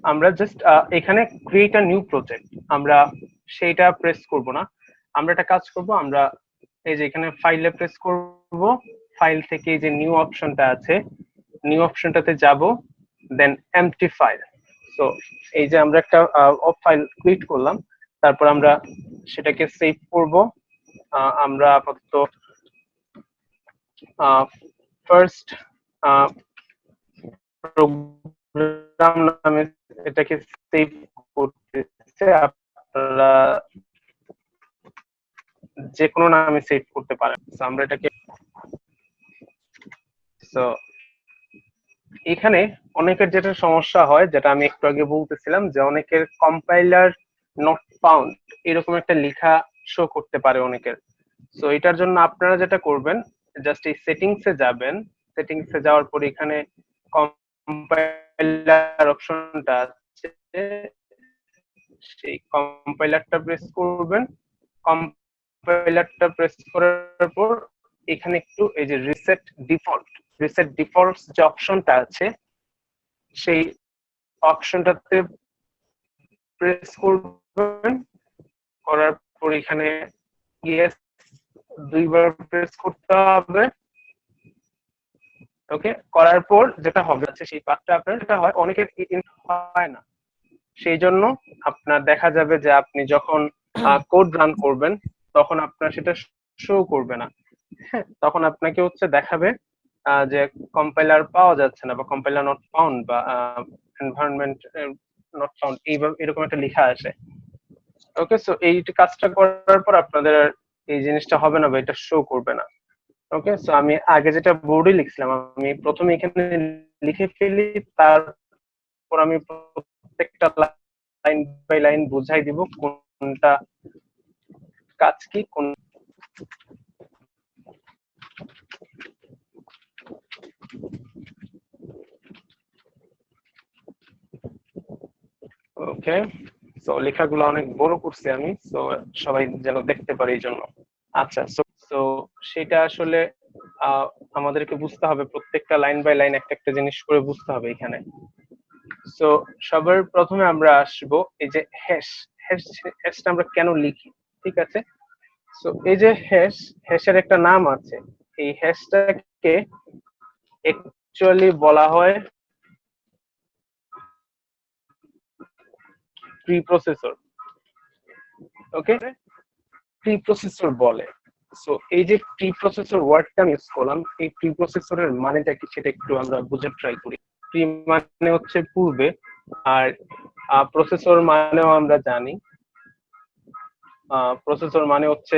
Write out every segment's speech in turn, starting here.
আমরা জাস্ট এখানে create a new project, আমরা সেইটা প্রেস করব না। আমরা একটা কাজ করব, আমরা এই যে এখানে ফাইলে প্রেস করব, ফাইল থেকে এই যে নিউ অপশনটা আছে, নিউ অপশনটাতে যাব, দেন এমটি ফাইল। সো এই যে আমরা একটা ফাইল ক্রিয়েট করলাম, তারপর আমরা সেটাকে সেভ করব। আমরা আপাতত ফার্স্ট প্রোগ্রাম নামে এটাকে সেভ করতেছে। আপনারা যে কোনো নামে সেভ করতে পারেন। আমরা এটাকে সো এখানে অনেকের যেটা সমস্যা হয়, যেটা আমি একটু আগে বলতেছিলাম, যে অনেকের কম্পাইলার নট ফাউন্ড এরকম একটা লেখা শো করতে পারে অনেকের। সো এটার জন্য আপনারা যেটা করবেন, জাস্ট এই সেটিংস এ যাবেন, সেটিংস এ যাওয়ার পর এখানে কম্পাইলার অপশনটা আছে, সেই কম্পাইলারটা প্রেস করবেন। কম্পাইলারটা প্রেস করার পর এখানে একটু এই যে রিসেট ডিফল্টস যে অপশনটা আছে, সেই অপশনটাতে প্রেস করবেন। করার পর এখানে ইয়েস দুইবার প্রেস করতে হবে। ওকে, করার পর যেটা হবে সেই পার্টটা আপনার যেটা হয়, অনেকের হয় না, সেই জন্য আপনার দেখা যাবে যে আপনি যখন কোড রান করবেন তখন আপনার সেটা শো করবে না। হ্যাঁ, তখন আপনাকে হচ্ছে দেখাবে যে কম্পাইলার পাওয়া যাচ্ছে না, বা কম্পাইলার নট ফাউন্ড, বা এনভায়রনমেন্ট নট ফাউন্ড, এইভাবে এরকম একটা লেখা আসে। ওকে, সো এই কাজটা করার পর আপনাদের এই জিনিসটা হবে না, বা এটা শো করবে না। ওকে, সো আমি আগে যেটা বোর্ডে লিখছিলাম, আমি প্রথমে এখানে লিখে ফেলি, তারপর আমি প্রত্যেকটা লাইন বাই লাইন বুঝাই দিব কোনটা কাজ কি কোন। ওকে, সো লেখাগুলো অনেক বড় করছি আমি, সো সবাই যেন দেখতে পারে এই জন্য। আচ্ছা, সো সেটা আসলে আমাদেরকে বুঝতে হবে, প্রত্যেকটা লাইন বাই লাইন একটা একটা জিনিস করে বুঝতে হবে এখানে। সো সবার প্রথমে আমরা আসবো এই যে হ্যাশটা আমরা কেন লিখি, ঠিক আছে। সো এই যে হ্যাশের একটা নাম আছে, এই হ্যাশটাকে অ্যাকচুয়ালি বলা হয় প্রিপ্রসেসর। ওকে, প্রিপ্রসেসর বলে। সো এই যে প্রিপ্রসেসর ওয়ার্ডটা আমি ইউজ করলাম, এই প্রিপ্রসেসরের মানেটা কি সেটা একটু আমরা বুঝে ট্রাই করি। প্রি মানে হচ্ছে পূর্বে, আর প্রসেসর মানেও আমরা জানি, প্রসেসর মানে হচ্ছে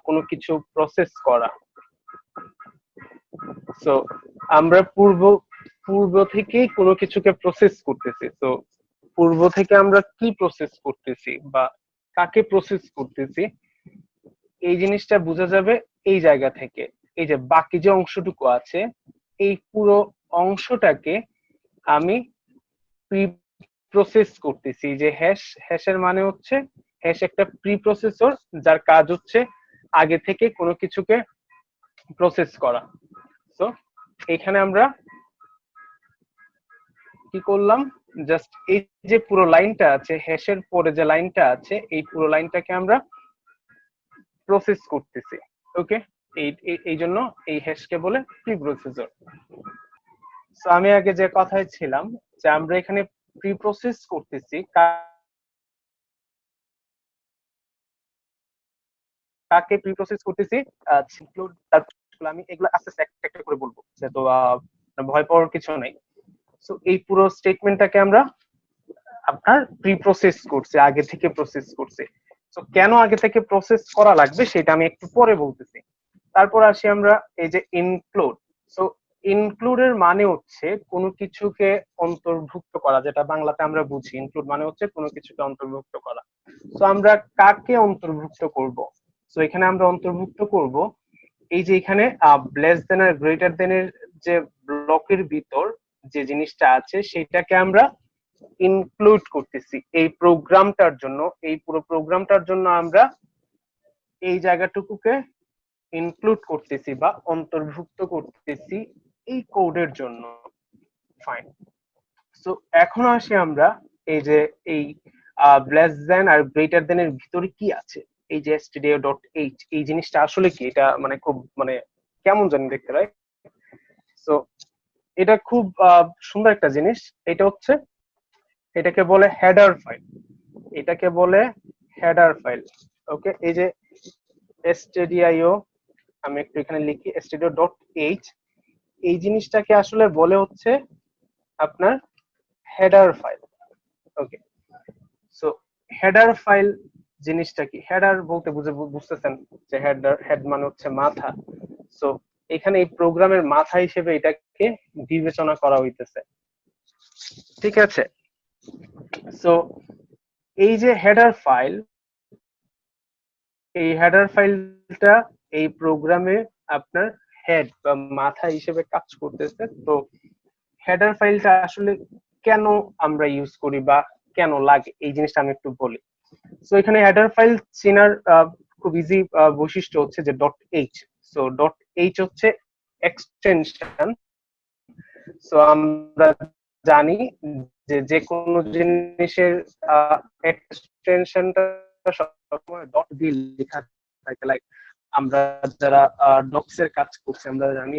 কোনো কিছু প্রসেস করা। সো আমরা পূর্ব থেকেই কোনো কিছুকে প্রসেস করতেছি। তো পূর্ব থেকে আমরা কি প্রসেস করতেছি বা কাকে প্রসেস করতেছি, এই জিনিসটা বোঝা যাবে এই জায়গা থেকে। এই যে বাকি যে অংশটুকু আছে, এই পুরো অংশটাকে আমি প্রি প্রসেস করতেছি। যে হ্যাশের মানে হচ্ছে, হ্যাশ একটা প্রি প্রসেসর, যার কাজ হচ্ছে আগে থেকে কোনো কিছুকে প্রসেস করা। তো এখানে আমরা কি করলাম, জাস্ট এই যে পুরো লাইনটা আছে, হ্যাশের পরে যে লাইনটা আছে, এই পুরো লাইনটাকে আমরা প্রসেস করতেছি। ওকে, এই জন্য এই হ্যাশকে বলে প্রি প্রসেসর। তো আমি আগে যে কথায় ছিলাম, যে আমরা এখানে প্রি প্রসেস করতেছি কাকে প্রি প্রসেস করতেছি, আমি এগুলো আস্তে আস্তে একটা একটা করে বলবো, তো ভয় পাওয়ার কিছু নেই। তো এই পুরো স্টেটমেন্টটাকে আমরা আপনার প্রি প্রসেস করছে, আগে থেকে প্রসেস করছে। তো কেন আগে থেকে প্রসেস করা লাগবে সেটা আমি একটু পরে বলতেছি। তারপর আসি আমরা এই যে ইনক্লুড। সো ইনক্লুডের মানে হচ্ছে কোনো কিছুকে অন্তর্ভুক্ত করা, যেটা বাংলাতে আমরা বুঝি ইনক্লুড মানে হচ্ছে কোনো কিছুকে অন্তর্ভুক্ত করা। তো আমরা কাকে অন্তর্ভুক্ত করব, তো এখানে আমরা অন্তর্ভুক্ত করব এই যে এখানে লেস দেন আর গ্রেটার দেন এর যে ব্লকের ভিতর যে জিনিসটা আছে, সেটাকে আমরা ইনক্লুড করতেছি এই প্রোগ্রামটার জন্য। এই পুরো প্রোগ্রামটার জন্য আমরা এই জায়গাটুকুকে ইনক্লুড করতেছি বা অন্তর্ভুক্ত করতেছি এই কোডের জন্য। ফাইন। সো এখন আসি আমরা এই যে এই লেস দেন আর গ্রেটার দেন এর ভিতরে কি আছে, এই যে stdio.h এই জিনিসটা আসলে কি, এটা মানে খুব মানে কেমন জানি দেখতে, রাইট? সো এটা খুব সুন্দর একটা জিনিস। এটা হচ্ছে, এটাকে বলে হেডার ফাইল, এটাকে বলে হেডার ফাইল। ওকে, এই যে stdio, আমি একটু এখানে লিখি stdio.h, এই জিনিসটাকে আসলে বলে হচ্ছে আপনার হেডার ফাইল। ওকে, সো হেডার ফাইল জিনিসটা কি? হেডার বলতে বুঝতেছেন যে হেডার, হেড মানে হচ্ছে মাথা। সো এখানে এই প্রোগ্রামের মাথা হিসেবে এটাকে বিবেচনা করা হইতেছে, ঠিক আছে? সো এই যে হেডার ফাইল, এই হেডার ফাইলটা এই প্রোগ্রামে আপনার হেড বা মাথা হিসেবে কাজ করতেছে। তো হেডার ফাইলটা আসলে কেন আমরা ইউজ করি বা কেন লাগে, এই জিনিসটা আমি একটু বলি। সো এখানে হেডার ফাইল চেনার খুব ইজি বৈশিষ্ট্য হচ্ছে যে dot H. So dot H হচ্ছে এক্সটেনশন। সো আমরা জানি যে যে কোনো জিনিসের এক্সটেনশনটা সবসময় ডট দিয়ে লেখা থাকে। লাইক আমরা যারা ডক্স এর কাজ করছি আমরা জানি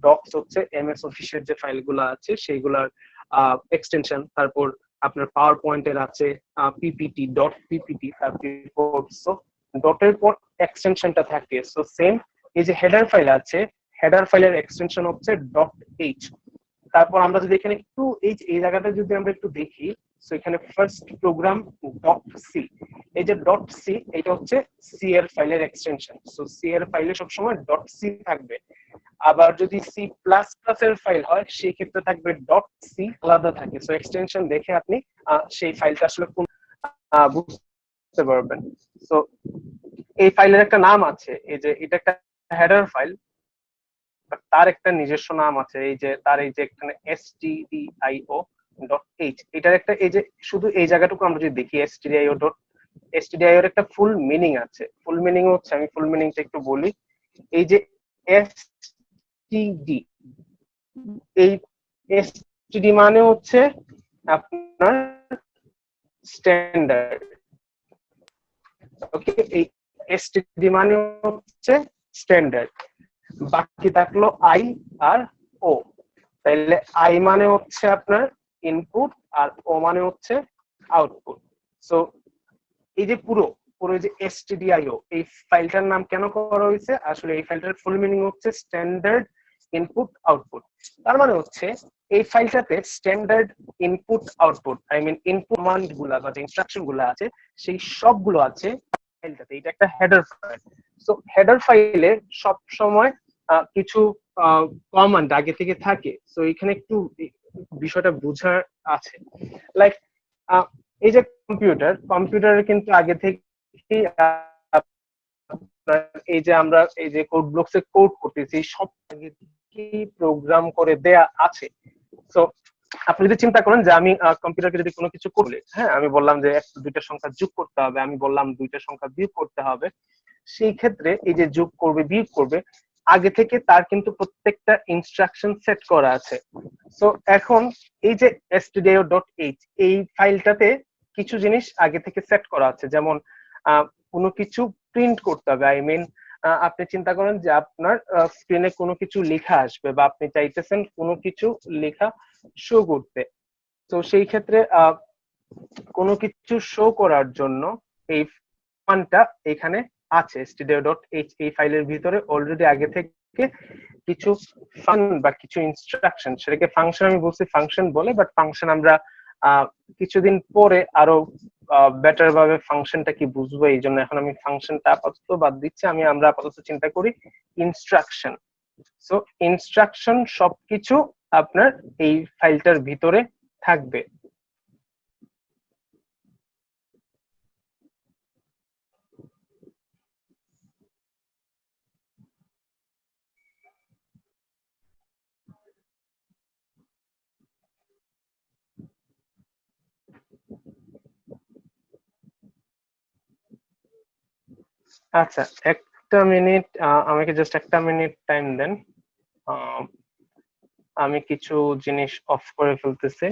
ডক্স হচ্ছে এমএস অফিসের যে ফাইলগুলো আছে সেইগুলার এক্সটেনশন। তারপর আপনার পাওয়ার পয়েন্টের আছে পিপিটি, ডট পিপিটি, তারপর সো ডটের পর এক্সটেনশনটা থাকে। সো সেম এই যে হেডার ফাইল আছে, হেডার ফাইলের এক্সটেনশন হচ্ছে ডট এইচ। তারপর আমরা যদি এখানে একটু এই জায়গাটা যদি আমরা একটু দেখি, সো এখানে ফার্স্ট প্রোগ্রাম ডট সি, এই যে ডট সি এটা হচ্ছে সি এর ফাইলের এক্সটেনশন। সো সি এর ফাইলে সবসময় ডট সি থাকবে। আবার যদি সি প্লাস প্লাস এর ফাইল হয় সেই ক্ষেত্রে থাকবে ডট সি আলাদা থাকে। সো এক্সটেনশন দেখে আপনি সেই ফাইলটা আসলে কোন বুঝতে পারবেন। সো এই ফাইলের একটা নাম আছে, এই যে এটা একটা হেডার ফাইল, তার একটা নিজস্ব নাম আছে। এই যে তার এই যে এখানে stdio.h, এটার একটা এই যে শুধু এই জায়গাটুকু আমরা যদি দেখি stdio এর একটা ফুল মিনিং আছে। ফুল মিনিং হচ্ছে, আমি ফুল মিনিংটা একটু বলি। এই যে std, এই std মানে হচ্ছে আপনার স্ট্যান্ডার্ড। ওকে, এই std মানে হচ্ছে স্ট্যান্ডার্ড। বাকি থাকলো আই আর ও। তাইলে আই মানে হচ্ছে আপনার ইনপুট আর ও মানে হচ্ছে আউটপুট। সো এই যে পুরো পুরো যে stdio, এই ফাইলটার নাম কেন করা হয়েছে, আসলে এই ফাইলটার ফুল মিনিং হচ্ছে স্ট্যান্ডার্ড ইনপুট আউটপুট। তার মানে হচ্ছে এই ফাইলটাতে standard input output, I mean input command গুলা বা যে ইনস্ট্রাকশন গুলা আছে সেই সবগুলো আছে ফাইলটাতে। এটা একটা হেডার ফাইল। সো হেডার ফাইলে সব সময় কিছু কমান্ড আগে থেকে থাকে। সো এখানে একটু বিষয়টা বোঝার আছে। লাইক এই যে কম্পিউটারের কিন্তু আগে থেকে এই যে আমরা এই যে কোড ব্লকসে কোড করতেছি সব আগে থেকেই প্রোগ্রাম করে দেয়া আছে। সো আপনি যদি চিন্তা করেন যে আমি কম্পিউটারকে যদি কোনো কিছু করলে, হ্যাঁ আমি বললাম যে দুইটা সংখ্যা যোগ করতে হবে, আমি বললাম দুইটা সংখ্যা বিয়োগ করতে হবে, সেই ক্ষেত্রে এই যে যোগ করবে বিয়োগ করবে আগে থেকে তার কিন্তু প্রত্যেকটা ইনস্ট্রাকশন সেট করা আছে। সো এখন এই যে stdio.h, এই ফাইলটাতে কিছু জিনিস আগে থেকে সেট করা আছে। যেমন কোনো কিছু প্রিন্ট করতে হবে, আই মিন আপনি চিন্তা করেন যে আপনার স্ক্রিনে কোনো কিছু লেখা আসবে বা আপনি চাইতেছেন কোনো কিছু লেখা শো করতে। তো সেই ক্ষেত্রে কোনো কিছু শো করার জন্য এই ফাংশনটা এখানে আছে stdio.h, এই ফাইলের ভিতরে অলরেডি আগে থেকে কিছু ফাংশন বা কিছু ইনস্ট্রাকশন, সেটাকে ফাংশন আমি বলছি ফাংশন বলে, বাট ফাংশন আমরা কিছুদিন পরে আরো বেটার ভাবে ফাংশনটা কি বুঝবো, এই জন্য এখন আমি ফাংশনটা আপাতত বাদ দিচ্ছি। আমরা আপাতত চিন্তা করি ইনস্ট্রাকশন। সো ইনস্ট্রাকশন সবকিছু আপনার এই ফাইলটার ভিতরে থাকবে। আচ্ছা, একটা মিনিট, আমাকে জাস্ট একটা মিনিট টাইম দেন। আমি কিছু জিনিস অফ করে ফেলতেছি।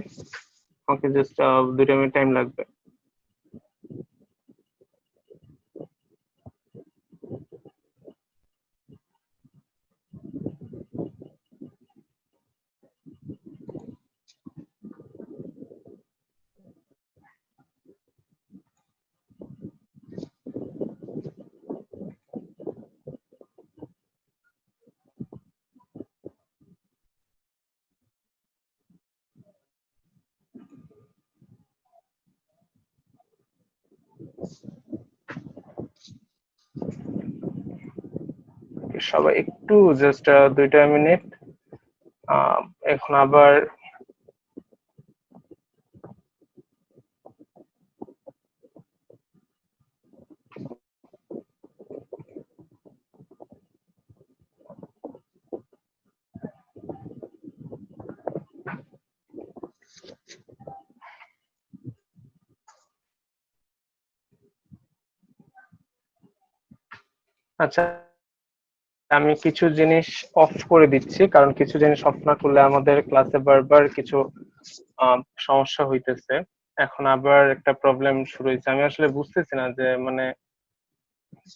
আমাকে জাস্ট 2 মিনিট টাইম লাগবে। সবাই একটু জাস্ট 2 মিনিট। এখন আবার আচ্ছা, আমি কিছু জিনিস অফ করে দিচ্ছি, কারণ কিছু জিনিস অফ না করলে আমাদের ক্লাসে বারবার কিছু সমস্যা হইতেছে। এখন আবার একটা প্রবলেম শুরু হয়েছে, আমি আসলে বুঝতেছি না যে মানে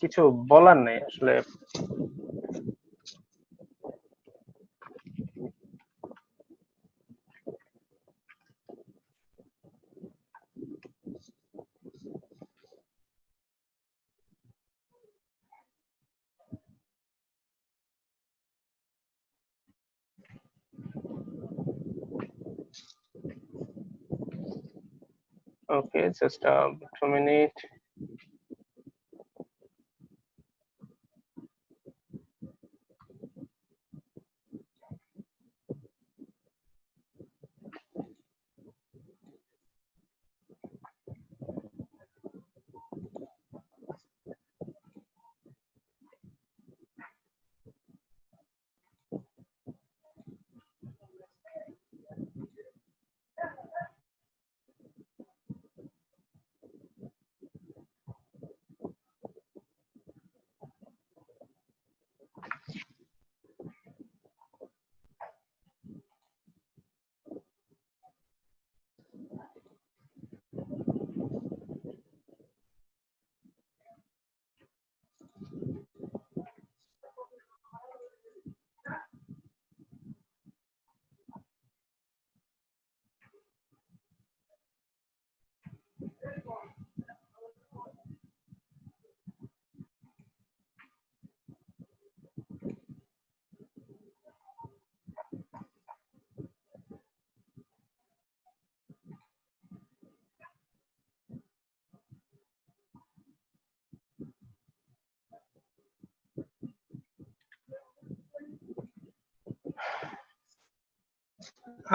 কিছু বলার নেই আসলে। ওকে, জাস্ট 2 মিনিট।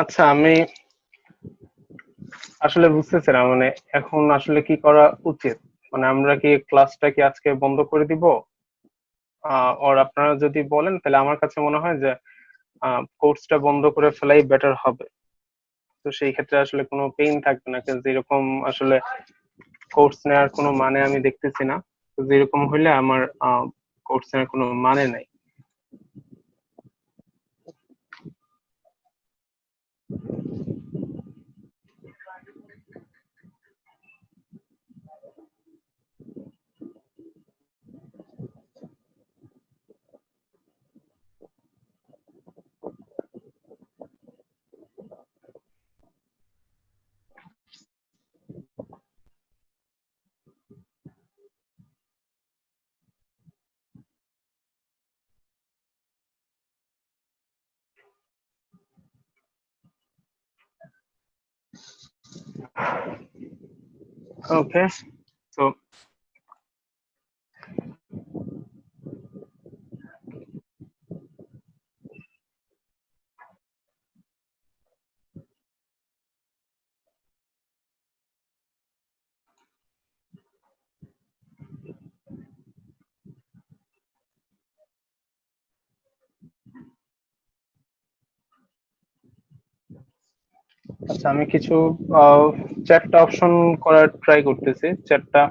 আচ্ছা, আমি আসলে বুঝতেছি না মানে এখন আসলে কি করা উচিত। মানে আমরা কি ক্লাসটা কি আজকে বন্ধ করে দিব? ওর আপনারা যদি বলেন তাহলে আমার কাছে মনে হয় যে কোর্সটা বন্ধ করে ফেলাই বেটার হবে। তো সেই ক্ষেত্রে আসলে কোনো পেইন থাকবে না, কিন্তু যেরকম আসলে কোর্স নেওয়ার কোনো মানে আমি দেখতেছি না। তো যেরকম হইলে আমার কোর্স নেওয়ার কোনো মানে নাই। ওকে, তো আচ্ছা, আমি কিছু চ্যাটটা অপশন করার ট্রাই করতেছি। চ্যাটটা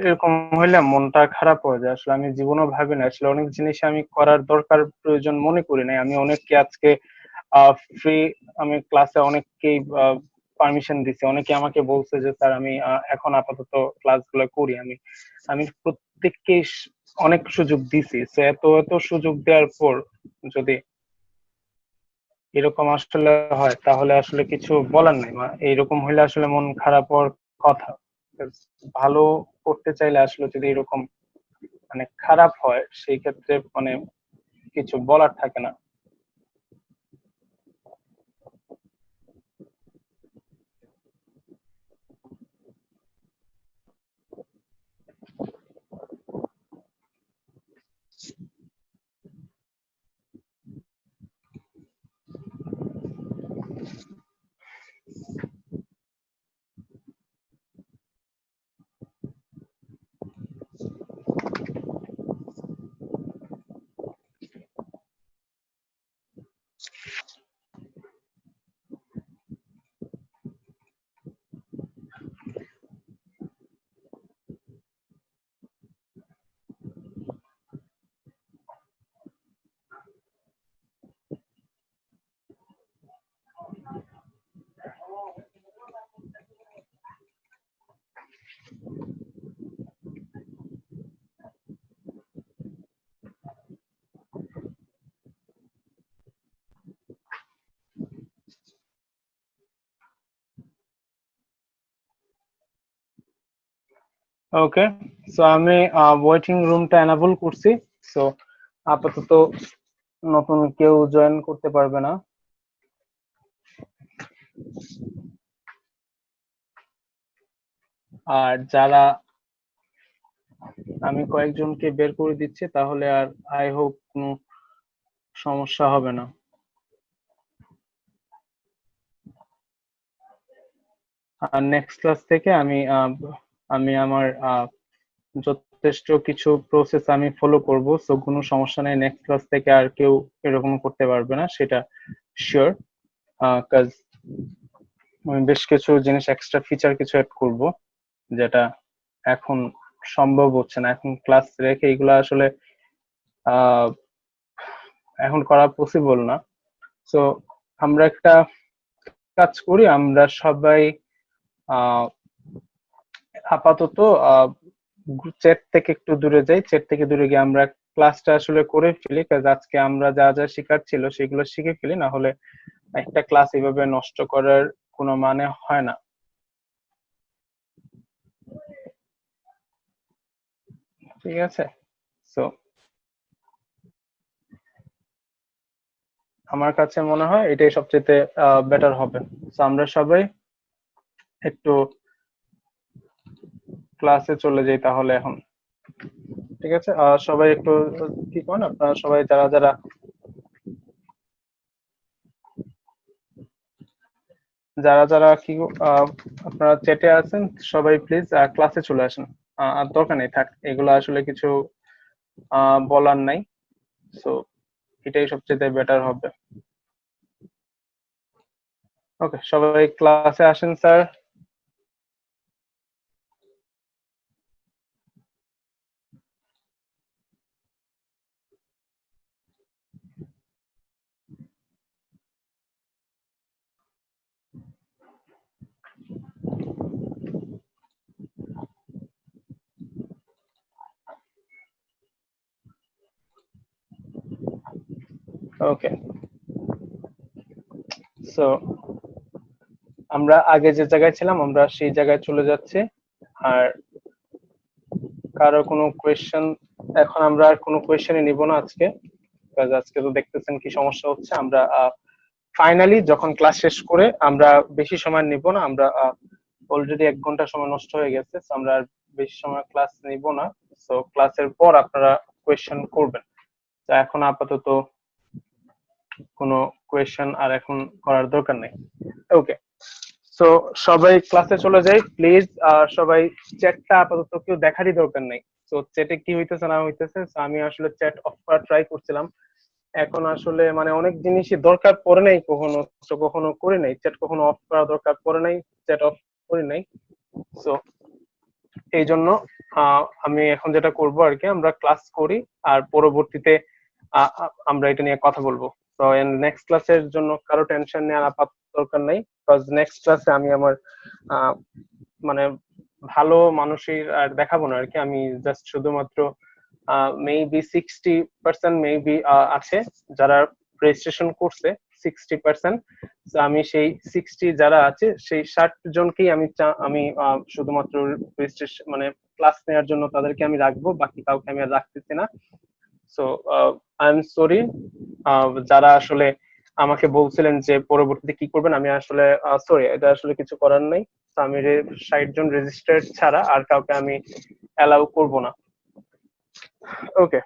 এরকম হইলে মনটা খারাপ হয়ে যায়। আসলে আমি জীবনেও ভাবি না, আসলে অনেক জিনিস আমি করার দরকার প্রয়োজন মনে করি নাই। আমি অনেককে আজকে ফ্রি, আমি ক্লাসে অনেককেই পারমিশন দিছি, অনেকে আমাকে বলছে যে স্যার আমি এখন আপাতত ক্লাসগুলো করি। আমি আমি প্রত্যেককেই অনেক সুযোগ দিছি। তো এত এত সুযোগ দেওয়ার পর যদি এরকম আসলে হয় তাহলে আসলে কিছু বলার নাই। এইরকম হইলে আসলে মন খারাপ হওয়ার কথা। ভালো করতে চাইলে আসলে যদি এরকম মানে খারাপ হয় সেই ক্ষেত্রে মানে কিছু বলার থাকে না। ওকে, সো আমি ওয়েটিং রুমটা এনাবল করছি। সো আপাতত নতুন কেউ জয়েন করতে পারবে না। আর যারা, আমি কয়েকজনকে বের করে দিচ্ছি, তাহলে আর আই হোপ কোনো সমস্যা হবে না। আর নেক্সট ক্লাস থেকে আমি আমার যথেষ্ট কিছু প্রসেস আমি ফলো করব। সো কোনো সমস্যা নেই, নেক্সট ক্লাস থেকে আর কেউ এরকম করতে পারবে না, সেটা শিওর। কাজ আমি বেশ কিছু জিনিস, এক্সট্রা ফিচার কিছু অ্যাড করব, যেটা এখন সম্ভব হচ্ছে না। এখন ক্লাস রেখে এগুলো আসলে আহ এখন করা পসিবল না। সো আমরা একটা কাজ করি, আমরা সবাই আহ আপাতত চ্যাট থেকে একটু দূরে যাই। চ্যাট থেকে দূরে গিয়ে আমরা ক্লাসটা আসলে করে ফেলি, কাজ আজকে আমরা যা যা শেখার ছিল সেগুলো শিখে ফেলি, না হলে একটা ক্লাস এভাবে নষ্ট করার কোনো মানে হয় না। ঠিক আছে, সো আমার কাছে মনে হয় এটাই সবচেয়ে বেটার হবে। সো আমরা সবাই একটু ক্লাসে চলে যাই তাহলে এখন। ঠিক আছে, সবাই একটু কি করেন আপনারা সবাই, যারা যারা যারা যারা কি আপনারা চ্যাটে আছেন সবাই প্লিজ ক্লাসে চলে আসেন। আর দরকার নেই, থাক, এগুলো আসলে কিছু বলার নাই। সো এটাই সবচেয়ে বেটার হবে। ওকে, সবাই ক্লাসে আসেন স্যার। ওকে, সো আমরা আগে যে জায়গায় ছিলাম আমরা সেই জায়গায় চলে যাচ্ছি। আর কারো কোনো কোয়েশ্চেন, এখন আমরা আর কোনো কোয়েশ্চেনই নিব না আজকে, কারণ আজকে তো দেখতেছেন কি সমস্যা হচ্ছে। আমরা ফাইনালি যখন ক্লাস শেষ করে আমরা বেশি সময় নিব না, আমরা অলরেডি 1 ঘন্টা সময় নষ্ট হয়ে গেছে, so আমরা আর বেশি সময় ক্লাস নিব না। সো ক্লাসের পর আপনারা কোয়েশ্চেন করবেন। তো এখন আপাতত কোনো কোয়েশ্চেন আর এখন করার দরকার নেই। ওকে, সো সবাই ক্লাসে চলে যাই প্লিজ। সবাই চ্যাটটা আপাতত কেউ দেখারই দরকার নেই। তো চ্যাটে কি হইতেছে না হইতেছে, so আমি আসলে চ্যাট অফ করার ট্রাই করছিলাম। এখন আসলে মানে অনেক জিনিসই দরকার পড়ে নাই কখনো, তো কখনো করে নাই চ্যাট, কখনো অফ করা দরকার পড়ে নাই, চ্যাট অফ করি নাই। সো এই জন্য আমি এখন যেটা করব আর কি, আমরা ক্লাস করি আর পরবর্তীতে আমরা এটা নিয়ে কথা বলবো। তো নেক্সট ক্লাসের জন্য কারো টেনশন নেওয়ার আপাতত দরকার নাই, বিকজ নেক্সট ক্লাসে আমি আমার মানে ভালো মানুষের আর দেখাবো না আর কি, আমি জাস্ট শুধুমাত্র মেবি 60% মেবি আছে যারা রেজিস্ট্রেশন করছে 60%। আমি সেই 60 যারা আছে সেই 60 জনকেই আমি শুধুমাত্র রেজিস্ট্রেশন মানে ক্লাস নেওয়ার জন্য তাদেরকে আমি রাখবো, বাকি কাউকে আমি আর রাখতেছি না। সো আই এম সরি যারা আসলে আমাকে বলছিলেন যে পরবর্তীতে কি করবেন, আমি আসলে সরি, এটা আসলে কিছু করার নাই। তো আমি 60 জন রেজিস্টার্ড ছাড়া আর কাউকে আমি অ্যালাউ করব না। ওকে,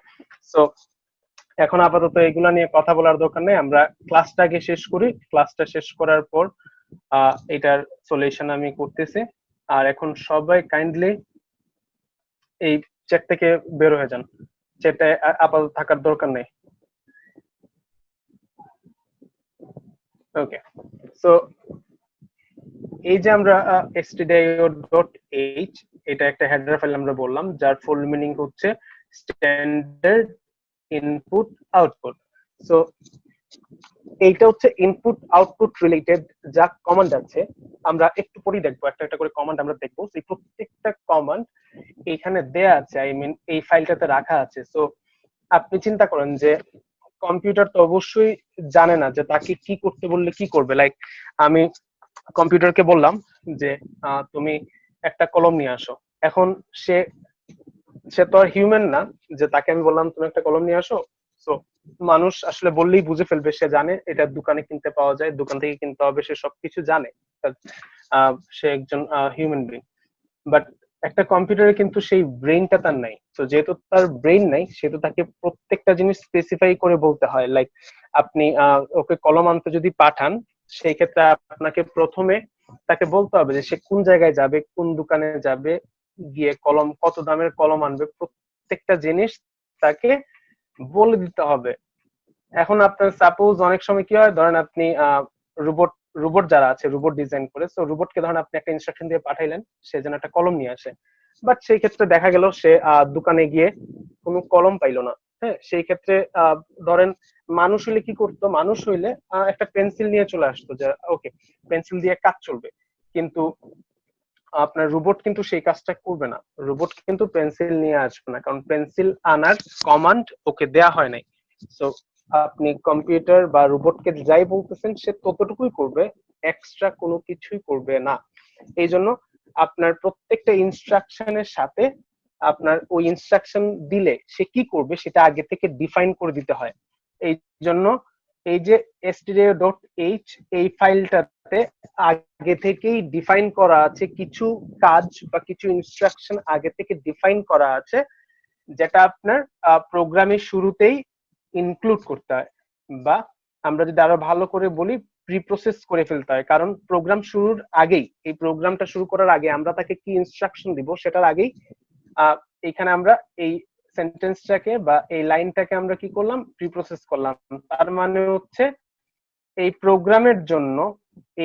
সো এখন আপাতত এগুলা নিয়ে কথা বলার দরকার নেই, আমরা ক্লাসটাকে শেষ করি। ক্লাসটা শেষ করার পর এটার সলিউশন আমি করতেছি। আর এখন সবাই কাইন্ডলি এই চ্যাট থেকে বের হয়ে যান, চ্যাটে আপাতত থাকার দরকার নেই। ওকে, সো এই যে আমরা stdio.h এটা একটা হেডার ফাইল আমরা বললাম, যার ফুল মিনিং হচ্ছে স্ট্যান্ডার্ড ইনপুট আউটপুট। সো এইটা হচ্ছে ইনপুট আউটপুট রিলেটেড যা কমান্ড আছে, আমরা একটু পরেই দেখবো, একটা একটা করে কমান্ড আমরা দেখবো। সেই প্রত্যেকটা কমান্ড এখানে দেয়া আছে, আই মিন এই ফাইলটাতে রাখা আছে। সো আপনি চিন্তা করেন যে কম্পিউটার তো অবশ্যই জানে না যে তাকে কি করতে বললে কি করবে। লাইক আমি কম্পিউটারকে বললাম যে তুমি একটা কলম নিয়ে আসো, এখন সে সে তো আর হিউম্যান না যে তাকে আমি বললাম তুমি একটা কলম নিয়ে আসো। সো মানুষ আসলে বললেই বুঝে ফেলবে, সে জানে এটা দোকানে কিনতে পাওয়া যায়, দোকান থেকে কিনতে হবে, সে সবকিছু জানে, সে একজন হিউম্যান বিং। বাট একটা কম্পিউটারে কিন্তু সেই ব্রেইনটা তার নাই। তো যেহেতু তার ব্রেইন নাই, সেহেতু তাকে প্রত্যেকটা জিনিস স্পেসিফাই করে বলতে হয়। লাইক আপনি ওকে কলম আনতে যদি পাঠান, সেই ক্ষেত্রে আপনাকে প্রথমে তাকে বলতে হবে যে সে কোন জায়গায় যাবে, কোন দোকানে যাবে, গিয়ে কলম কত দামের কলম আনবে, প্রত্যেকটা জিনিস তাকে বলে দিতে হবে। এখন আপনার সাপোজ অনেক সময় কি হয়, ধরেন আপনি রোবট রোবট যারা আছে, রোবট ডিজাইন করে, তো রোবটকে ধরেন আপনি একটা ইনস্ট্রাকশন দিয়ে পাঠাইলেন সে যেন একটা কলম নিয়ে আসে, বাট সেই ক্ষেত্রে দেখা গেল সে দোকানে গিয়ে কোনো কলম পাইলো না। হ্যাঁ, সেই ক্ষেত্রে ধরেন মানুষ হইলে কি করতো, মানুষ হইলে একটা পেন্সিল নিয়ে চলে আসতো যে ওকে পেন্সিল দিয়ে কাজ চলবে। কিন্তু আপনার রোবট কিন্তু সেই কাজটা করবে না, রোবট কিন্তু পেন্সিল নিয়ে আসবে না, কারণ পেন্সিল আনার কমান্ড ওকে দেয়া হয় নাই। সো আপনি কম্পিউটার বা রোবটকে যাই বলতেছেন সে ততটুকুই করবে, এক্সট্রা কোনো কিছুই করবে না। এই জন্য আপনার প্রত্যেকটা ইনস্ট্রাকশনের সাথে আপনার ওই ইনস্ট্রাকশন দিলে সে কি করবে সেটা আগে থেকে ডিফাইন করে দিতে হয়। এই জন্য এই যে stdio.h এই ফাইলটাতে আগে থেকেই ডিফাইন করা আছে কিছু কাজ বা কিছু ইনস্ট্রাকশন আগে থেকে ডিফাইন করা আছে, যেটা আপনার প্রোগ্রামের শুরুতেই ইনক্লুড করতে হয়, বা আমরা যদি আরো ভালো করে বলি প্রি প্রসেস করে ফেলতে হয়। কারণ প্রোগ্রাম শুরুর আগেই, এই প্রোগ্রামটা শুরু করার আগে আমরা তাকে কি ইনস্ট্রাকশন দিব সেটার আগেই এখানে আমরা এই সেন্টেন্সটাকে বা এই লাইনটাকে আমরা কি করলাম, প্রি প্রসেস করলাম। তার মানে হচ্ছে এই প্রোগ্রামের জন্য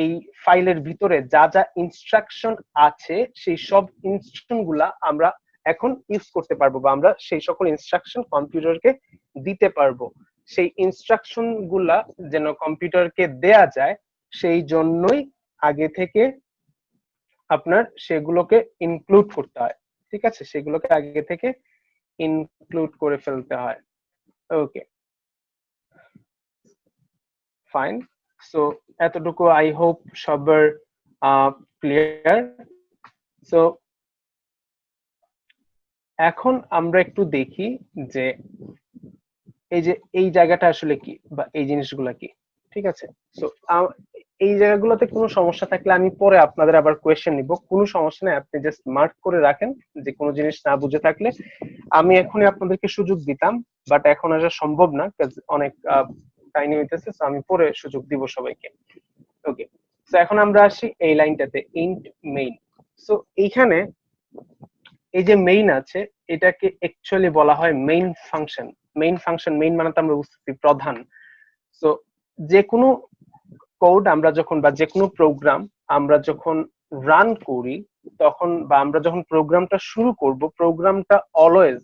এই ফাইলের ভিতরে যা যা ইনস্ট্রাকশন আছে সেই সব ইনস্ট্রাকশন গুলা আমরা এখন ইউজ করতে পারবো, বা আমরা সেই সকল ইনস্ট্রাকশন কম্পিউটারকে দিতে পারবো। সেই ইনস্ট্রাকশন গুলা যেন কম্পিউটারকে দেয়া যায়, সেই জন্যই আগে থেকে আপনার সেগুলোকে ইনক্লুড করতে হয়। ঠিক আছে, সেগুলোকে আগে থেকে ইনক্লুড করে ফেলতে হয়। ওকে, ফাইন। সো এতটুকু আই হোপ সবার ক্লিয়ার। সো এখন আমরা একটু দেখি যে এই যে এই জায়গাটা আসলে কি, বা এই জিনিসগুলা কি। ঠিক আছে, সো এই জায়গাগুলোতে কোনো সমস্যা থাকলে আমি পরে আপনাদের আবার কোয়েশ্চেন নিব, কোনো সমস্যা নেই, আপনি জাস্ট মার্ক করে রাখেন যে কোনো জিনিস না বুঝে থাকলে। আমি এখনই আপনাদেরকে সুযোগ দিতাম, বাট এখন আসলে সম্ভব না, অনেক কাহিনী হইতেছে, আমি পরে সুযোগ দিব সবাইকে। ওকে, তো এখন আমরা আসি এই লাইনটাতে, ইন্ট মেইন। সো এইখানে এই যে মেইন আছে, এটাকে অ্যাকচুয়ালি বলা হয় main function. Main function, main মানে তো আমরা বুঝতেছি প্রধান। সো যে কোনো কোড আমরা যখন, বা যে কোনো প্রোগ্রাম আমরা যখন রান করি তখন বা আমরা যখন প্রোগ্রামটা শুরু করব, প্রোগ্রামটা অলওয়েজ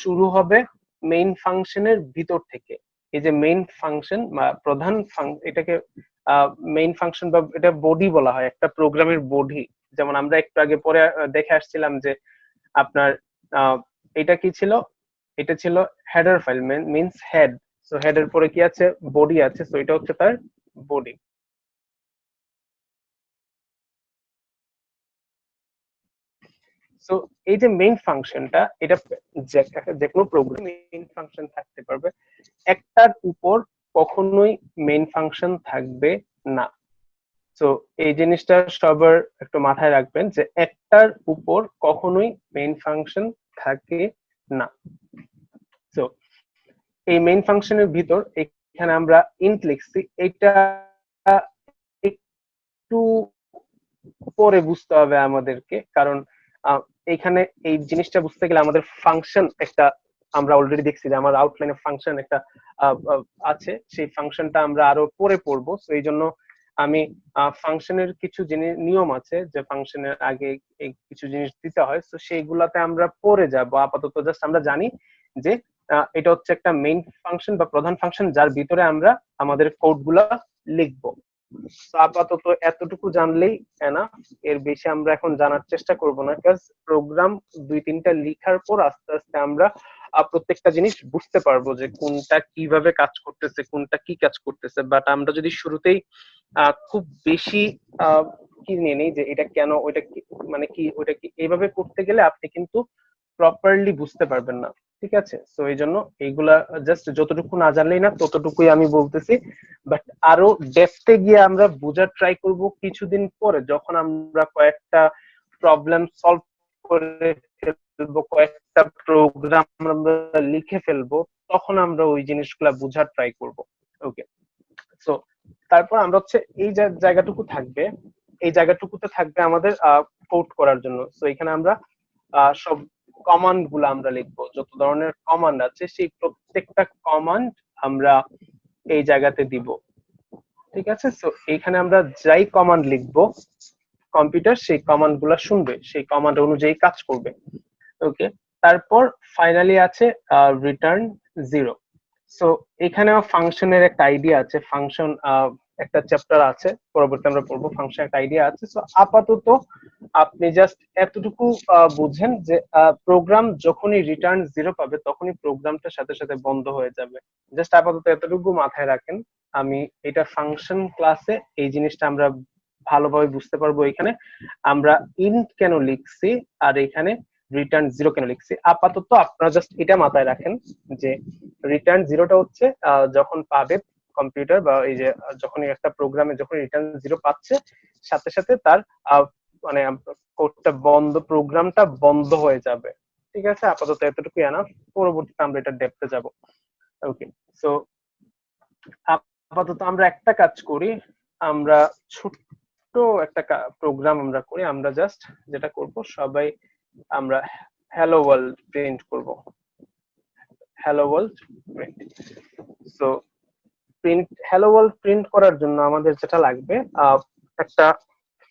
শুরু হবে মেইন ফাংশনের ভিতর থেকে। এই যে মেইন ফাংশন বা প্রধান এটাকে মেইন ফাংশন বা এটা বডি বলা হয়, একটা প্রোগ্রামের বডি। যেমন আমরা একটু আগে পরে দেখে আসছিলাম যে আপনার এটা কি ছিল, এটা ছিল header file, means head. So হেডের পরে কি আছে, বডি আছে, সো এটা হচ্ছে তার বডি। সো এই যে মেইন ফাংশনটা, এটা যে কোনো প্রোগ্রাম মেইন ফাংশন থাকতে পারবে, একটার উপর কখনোই মেইন ফাংশন থাকবে না। তো এই জিনিসটা সবার একটু মাথায় রাখবেন যে একটার উপর কখনোই মেইন ফাংশন থাকে না। তো এই মেইন ফাংশনের ভিতর এখানে আমরা ইন্ট লিখছি, এটা একটু পরে বুঝতে হবে আমাদেরকে, কারণ এখানে এই জিনিসটা বুঝতে গেলে আমাদের ফাংশন একটা, আমরা অলরেডি দেখছি যে আমার আউটলাইনে ফাংশন একটা আছে, সেই ফাংশনটা আমরা আরো পরে পড়বো। তো এই জন্য আমি ফাংশনের কিছু জিনিস নিয়ম আছে যে ফাংশনের আগে এই কিছু জিনিস দিতে হয়, তো সেইগুলাতে আমরা পরে যাব। আপাতত জাস্ট আমরা জানি যে এটা হচ্ছে একটা মেইন ফাংশন বা প্রধান ফাংশন, যার ভিতরে আমরা আমাদের কোড গুলা লিখবো। আপাতত এতটুকু জানলেই এনাফ, এর বেশি আমরা এখন জানার চেষ্টা করব না, কাজ প্রোগ্রাম দুই তিনটা লিখার পর আস্তে আস্তে আমরা প্রত্যেকটা জিনিস বুঝতে পারবো যে কোনটা কিভাবে কাজ করতেছে, কোনটা কি কাজ করতেছে। বাট আমরা যদি শুরুতেই খুব বেশি কি নিয়ে নেই যে এটা কেন, ওইটা কি, মানে কি ওইটা কি, এইভাবে করতে গেলে আপনি কিন্তু প্রপারলি বুঝতে পারবেন না। ঠিক আছে, তো এই জন্য এইগুলা জাস্ট যতটুকু না জানলেই না ততটুকুই আমি বলতেছি। বাট আরো ডেপথে গিয়ে আমরা বোঝার ট্রাই করব কিছুদিন পরে, যখন আমরা কয়েকটা প্রবলেম সলভ করে ফেলবো, কয়েকটা প্রোগ্রাম আমরা লিখে ফেলবো, তখন আমরা ওই জিনিসগুলা বোঝার ট্রাই করব। ওকে, সো তারপর আমরা হচ্ছে এই যে জায়গাটুকু থাকবে, এই জায়গাটুকুতে থাকবে আমাদের কোড করার জন্য। সো এখানে আমরা সব কমান্ড গুলো আমরা লিখবো, যত ধরনের কমান্ড আছে সেই প্রত্যেকটা কমান্ড আমরা এই জায়গাতে দিব। ঠিক আছে, সো এইখানে আমরা যাই কমান্ড লিখবো, কম্পিউটার সেই কমান্ড গুলা শুনবে, সেই কমান্ড অনুযায়ী কাজ করবে। ওকে, তারপর ফাইনালি আছে রিটার্ন জিরো। সো এখানেও ফাংশনের একটা আইডিয়া আছে, ফাংশন একটা চ্যাপ্টার আছে, পরবর্তী আমরা পড়বো, ফাংশন একটা আইডিয়া আছে। সো আপাতত আপনি জাস্ট এতটুকু বুঝেন যে প্রোগ্রাম যখনই রিটার্ন জিরো পাবে তখনই প্রোগ্রামটা সাথে সাথে বন্ধ হয়ে যাবে। জাস্ট আপাতত এতটুকু মাথায় রাখেন। আমি এটা ফাংশন ক্লাসে এই জিনিসটা আমরা ভালোভাবে বুঝতে পারবো। এখানে আমরা ইন্ট কেন লিখছি আর এখানে রিটার্ন জিরো কেন লিখছি, আপাতত আপনারা জাস্ট এটা মাথায় রাখেন যে রিটার্ন জিরোটা হচ্ছে যখন পাবে কম্পিউটার বা এই যে যখন একটা প্রোগ্রামে যখন রিটার্ন জিরো পাচ্ছে, সাথে সাথে তার মানে কোডটা বন্ধ, প্রোগ্রামটা বন্ধ হয়ে যাবে। ঠিক আছে, আপাতত এতটুকু এনাফ, পরবর্তীতে আমরা এটা ডেপথে যাব। ওকে, সো আপাতত আমরা একটা কাজ করি, আমরা ছোট্ট একটা প্রোগ্রাম আমরা করি। আমরা জাস্ট যেটা করব, সবাই আমরা হ্যালো ওয়ার্ল্ড প্রিন্ট করব, hello world print. So print hello world print করার জন্য আমাদের যেটা লাগবে, একটা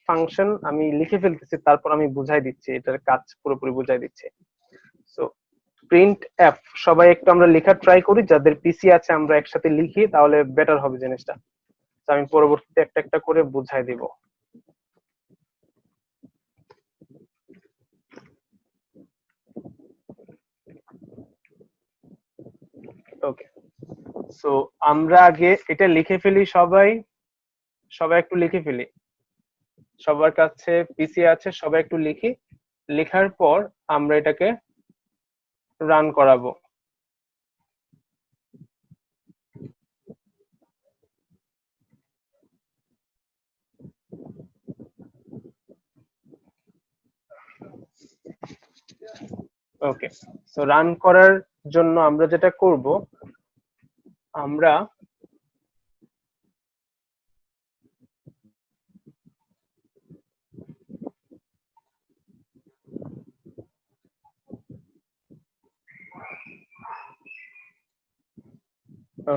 ফাংশন আমি লিখে ফেলতেছি, তারপর আমি বুঝাই দিচ্ছি, এটার কাজ পুরোপুরি বুঝাই দিচ্ছি। সো প্রিন্ট এফ, সবাই একটু আমরা লেখা ট্রাই করি, যাদের পিসি আছে আমরা একসাথে লিখি, তাহলে বেটার হবে জিনিসটা। তো আমি পরবর্তীতে একটা একটা করে বুঝাই দিব। ওকে, সো আমরা আগে এটা লিখে ফেলি, সবাই সবাই একটু লিখে ফেলি, সবার কাছে পিসি আছে, সবাই একটু লিখি, লেখার পর আমরা এটাকে রান করাবো। ওকে, সো রান করার জন্য আমরা যেটা করব, আমরা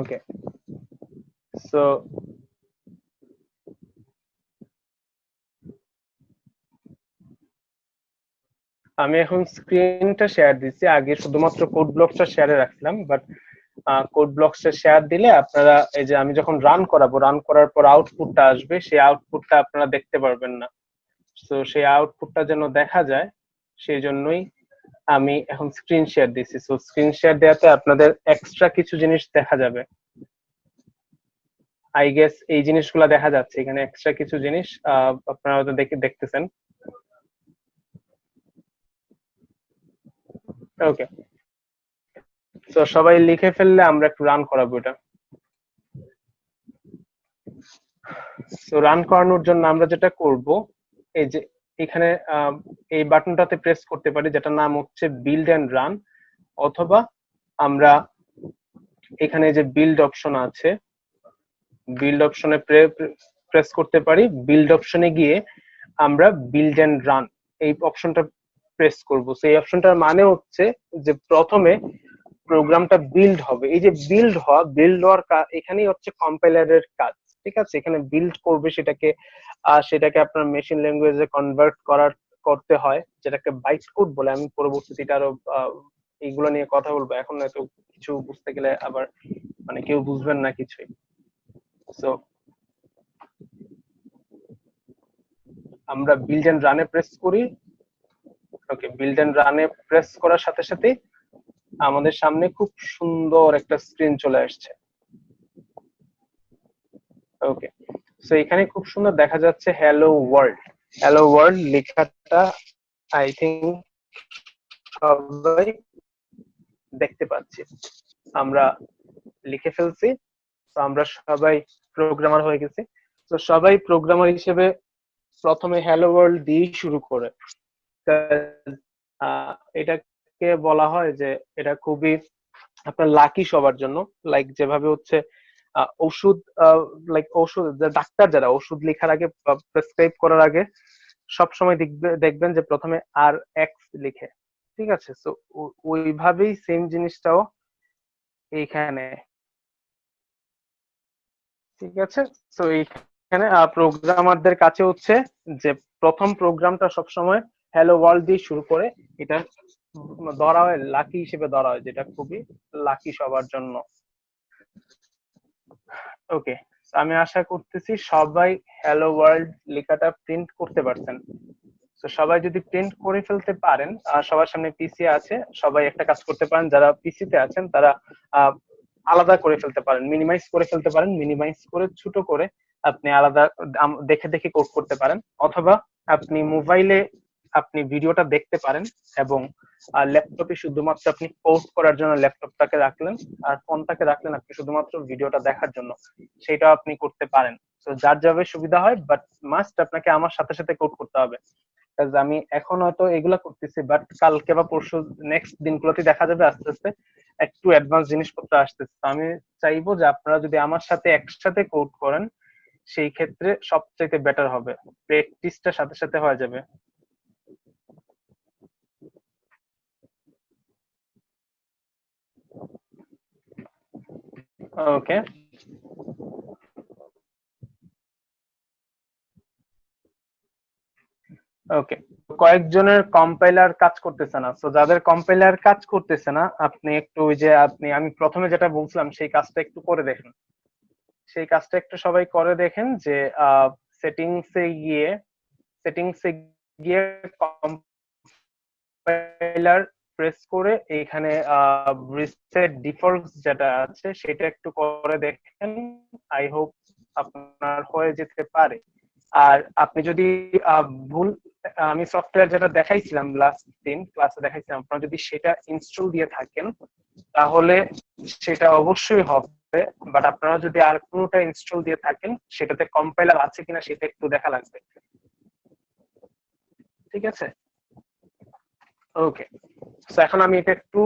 ওকে, সো আমি এখন স্ক্রিনটা শেয়ার দিচ্ছি, আগে শুধুমাত্র কোড ব্লকসটা শেয়ারে রাখছিলাম, বাট কোড ব্লকসটা শেয়ার দিলে আপনারা এই যে আমি যখন রান করাবো, রান করার পর আউটপুটটা আসবে, সেই আউটপুটটা আপনারা দেখতে পারবেন না। তো সেই আউটপুটটা যেন দেখা যায় সেই জন্যই আমি এখন স্ক্রিন শেয়ার দিচ্ছি। সো স্ক্রিন শেয়ার দেওয়াতে আপনাদের এক্সট্রা কিছু জিনিস দেখা যাবে। আই গেস এই জিনিসগুলো দেখা যাচ্ছে, এখানে এক্সট্রা কিছু জিনিস আপনারা হয়তো দেখতেছেন। ওকে, তো সবাই লিখে ফেললে আমরা একটু রান করাবো এটা। তো রান করানোর জন্য আমরা যেটা করব, এই যে এখানে এই বাটনটাতে প্রেস করতে পারি, যেটার নাম হচ্ছে বিল্ড এন্ড রান, অথবা আমরা এখানে যে বিল্ড অপশন আছে, বিল্ড অপশনে প্রেস করতে পারি। বিল্ড অপশনে গিয়ে আমরা বিল্ড এন্ড রান এই অপশনটা প্রেস করব। সেই অপশনটার মানে হচ্ছে যে প্রথমে প্রোগ্রামটা বিল্ড হবে। এই যে বিল্ড হওয়ার এখানেই হচ্ছে কম্পাইলারের কাজ, ঠিক আছে? এখানে বিল্ড করবে সেটাকে, সেটাকে আপনার মেশিন ল্যাঙ্গুয়েজে কনভার্ট করতে হয়, যেটাকে বাইট কোড বলে। আমি পরবর্তীতে এটা আরো এইগুলো নিয়ে কথা বলবো, এখন এত কিছু বুঝতে গেলে আবার মানে কেউ বুঝবেন না কিছুই। সো আমরা বিল্ড এন্ড রানে প্রেস করি। ওকে, বিল্ড এন্ড রানে প্রেস করার সাথে সাথে আমাদের সামনে খুব সুন্দর একটা স্ক্রিন চলে আসছে। ওকে, সো এখানে খুব সুন্দর দেখা যাচ্ছে হ্যালো ওয়ার্ল্ড। হ্যালো ওয়ার্ল্ড লেখাটা আই থিঙ্ক সবাই দেখতে পাচ্ছি। আমরা লিখে ফেলছি, তো আমরা সবাই প্রোগ্রামার হয়ে গেছি। তো সবাই প্রোগ্রামার হিসেবে প্রথমে হ্যালো ওয়ার্ল্ড দিয়ে শুরু করে। এটাকে বলা হয় যে এটা খুবই আপনার লাকি সবার জন্য। লাইক যেভাবে হচ্ছে ওষুধ, লাইক ওষুধ ডাক্তার যারা ওষুধ লেখার আগে, প্রেসক্রাইব করার আগে সবসময় দেখবেন যে প্রথমে আর এক্স লিখে, ঠিক আছে? তো ওইভাবেই সেম জিনিসটাও এইখানে, ঠিক আছে? তো এইখানে প্রোগ্রামারদের কাছে হচ্ছে যে প্রথম প্রোগ্রামটা সবসময় হ্যালো ওয়ার্ল্ড দিয়ে শুরু করে। এটা ধরা হয় লাকি হিসেবে ধরা হয়, যেটা খুবই লাকি সবার জন্য। ওকে, আমি আশা করতেছি সবাই হ্যালো ওয়ার্ল্ড লেখাটা প্রিন্ট করতে পারছেন। তো সবাই যদি প্রিন্ট করে ফেলতে পারেন, সবার সামনে পিসি আছে, সবাই একটা কাজ করতে পারেন, যারা পিসিতে আছেন তারা আলাদা করে ফেলতে পারেন, মিনিমাইজ করে ফেলতে পারেন। মিনিমাইজ করে ছোট করে আপনি আলাদা দেখে দেখে কোড করতে পারেন, অথবা আপনি মোবাইলে আপনি ভিডিওটা দেখতে পারেন, এবং ল্যাপটপে শুধুমাত্র আপনি কোড করার জন্য ল্যাপটপটাকে রাখলেন, আর ফোনটাকে রাখলেন আপনি শুধুমাত্র ভিডিওটা দেখার জন্য। সেটা আপনি করতে পারেন। তো যার যাবে সুবিধা হয়, বাট মাস্ট আপনাকে আমার সাথে সাথে কোড করতে হবে। আমি এখন হয়তো এগুলা করতেছি, বাট কালকে বা পরশু নেক্সট দিনগুলোতে দেখা যাবে আস্তে আস্তে একটু অ্যাডভান্স জিনিসপত্র আসতেছে। আমি চাইবো যে আপনারা যদি আমার সাথে একসাথে কোড করেন, সেই ক্ষেত্রে সবচেয়ে বেটার হবে, প্র্যাকটিসটা সাথে সাথে হয়ে যাবে। ওকে, ওকে, কয়েকজনের কম্পাইলার কাজ করতেছে না। তো যাদের কম্পাইলার কাজ করতেছে না, আপনি একটু ওই যে আমি প্রথমে যেটা বলছিলাম সেই কাজটা একটু করে দেখেন। সেই কাজটা একটু সবাই করে দেখেন যে সেটিংসে গিয়ে সেটিংসে গিয়ে কম্পাইলার প্রেস করে এখানে রিসেট ডিফল্ট যেটা আছে সেটা একটু করে দেখেন। আই হোপ আপনার হয়ে যেতে পারে। আর আপনি যদি ভুল, আমি সফটওয়্যার যেটা দেখাইছিলাম লাস্ট দিন ক্লাসে দেখাইছিলাম, আপনারা যদি সেটা ইনস্টল দিয়ে থাকেন তাহলে সেটা অবশ্যই হবে। বাট আপনারা যদি আর কোনোটা ইনস্টল দিয়ে থাকেন, সেটাতে কম্পাইলার আছে কিনা সেটা একটু দেখা লাগবে, ঠিক আছে? ওকে, তো এখন আমি এটা একটু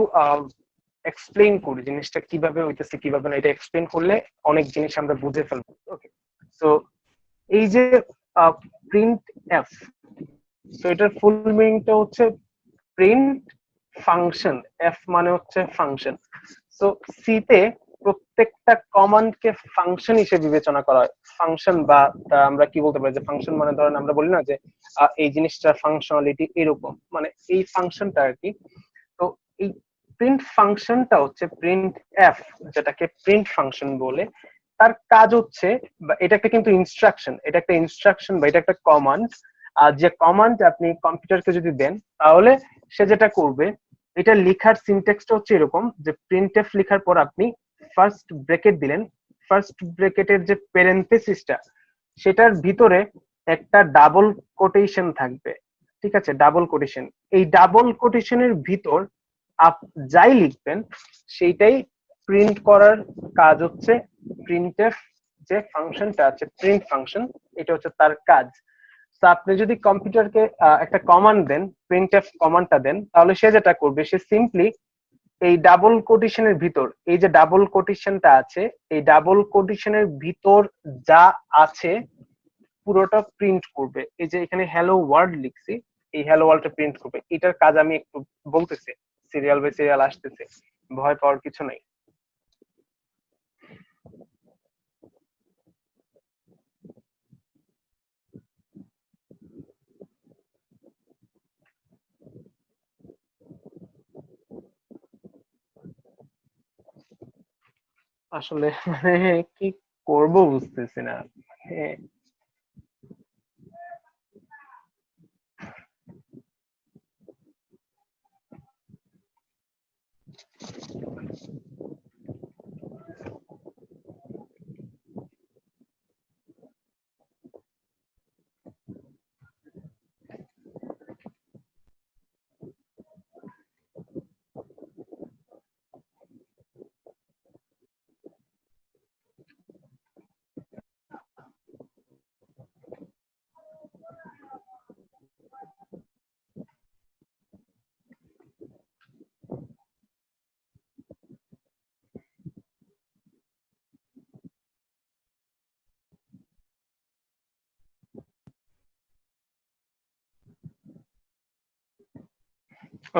এক্সপ্লেইন করি জিনিসটা কিভাবে হইতেছে কিভাবে না। এটা এক্সপ্লেইন করলে অনেক জিনিস আমরা বুঝে ফেলবো। ওকে, তো এই যে প্রিন্ট এফ, তো এটার ফুল মিনিংটা হচ্ছে প্রিন্ট ফাংশন। এফ মানে হচ্ছে ফাংশন। তো সি তে প্রত্যেকটা কমান্ডকে ফাংশন হিসেবে বিবেচনা করা হয়। ফাংশন বা আমরা কি বলতে পারি যে ফাংশন মানে ধরেন আমরা বলি না যে এই জিনিসটার ফাংশনালিটি এরকম, মানে এই ফাংশনটা আর কি। তো এই প্রিন্ট ফাংশনটা হচ্ছে প্রিন্ট এফ, যেটাকে প্রিন্ট ফাংশন বলে। তার কাজ হচ্ছে, বা এটা একটা কিন্তু ইনস্ট্রাকশন, এটা একটা ইনস্ট্রাকশন বা এটা একটা কমান্ড। আর যে কমান্ড আপনি কম্পিউটারকে যদি দেন তাহলে সে যেটা করবে, এটা লেখার সিনট্যাক্সটা হচ্ছে এরকম যে প্রিন্টএফ লেখার পর আপনি ফার্স্ট ব্র্যাকেট দিলেন, ফার্স্ট ব্র্যাকেটের যে প্যারেনথেসিসটা সেটার ভিতরে একটা ডাবল কোটেশন থাকবে, ঠিক আছে, ডাবল কোটেশন। এই ডাবল কোটেশনের ভিতর যাই লিখবেন সেইটাই প্রিন্ট করার কাজ হচ্ছে প্রিন্টএফ যে ফাংশনটা আছে, প্রিন্ট ফাংশন, এটা হচ্ছে তার কাজ। তো আপনি যদি কম্পিউটারকে একটা কমান্ড দেন, প্রিন্টএফ কমান্ডটা দেন, তাহলে সে যেটা করবে, সে সিম্পলি এই ডাবল কোটেশনের ভিতর, এই যে ডাবল কোটেশনটা আছে, এই ডাবল কোটেশনের ভিতর যা আছে পুরোটা প্রিন্ট করবে। এই যে এখানে হ্যালো ওয়ার্ল্ড লিখছি, এই হ্যালো ওয়ার্ল্ডটা প্রিন্ট করবে। এটার কাজ আমি একটু বলতেছি, সিরিয়াল বাই সিরিয়াল আসতেছে, ভয় পাওয়ার কিছু নাই। আসলে মানে কি করব বুঝতেছি না।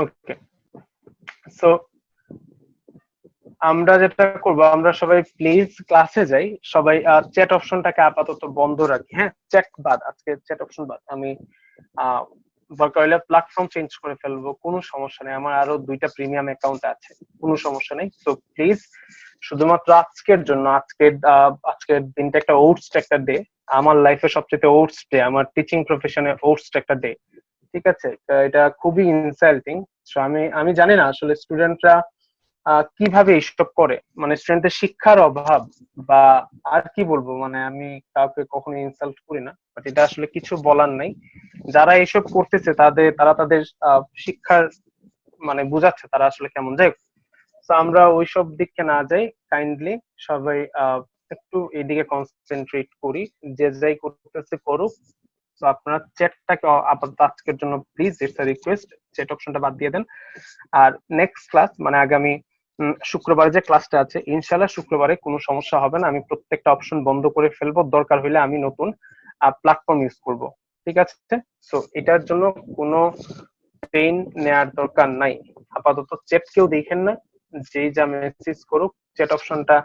ওকে, সো আমরা যেটা করব, আমরা সবাই প্লিজ ক্লাসে যাই, সবাই চ্যাট অপশনটাকে আপাতত বন্ধ রাখি। হ্যাঁ, চ্যাট বাদ, আজকে চ্যাট অপশন বাদ। আমি দরকার হলে প্ল্যাটফর্ম চেঞ্জ করে ফেলবো, কোনো সমস্যা নেই, আমার আরো 2টা প্রিমিয়াম অ্যাকাউন্ট আছে, কোনো সমস্যা নেই। তো প্লিজ শুধুমাত্র আজকের জন্য, আজকের দিনটা একটা ওটস একটা ডে, আমার লাইফে সবচেয়ে ওটস ডে, আমার টিচিং প্রফেশনে ওটস একটা ডে, ঠিক আছে? এটা খুবই ইনসাল্টিং। আমি আমি জানি না আসলে স্টুডেন্টরা কিভাবে এইসব করে, মানে স্টুডেন্টদের শিক্ষার অভাব বা আর কি বলবো, মানে আমি কাউকে কখনো ইনসাল্ট করি না, বাট এটা আসলে কিছু বলার নাই। যারা এইসব করতেছে তারা তাদের শিক্ষার মানে বুঝাচ্ছে তারা আসলে কেমন যায়। তো আমরা ওইসব দিকে না যাই, কাইন্ডলি সবাই একটু এইদিকে কনসেন্ট্রেট করি, যে যাই করতেছে করুক। তো আপনারা চ্যাটটাকে আপাতত আজকের জন্য please, it's a request, chat অপশনটা বাদ দিয়ে দেন। আর নেক্সট ক্লাস মানে আগামী শুক্রবার যে ক্লাসটা আছে, ইনশাল্লাহ শুক্রবারে কোনো সমস্যা হবে না, আমি প্রত্যেকটা অপশন বন্ধ করে ফেলবো, দরকার হলে আমি নতুন প্ল্যাটফর্ম ইউজ করব, ঠিক আছে? সো এটার জন্য কোনো পেইন নেয়ার দরকার নাই। আপাতত চ্যাট কেউ দেখেন না, যেই যা মেসেজ করুক চ্যাট অপশনটা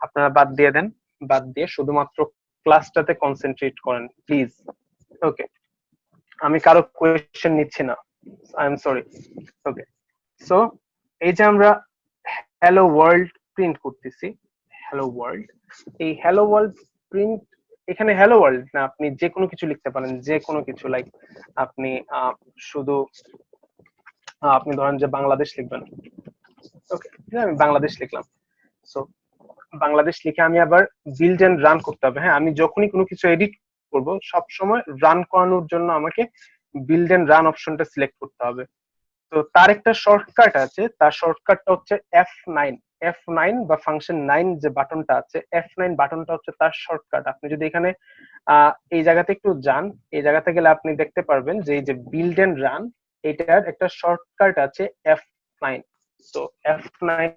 আপনারা বাদ দিয়ে দেন, বাদ দিয়ে শুধুমাত্র ক্লাসটাতে কনসেন্ট্রেট করেন প্লিজ। ওকে, আমি কারো কোয়েশ্চেন নিচ্ছি না, I am sorry. Okay, so এই যে আমরা হ্যালো ওয়ার্ল্ড প্রিন্ট করতেছি, হ্যালো ওয়ার্ল্ড, এই হ্যালো ওয়ার্ল্ড প্রিন্ট, এখানে হ্যালো ওয়ার্ল্ড না, আপনি যে কোনো কিছু লিখতে পারেন, যে কোনো কিছু, লাইক আপনি শুধু আপনি ধরেন যে বাংলাদেশ লিখবেন। ওকে, আমি বাংলাদেশ লিখলাম। সো বাংলাদেশ লিখে আমি আবার বিল্ড এন্ড রান করতে হবে। হ্যাঁ, আমি যখনই কোনো কিছু এডিট করব সব সময় রান করানোর জন্য আমাকে বিল্ড এন্ড রান অপশনটা সিলেক্ট করতে হবে। তো তার একটা শর্টকাট আছে, তার শর্টকাটটা হচ্ছে F9। F9 বা ফাংশন 9 যে বাটনটা আছে, F9 বাটনটা হচ্ছে তার শর্টকাট। আপনি যদি এখানে এই জায়গাতে একটু যান, এই জায়গাতে গেলে আপনি দেখতে পারবেন যে এই যে বিল্ড এন্ড রান, এটার একটা শর্টকাট আছে F9। তো F9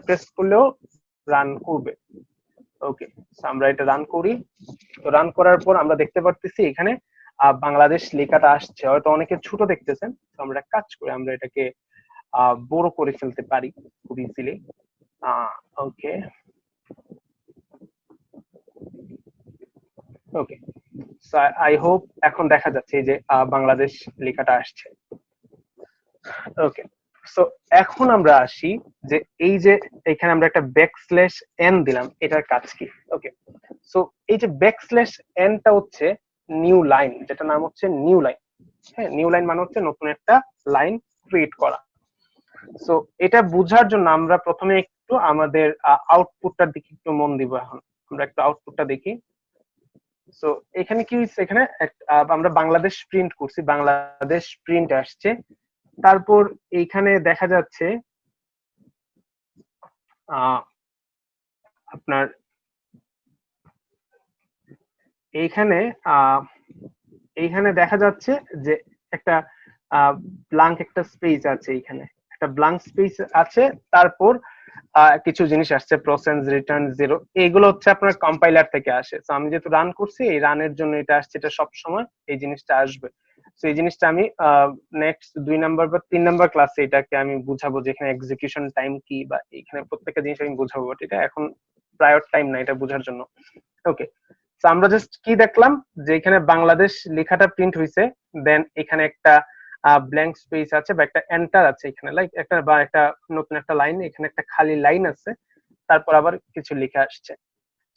প্রেস করলেও রান করবে। ওকে, আমরা এটা রান করি। তো রান করার পর আমরা দেখতে পারতেছি এখানে বাংলাদেশ লেখাটা আসছে, হয়তো অনেকে ছোট দেখতেছেন। তো আমরা কাজ করি, আমরা এটাকে বড় করে ফেলতে পারি খুব easily. Okay okay, I hope এখন দেখা যাচ্ছে এই যে বাংলাদেশ লেখাটা আসছে। ওকে, সো এখন আমরা আসি যে এই যে এখানে আমরা একটা ব্যাকস্ল্যাশ এন দিলাম, এটার কাজ কি? ওকে, সো এই যে ব্যাকস্ল্যাশ এনটা হচ্ছে নিউ লাইন, যেটা নাম হচ্ছে নিউ লাইন। হ্যাঁ, নিউ লাইন মানে হচ্ছে নতুন একটা লাইন ক্রিয়েট করা। সো এটা বোঝার জন্য আমরা প্রথমে একটু আমাদের আউটপুটটার দিকে একটু মন দিব। এখন আমরা একটু আউটপুটটা দেখি। সো এখানে কি হচ্ছে, এখানে আমরা বাংলাদেশ প্রিন্ট করছি, বাংলাদেশ প্রিন্ট আসছে। তারপর এইখানে দেখা যাচ্ছে আপনার এইখানে এইখানে দেখা যাচ্ছে যে একটা ব্লাঙ্ক একটা স্পেস আছে, এইখানে একটা ব্লাঙ্ক স্পেস আছে। তারপর কিছু জিনিস আসছে, প্রসেন্স রিটার্ন জিরো, এইগুলো হচ্ছে আপনার কম্পাইলার থেকে আসে। তো আমি যেহেতু রান করছি, এই রানের জন্য এটা আসছে, এটা সব সময় এই জিনিসটা আসবে। তো এই জিনিসটা আমি নেক্সট 2 নাম্বার বা 3 নাম্বার ক্লাসে এটাকে আমি বুঝাবো যে এখানে এক্সিকিউশন টাইম কি, বা এখানে প্রত্যেকটা জিনিস আমি বুঝাবো। এটা এখন প্রায়র টাইম না এটা বোঝার জন্য। ওকে, তো আমরা জাস্ট কি দেখলাম যে এখানে বাংলাদেশ লেখাটা প্রিন্ট হয়েছে, দেন এখানে একটা ব্ল্যাঙ্ক স্পেস আছে বা একটা এন্টার আছে এখানে, লাইক একটা বা একটা নতুন একটা লাইন, এখানে একটা খালি লাইন আছে, তারপর আবার কিছু লেখা আসছে।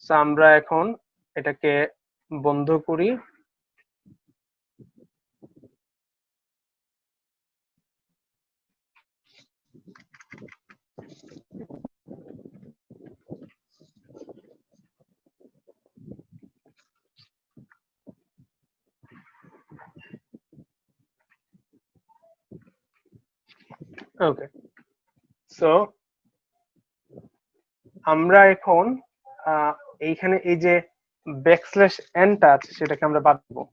তো আমরা এখন এটাকে বন্ধ করি। ওকে, সো আমরা এখন এইখানে এই যে ব্যাকস্ল্যাশ এনটা আছে সেটাকে আমরা বাদ দেবো।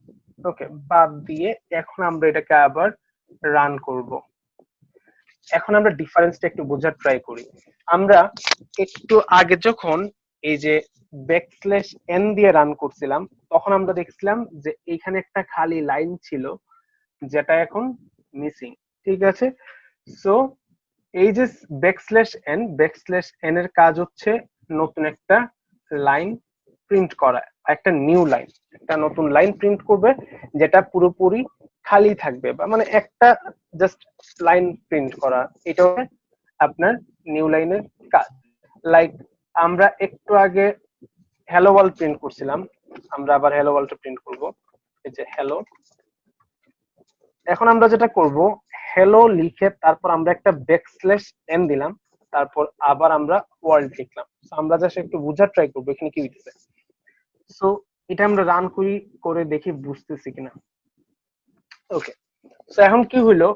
ওকে, বাদ দিয়ে এখন আমরা এটাকে আবার রান করব। এখন আমরা ডিফারেন্সটা একটু বোঝার ট্রাই করি। আমরা একটু আগে যখন এই যে ব্যাকস্ল্যাশ এন দিয়ে রান করছিলাম, তখন আমরা দেখছিলাম যে এইখানে একটা খালি লাইন ছিল, যেটা এখন মিসিং। ঠিক আছে, সো এই যে ব্যাকস্ল্যাশ এন এর কাজ হচ্ছে নতুন একটা লাইন প্রিন্ট করা, একটা নিউ লাইন, একটা নতুন লাইন প্রিন্ট করবে, যেটা পুরোপুরি খালি থাকবে, বা মানে একটা জাস্ট লাইন প্রিন্ট করা, এটা আপনার নিউ লাইনের কাজ। লাইক আমরা একটু আগে হ্যালো ওয়ার্ল্ড প্রিন্ট করছিলাম, আমরা আবার হ্যালো ওয়ার্ল্ডটা প্রিন্ট করব। এই যে হ্যালো, এখন আমরা যেটা করব, হ্যালো লিখে তারপর আমরা একটা ব্যাকস্ল্যাশ এন দিলাম, তারপর আবার আমরা ওয়ার্ল্ড লিখলাম। আমরা জাস্ট একটু বোঝার ট্রাই করবো এখানে কি হইতেছে। সো এটা আমরা রান করি, করে দেখি বুঝতেছি কিনা। ওকে, তো এখন কি হইলো,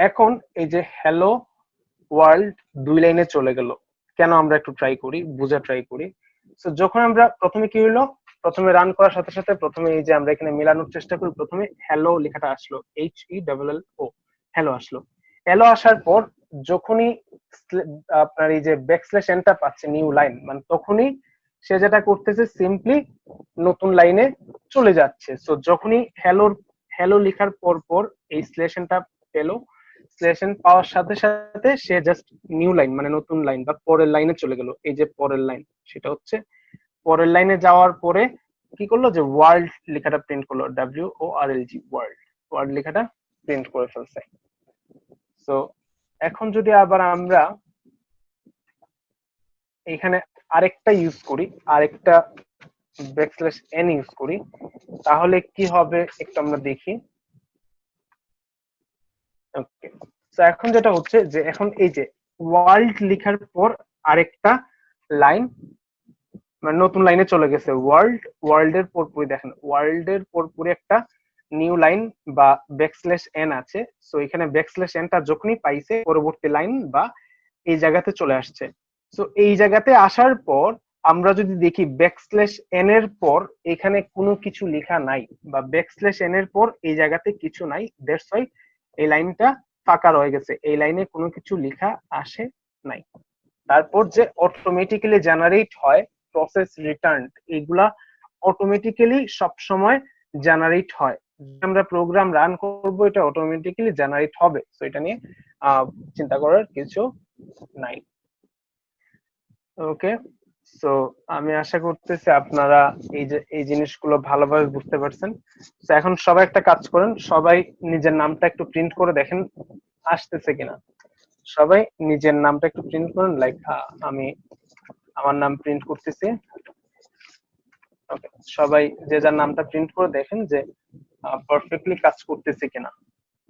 এখন এই যে হ্যালো ওয়ার্ল্ড 2 লাইনে চলে গেল কেন, আমরা একটু ট্রাই করি, বোঝা ট্রাই করি। তো যখন আমরা প্রথমে কি হইলো, প্রথমে রান করার সাথে সাথে প্রথমে এই যে আমরা এখানে মেলানোর চেষ্টা করি, প্রথমে হ্যালো লেখাটা আসলো, HELLO, হ্যালো আসলো। হ্যালো আসার পর যখনই আপনার এই যে ব্যাকস্ল্যাশ এনটা পাচ্ছে নিউ লাইন, মানে তখনই সে যেটা করতেছে সিম্পলি নতুন লাইনে চলে যাচ্ছে। সো যখনই হ্যালো লেখার পর পর এই স্লেশনটা পেলো, স্লেশন পাওয়ার সাথে সাথে সে জাস্ট নিউ লাইন মানে নতুন লাইন বা পরের লাইনে চলে গেল। এই যে পরের লাইন, সেটা হচ্ছে পরের লাইনে যাওয়ার পরে কি করলো, যে ওয়ার্ল্ড লেখাটা প্রিন্ট করলো, WORLD, ওয়ার্ল্ড, ওয়ার্ল্ড লেখাটা প্রিন্ট করে ফেলছে। তো এখন যদি আবার আমরা এখানে আরেকটা ইউজ করি, আরেকটা ব্যাকস্ল্যাশ এন ইউজ করি, তাহলে কি হবে একটু আমরা দেখি। ওকে, তো এখন যেটা হচ্ছে যে এখন এই যে ওয়ার্ল্ড লেখার পর আরেকটা লাইন মানে নতুন লাইনে চলে গেছে, ওয়ার্ল্ড এর পরপরই দেখেন, ওয়ার্ল্ড এর পরপরই একটা নিউ লাইন বা ব্যাকস্ল্যাশ এন আছে। সো এখানে ব্যাকস্ল্যাশ এনটা যখনই পাইছে পরবর্তী লাইন বা এই জায়গাতে চলে আসছে। সো এই জায়গাতে আসার পর আমরা যদি দেখি ব্যাকস্ল্যাশ এন এর পর এখানে কোনো কিছু লেখা নাই, বা ব্যাকস্ল্যাশ এন এর পর এই জায়গাতে কিছু নাই, দ্যাটস ওয়াই এই লাইনটা ফাঁকা রয়ে গেছে, এই লাইনে কোনো কিছু লেখা আসে নাই। তারপর যে অটোমেটিক্যালি জেনারেট হয় প্রসেস রিটার্ন, এগুলা অটোমেটিক্যালি সব সময় জেনারেট হয়। আমরা প্রোগ্রাম রান করব, এটা অটোমেটিক্যালি জেনারেট হবে। তো এটা নিয়ে চিন্তা করার কিছু নাই। ওকে, সো আমি আশা করতেছি আপনারা এই জিনিসগুলো ভালোভাবে বুঝতে পারছেন। তো এখন সবাই একটা কাজ করেন, সবাই নিজের নামটা একটু প্রিন্ট করে দেখেন আসতেছে কিনা। সবাই নিজের নামটা একটু প্রিন্ট করেন, লাইক আমি আমার নাম প্রিন্ট করতেছি। ওকে, সবাই যে যার নামটা প্রিন্ট করে দেখেন যে পারফেক্টলি কাজ করতেছে কিনা,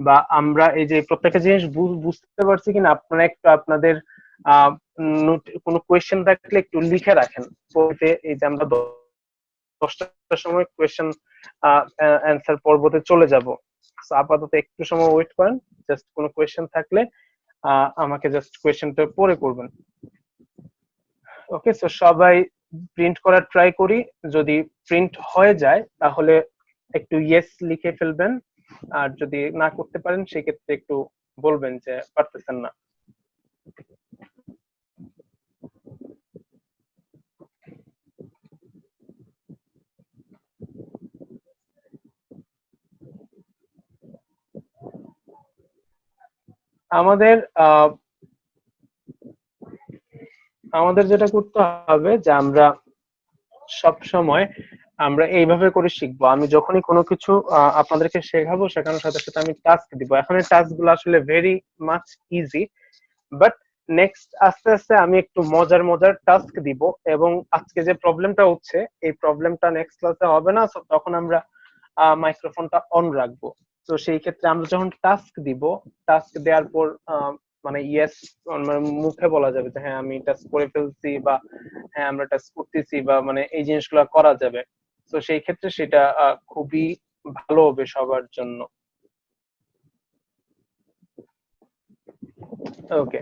বা আমরা এই যে প্রত্যেকটা জিনিস বুঝতে পারছি কিনা। আপনারা একটু আপনাদের কোনো কোয়েশ্চেন থাকলে একটু লিখে রাখেন বইতে। এই যে আমরা 10টার সময় কোয়েশ্চেন অ্যান্সার পর্বতে চলে যাব, আপাতত একটু সময় ওয়েট করেন। জাস্ট কোনো কোয়েশ্চেন থাকলে আমাকে জাস্ট কোয়েশ্চেনটা পরে করবেন। ওকে, সো সবাই প্রিন্ট করার ট্রাই করি। যদি প্রিন্ট হয়ে যায় তাহলে একটু ইয়েস লিখে ফেলবেন, আর যদি না করতে পারেন সেক্ষেত্রে একটু বলবেন যে পারতেছেন না। আমাদের আমাদের যেটা করতে হবে যে আমরা সব সময় আমরা এইভাবে করে শিখবো। আমি যখনই কোনো কিছু আপনাদেরকে শেখাবো, শেখানোর সাথে সাথে আমি টাস্ক দিব। এখন এই টাস্ক গুলো আসলে very much easy, but next আস্তে আস্তে আমি একটু মজার মজার টাস্ক দিব। এবং আজকে যে প্রবলেমটা হচ্ছে এই প্রবলেমটা নেক্সট ক্লাসে হবে না, so তখন আমরা মাইক্রোফোনটা অন রাখবো। তো সেই ক্ষেত্রে আমরা যখন টাস্ক দিব, টাস্ক দেওয়ার পর মানে ইয়েস, মানে মুখে বলা যাবে যে হ্যাঁ আমি টাস্ক করে ফেলছি, বা হ্যাঁ আমরা টাস্ক করতেছি, বা মানে এই জিনিসগুলো করা যাবে। তো সেই ক্ষেত্রে সেটা খুবই ভালো হবে সবার জন্য। ওকে,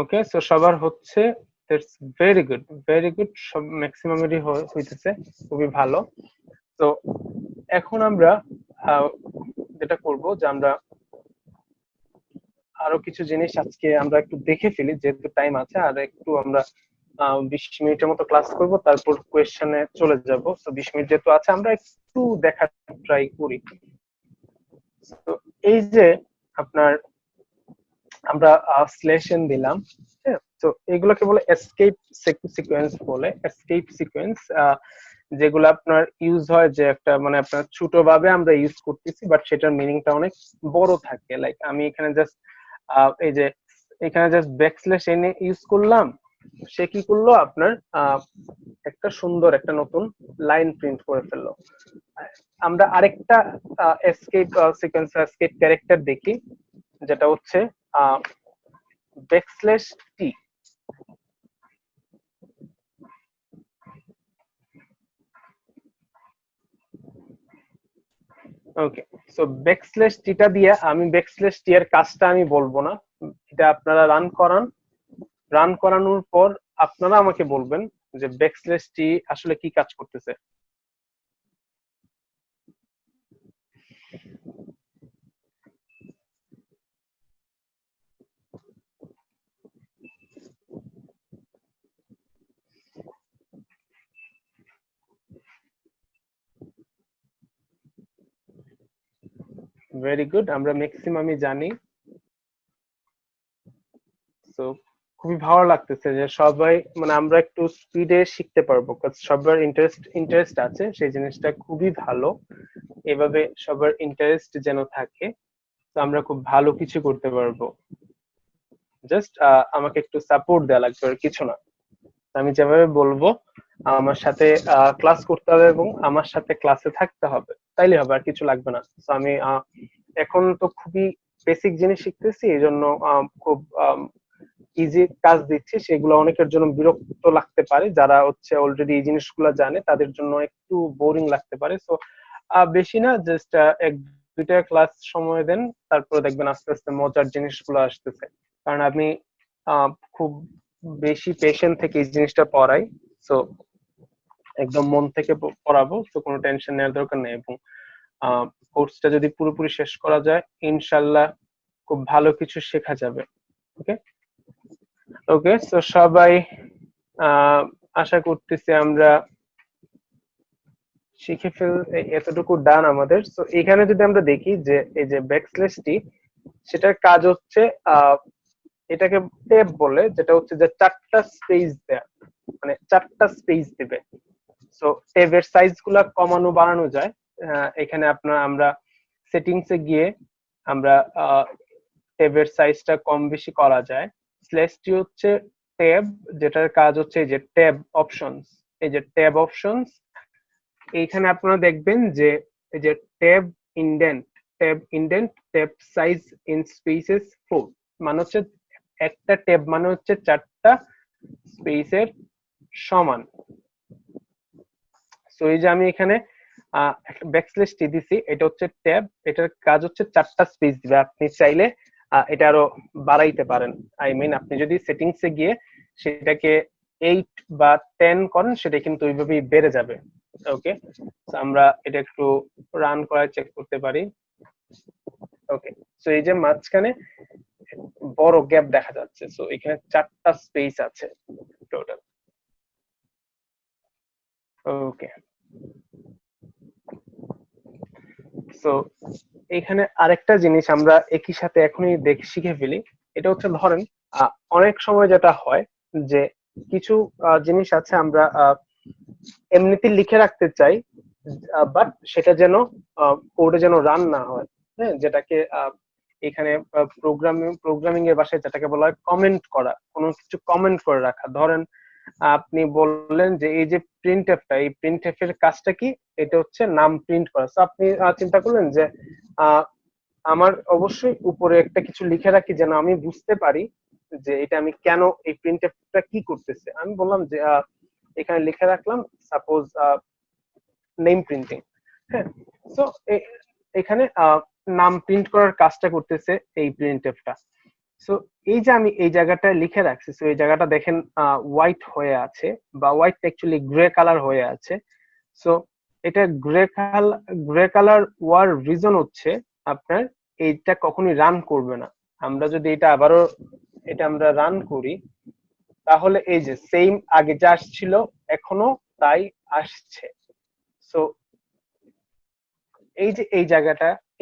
ওকে, সো সবার হচ্ছে। That's very good, very good, সব ম্যাক্সিমামেরই হইতেছে, খুবই ভালো। তো এখন আমরা যেটা করব যে আমরা আরো কিছু জিনিস আজকে আমরা একটু দেখে ফেলি, যেহেতু টাইম আছে। আর একটু আমরা 20 মিনিটের মতো ক্লাস করব, তারপর কোয়েশ্চেনে চলে যাব। তো 20 মিনিট যেহেতু আছে, আমরা একটু দেখার ট্রাই করি। তো এই যে আপনার আমরা স্লেশন দিলাম, হ্যাঁ, তো এগুলোকে বলে এসকেপ সিকোয়েন্স বলে। এসকেপ সিকোয়েন্স যেগুলো আপনার ইউজ হয় যে একটা মানে আপনার ছোট ভাবে আমরা ইউজ করতেছি, বাট সেটার মিনিংটা অনেক বড় থাকে। লাইক আমি এখানে জাস্ট এই যে এখানে জাস্ট ব্যাকস্ল্যাশ এনে ইউজ করলাম, সে কি করলো আপনার একটা সুন্দর একটা নতুন লাইন প্রিন্ট করে ফেললো। আমরা আরেকটা এসকেপ সিকোয়েন্স এসকেপ ক্যারেক্টার দেখি, যেটা হচ্ছে ব্যাকস্ল্যাশ টি। ওকে, সো ব্যাকস্ল্যাশ টিটা দিয়ে আমি ব্যাকস্ল্যাশ টি এর কাজটা আমি বলবো না, এটা আপনারা রান করান। রান করানোর পর আপনারা আমাকে বলবেন যে ব্যাকস্ল্যাশ টি আসলে কি কাজ করতেছে। ভেরি গুড, আমরা ম্যাক্সিমামই জানি। তো খুবই ভালো লাগতেছে যে সবাই মানে আমরা একটু স্পিডে শিখতে পারবো, সবার ইন্টারেস্ট আছে, সেই জিনিসটা খুবই ভালো। এভাবে সবার ইন্টারেস্ট যেন থাকে, তো আমরা খুব ভালো কিছু করতে পারবো। জাস্ট আমাকে একটু সাপোর্ট দেওয়া লাগবে, আর কিছু না। আমি যেভাবে বলবো আমার সাথে ক্লাস করতে হবে এবং আমার সাথে ক্লাসে থাকতে হবে, তাইলে হবে, আর কিছু লাগবে না। তো আমি এখন তো খুবই বেসিক জিনিস শিখতেছি, এই জন্য খুব ইজি কাজ দিচ্ছি। সেগুলো অনেকের জন্য বিরক্ত লাগতে পারে, যারা হচ্ছে অলরেডি এই জিনিসগুলো জানে তাদের জন্য একটু বোরিং লাগতে পারে। সো বেশি না, জাস্ট এক দুইটা ক্লাস সময় দেন, তারপরে দেখবেন আস্তে আস্তে মজার জিনিসগুলো আসতেছে। কারণ আমি খুব বেশি পেশেন্ট থেকে এই জিনিসটা পড়াই। সো একদম মন থেকে পড়াবো, তো কোনো টেনশন নেওয়ার দরকার নেই। এবং কোর্সটা যদি পুরোপুরি শেষ করা যায়, ইনশাল্লাহ খুব ভালো কিছু শেখা যাবে। ওকে, ওকে, তো সবাই আশা করতেছি আমরা শিখে ফেল এতটুকু ডান আমাদের। তো এখানে যদি আমরা দেখি যে এই যে ব্যাকস্ল্যাশটি, সেটার কাজ হচ্ছে এটাকে ট্যাব বলে, যেটা হচ্ছে যে চারটা স্পেস দেয়া, মানে চারটা স্পেস দিবে। সো ট্যাবের সাইজ গুলা কমানো বাড়ানো যায়। এখানে আমরা সেটিংসে গিয়ে আমরা ট্যাবের সাইজটা কম বেশি করা যায়। স্ল্যাশটি হচ্ছে ট্যাব, যেটার কাজ হচ্ছে এই যে ট্যাব অপশনস, এই যে ট্যাব অপশনস, এইখানে আপনারা দেখবেন যে এই যে ট্যাব সাইজ ইন স্পেসেস 4, মানে হচ্ছে একটা ট্যাব মানে হচ্ছে চারটা স্পেসের সমান। সো এই যে আমি এখানে একটা ব্যাকস্ল্যাশ টি দিছি, এটা হচ্ছে ট্যাব, এটার কাজ হচ্ছে চারটা স্পেস দিবে। আপনি চাইলে এটা আরো বাড়াইতে পারেন। আই মিন আপনি যদি সেটিংসে গিয়ে সেটাকে 8 বা 10 করেন, সেটা কিন্তু ওইভাবেই বেড়ে যাবে। ওকে, আমরা এটা একটু রান করে চেক করতে পারি। ওকে, সো এই যে মাঝখানে বড় গ্যাপ দেখা যাচ্ছে, সো এখানে চারটা স্পেস আছে টোটাল। ওকে, সো এখানে আরেকটা জিনিস আমরা একই সাথে এখনই শিখে ফেলি। এটা হচ্ছে ধরেন অনেক সময় যেটা হয় যে কিছু জিনিস আছে আমরা এমনিতে লিখে রাখতে চাই, বাট সেটা যেন কোডে যেন রান না হয়। হ্যাঁ, যেটাকে এখানে প্রোগ্রামিং এর ভাষায় যেটাকে বলা হয় কমেন্ট করা, কোনো কিছু কমেন্ট করে রাখা। ধরেন আপনি বললেন যে এই যে প্রিন্টএফটা, এই প্রিন্টএফ এর কাজটা কি, এটা হচ্ছে নাম প্রিন্ট করা। তো আপনি চিন্তা করলেন যে আমার অবশ্যই উপরে একটা কিছু লিখে রাখি যেন আমি বুঝতে পারি যে এটা আমি কেন, এই প্রিন্টএফটা কি করতেছে। আমি বললাম যে এখানে লিখে রাখলাম সাপোজ নেম প্রিন্টিং। হ্যাঁ, তো এখানে নাম প্রিন্ট করার কাজটা করতেছে এই প্রিন্টএফটা। সো এই যে আমি এই জায়গাটা লিখে রাখছি, সো এই জায়গাটা দেখেন হোয়াইট হয়ে আছে, বা হোয়াইট অ্যাকচুয়ালি গ্রে কালার হয়ে আছে। সো এটা গ্রে কালার হওয়ার রিজন হচ্ছে আপনার এইটা কখনোই রান করবে না। আমরা যদি এটা আবারও আমরা রান করি, তাহলে এই যে সেম আগে যা আসছিল এখনো তাই আসছে। সো এই যে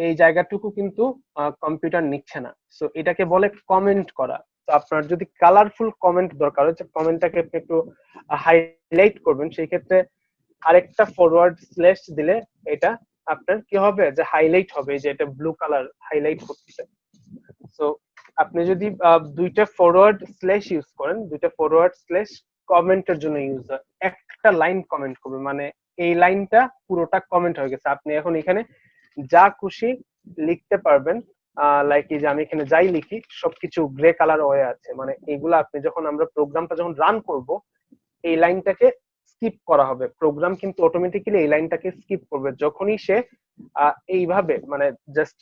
এই জায়গাটুকু কিন্তু কম্পিউটার নিচ্ছে না। সো এটাকে বলে কমেন্ট করা। তো আপনার যদি কালারফুল কমেন্ট দরকার হয়, কমেন্টটাকে একটু হাইলাইট করবেন, সেই ক্ষেত্রে আরেকটা ফরওয়ার্ড স্ল্যাশ দিলে এটা আপনার কি হবে, যে হাইলাইট হবে, যে এটা ব্লু কালার হাইলাইট করতেছে। সো আপনি যদি দুইটা ফরওয়ার্ড স্ল্যাশ ইউজ করেন, দুইটা ফরওয়ার্ড স্ল্যাশ কমেন্টের জন্য ইউজ হয়। একটা লাইন কমেন্ট করবে, মানে এই লাইনটা পুরোটা কমেন্ট হয়ে গেছে। আপনি এখন এখানে যা খুশি লিখতে পারবেন। লাইক এই যে আমি এখানে যাই লিখি সবকিছু গ্রে কালার হয়ে আছে, মানে এগুলা আপনি যখন আমরা প্রোগ্রামটা যখন রান করব, এই লাইনটাকে স্কিপ করা হবে। প্রোগ্রাম কিন্তু অটোমেটিক্যালি এই লাইনটাকে স্কিপ করবে যখনই সে এইভাবে, মানে জাস্ট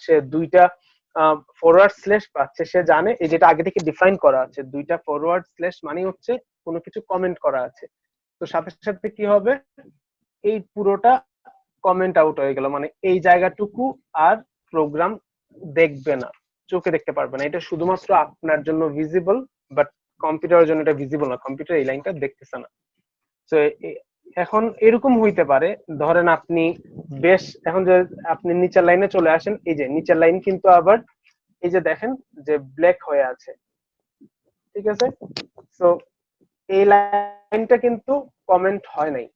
সে দুইটা ফরওয়ার্ড স্ল্যাশ পাচ্ছে। সে জানে এই যেটা আগে থেকে ডিফাইন করা আছে, দুইটা ফরওয়ার্ড স্ল্যাশ মানে হচ্ছে কোনো কিছু কমেন্ট করা আছে। তো সাথে সাথে কি হবে, এই পুরোটা কমেন্ট আউট হয়ে গেল, মানে এই জায়গাটুকু আর প্রোগ্রাম দেখবে না, চোখে দেখতে পারবে না। এটা শুধুমাত্র আপনার জন্য ভিজিবল, বাট কম্পিউটারের জন্য এটা ভিজিবল না, কম্পিউটার এই লাইনটা দেখতেছে না। তো এখন এরকম হইতে পারে, ধরেন আপনি বেশ এখন যে আপনি নিচের লাইনে চলে আসেন, এই যে নিচের লাইন কিন্তু আবার এই যে দেখেন যে ব্ল্যাক হয়ে আছে, ঠিক আছে। তো এই লাইনটা কিন্তু কমেন্ট হয় নাই।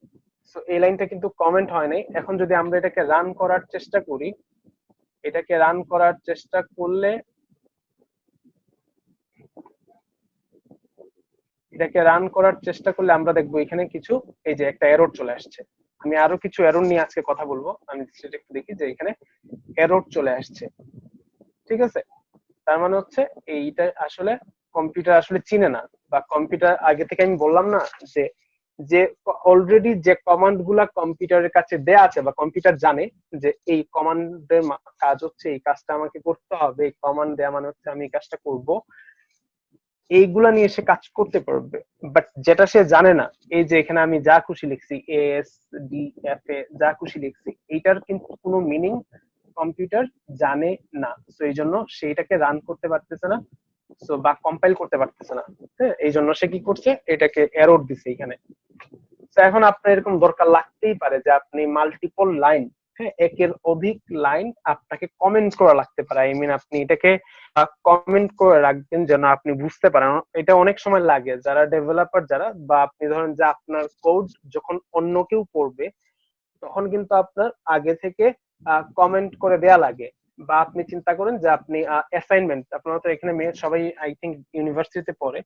সো এই লাইনটা কিন্তু কমেন্ট হয় নাই। এখন যদি আমরা এটাকে রান করার চেষ্টা করি, এটাকে রান করার চেষ্টা করলে আমরা দেখবো এখানে কিছু এই যে একটা এরর চলে আসছে। আমি আরো কিছু এরর নিয়ে আজকে কথা বলবো, আমি সেটা একটু দেখি যে এখানে এরর চলে আসছে, ঠিক আছে। তার মানে হচ্ছে এইটা আসলে কম্পিউটার আসলে চিনে না, বা কম্পিউটার আগে থেকে আমি বললাম না যে যে অলরেডি যে কমান্ড গুলা কম্পিউটারের কাছে দেয়া আছে, বা কম্পিউটার জানে যে এই কমান্ডের কাজ হচ্ছে এই কাজটা আমাকে করতে হবে, এই কমান্ড দেয়া মানে হচ্ছে আমি এই কাজটা করব, এইগুলা নিয়ে সে কাজ করতে পারবে। বাট যেটা সে জানে না, এই যে এখানে আমি যা খুশি লিখছি, এস ডি এফ এ যা খুশি লিখছি, এইটার কিন্তু কোনো মিনিং কম্পিউটার জানে না। তো এই জন্য সেইটাকে রান করতে পারতেছে না, বা কম্পাইল করতে পারতেছে না। হ্যাঁ, এই জন্য সে কি করছে, এটাকে এরর দিছে এখানে। তো এখন আপনার এরকম দরকার লাগতেই পারে যে আপনি মাল্টিপল লাইন, হ্যাঁ, একের অধিক লাইন আপনাকে কমেন্ট করা লাগতে পারে। আই মিন আপনি এটাকে কমেন্ট করে রাখবেন যেন আপনি বুঝতে পারেন। এটা অনেক সময় লাগে যারা ডেভেলপার যারা, বা আপনি ধরেন যে আপনার কোড যখন অন্য কেউ পড়বে তখন কিন্তু আপনার আগে থেকে কমেন্ট করে দেয়া লাগে। বা আপনি চিন্তা করেন যে আপনি অ্যাসাইনমেন্ট, আপনারা তো এখানে মেয়ে সবাই আই থিঙ্ক ইউনিভার্সিটিতে পড়ে,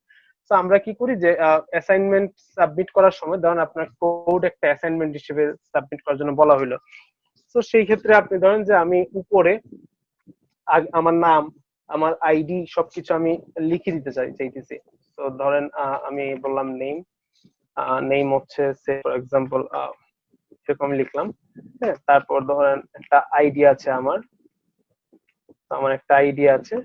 তো আমরা কি করি যে অ্যাসাইনমেন্ট সাবমিট করার সময় ধরেন আপনার কোড একটা অ্যাসাইনমেন্ট হিসেবে সাবমিট করার জন্য বলা হলো। তো সেই ক্ষেত্রে আপনি ধরেন যে আমি উপরে আমার নাম, আমার আইডি সবকিছু আমি লিখে দিতে চাইতেছি। তো ধরেন আমি বললাম নেম, নেম হচ্ছে সে ফর এক্সাম্পল সেরকম লিখলাম, হ্যাঁ। তারপর ধরেন একটা আইডি আছে আমার, আমার একটা আইডি আছে,